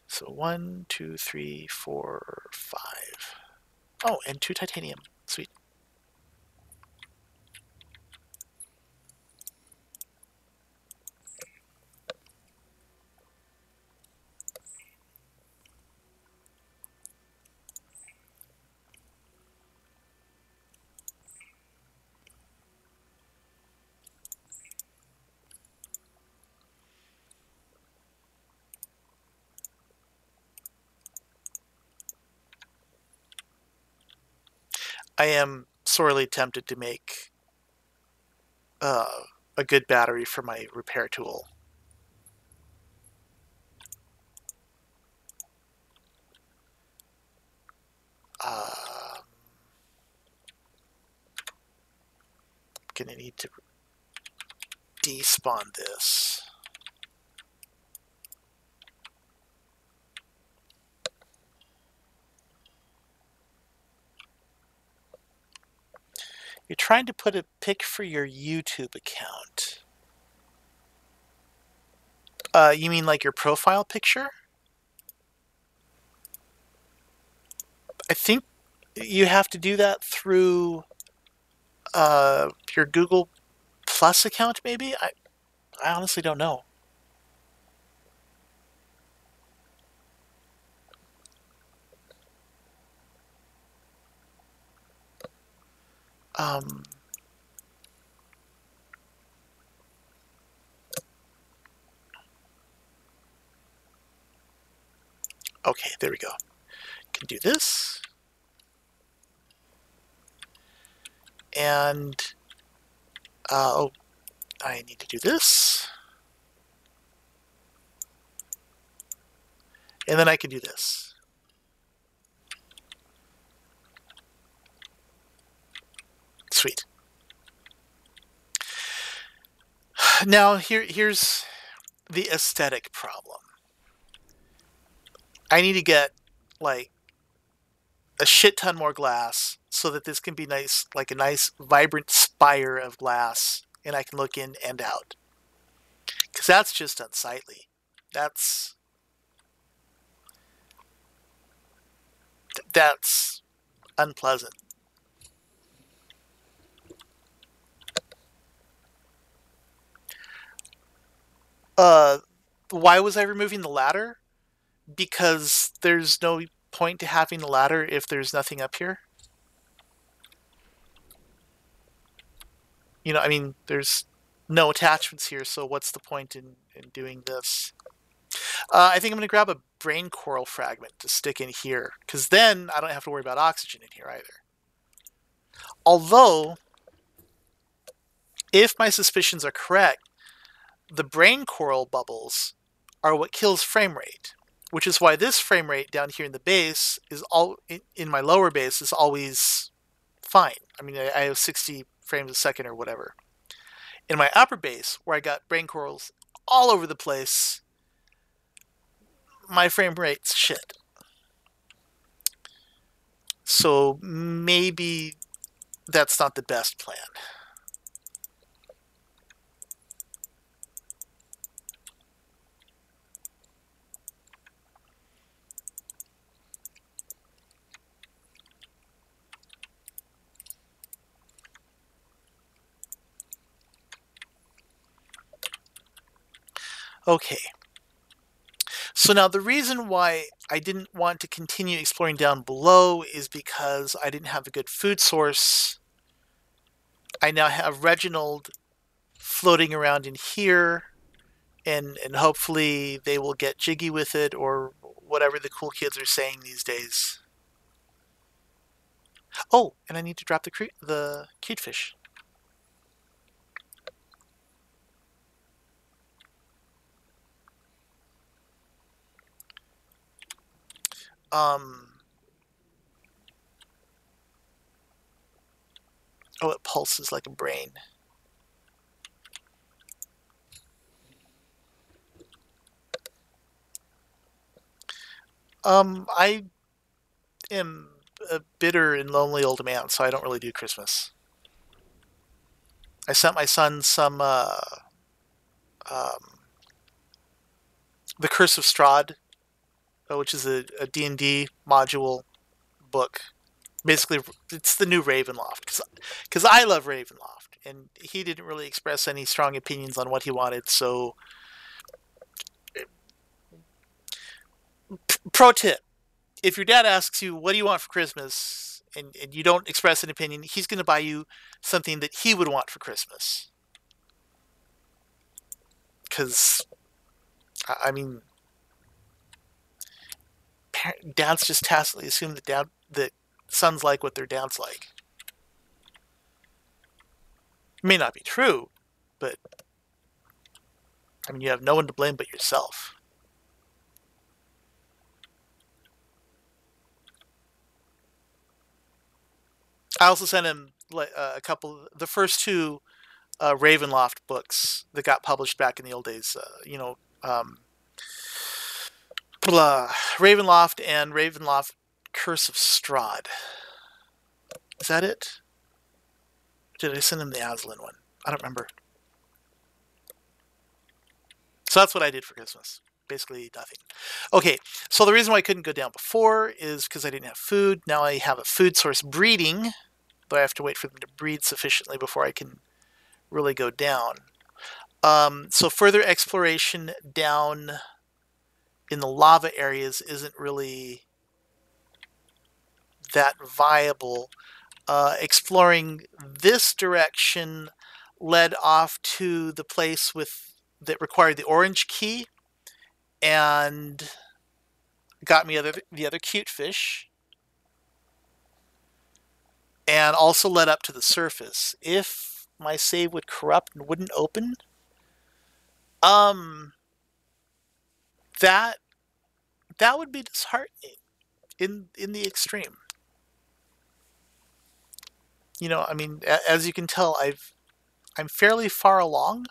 So 1, 2, 3, 4, 5. Oh, and 2 titanium. Sweet. I am sorely tempted to make a good battery for my repair tool. Gonna need to despawn this. You're trying to put a pic for your YouTube account. You mean like your profile picture? I think you have to do that through your Google Plus account, maybe. I honestly don't know. Um, okay, there we go. Can do this, and oh, I need to do this, and then I can do this. Sweet. Now here's the aesthetic problem. I need to get like a shit ton more glass so that this can be nice, like a nice vibrant spire of glass, and I can look in and out. Because that's just unsightly. That's that's unpleasant. Uh, why was I removing the ladder? Because there's no point to having the ladder if there's nothing up here. You know, I mean, there's no attachments here, so what's the point in doing this? I think I'm going to grab a brain coral fragment to stick in here, because then I don't have to worry about oxygen in here either. Although, if my suspicions are correct, the brain coral bubbles are what kills frame rate, which is why this frame rate down here in the base is all in my lower base is always fine. I mean, I have 60 frames a second or whatever. In my upper base, where I got brain corals all over the place, my frame rate's shit. So maybe that's not the best plan. Okay. So now the reason why I didn't want to continue exploring down below is because I didn't have a good food source. I now have Reginald floating around in here, and hopefully they will get jiggy with it or whatever the cool kids are saying these days. Oh, and I need to drop the cute fish. Um, oh, it pulses like a brain. I am a bitter and lonely old man, so I don't really do Christmas. I sent my son some um, The Curse of Strahd, which is a D&D module book. Basically, it's the new Ravenloft, because I love Ravenloft, and he didn't really express any strong opinions on what he wanted. So, pro tip: if your dad asks you, "What do you want for Christmas?" and you don't express an opinion, he's going to buy you something that he would want for Christmas. Because, I mean, dads just tacitly assume that sons like what their dads like. It may not be true, but I mean, you have no one to blame but yourself. I also sent him a couple, the first two Ravenloft books that got published back in the old days. Ravenloft and Ravenloft Curse of Strahd. Is that it? Or did I send him the Aslan one? I don't remember. So that's what I did for Christmas, basically nothing. Okay, so the reason why I couldn't go down before is because I didn't have food. Now I have a food source breeding, but I have to wait for them to breed sufficiently before I can really go down. So further exploration down in the lava areas isn't really that viable. Exploring this direction led off to the place with that required the orange key and got me the other cute fish, and also led up to the surface. If my save would corrupt and wouldn't open, um, that that would be disheartening in the extreme. You know, I mean, as you can tell, I'm fairly far along,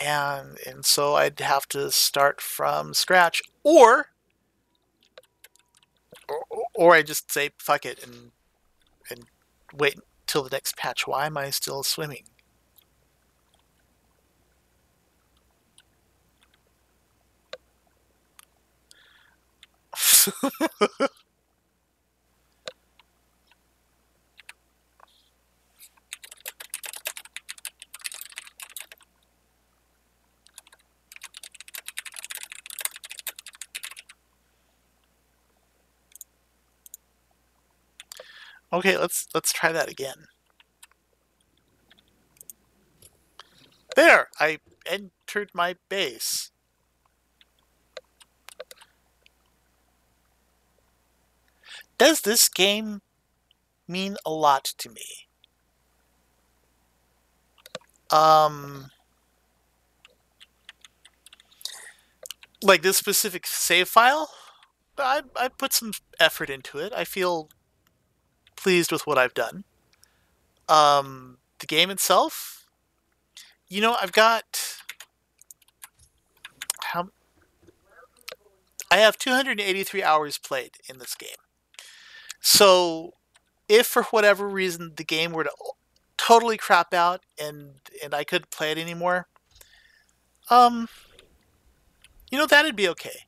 and so I'd have to start from scratch, or I just say fuck it and wait till the next patch. Why am I still swimming? Okay, let's try that again. There, I entered my base. Does this game mean a lot to me? Um, like this specific save file, I put some effort into it. I feel pleased with what I've done. The game itself, you know, how I have 283 hours played in this game. So if for whatever reason the game were to totally crap out and I couldn't play it anymore, um, you know, that'd be okay.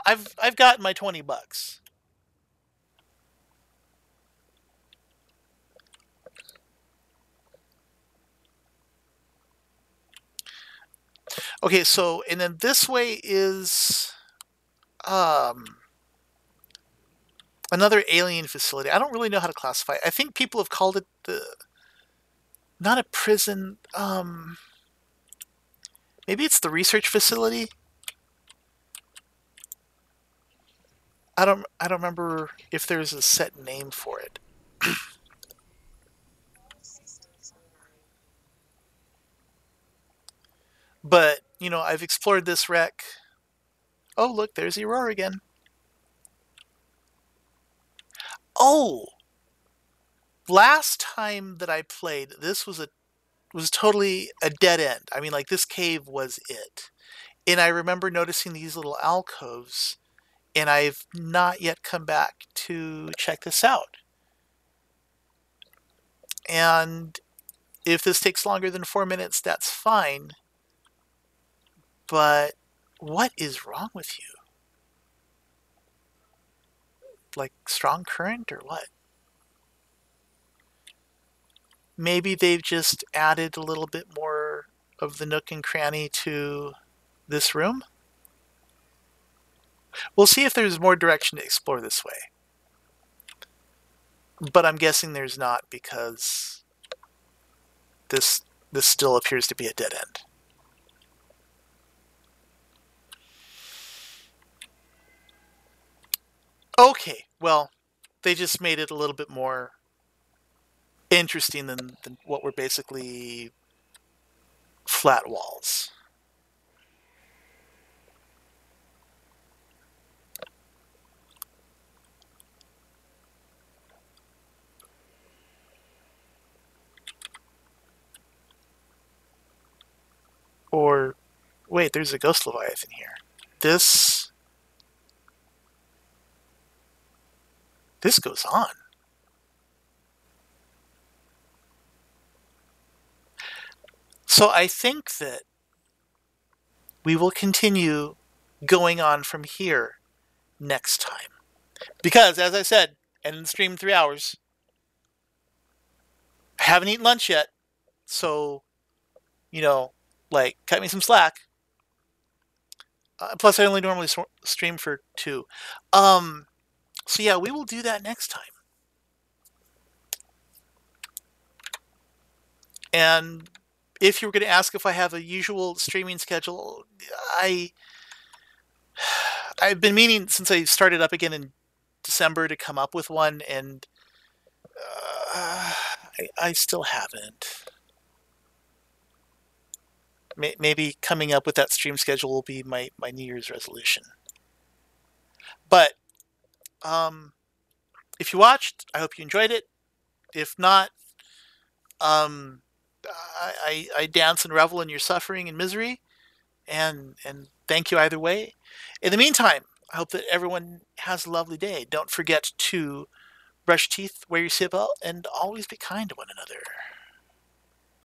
I've gotten my $20. Okay, so and then this way is um another alien facility. I don't really know how to classify it. I think people have called it the not a prison. Maybe it's the research facility. I don't remember if there's a set name for it. But you know, I've explored this wreck. Oh, look, there's Aurora again. Oh, last time that I played, this was totally a dead end. I mean, like this cave was it. And I remember noticing these little alcoves, and I've not yet come back to check this out. And if this takes longer than 4 minutes, that's fine. But what is wrong with you? Like strong current or what? Maybe they've just added a little bit more of the nook and cranny to this room. We'll see if there's more direction to explore this way. But I'm guessing there's not because this this still appears to be a dead end. Okay, well, they just made it a little bit more interesting than what were basically flat walls. Or, wait, there's a ghost Leviathan here. This this goes on. So I think that we will continue going on from here next time. Because, as I said, ending the stream in 3 hours. I haven't eaten lunch yet, so, you know, like, cut me some slack. Plus, I only normally stream for 2. Um, so yeah, we will do that next time. And if you were going to ask if I have a usual streaming schedule, I I've been meaning since I started up again in December to come up with one, and I still haven't. Maybe coming up with that stream schedule will be my New Year's resolution. But if you watched, I hope you enjoyed it. If not, um, I dance and revel in your suffering and misery, and thank you either way. In the meantime, I hope that everyone has a lovely day. Don't forget to brush teeth, wear your seatbelt, and always be kind to one another.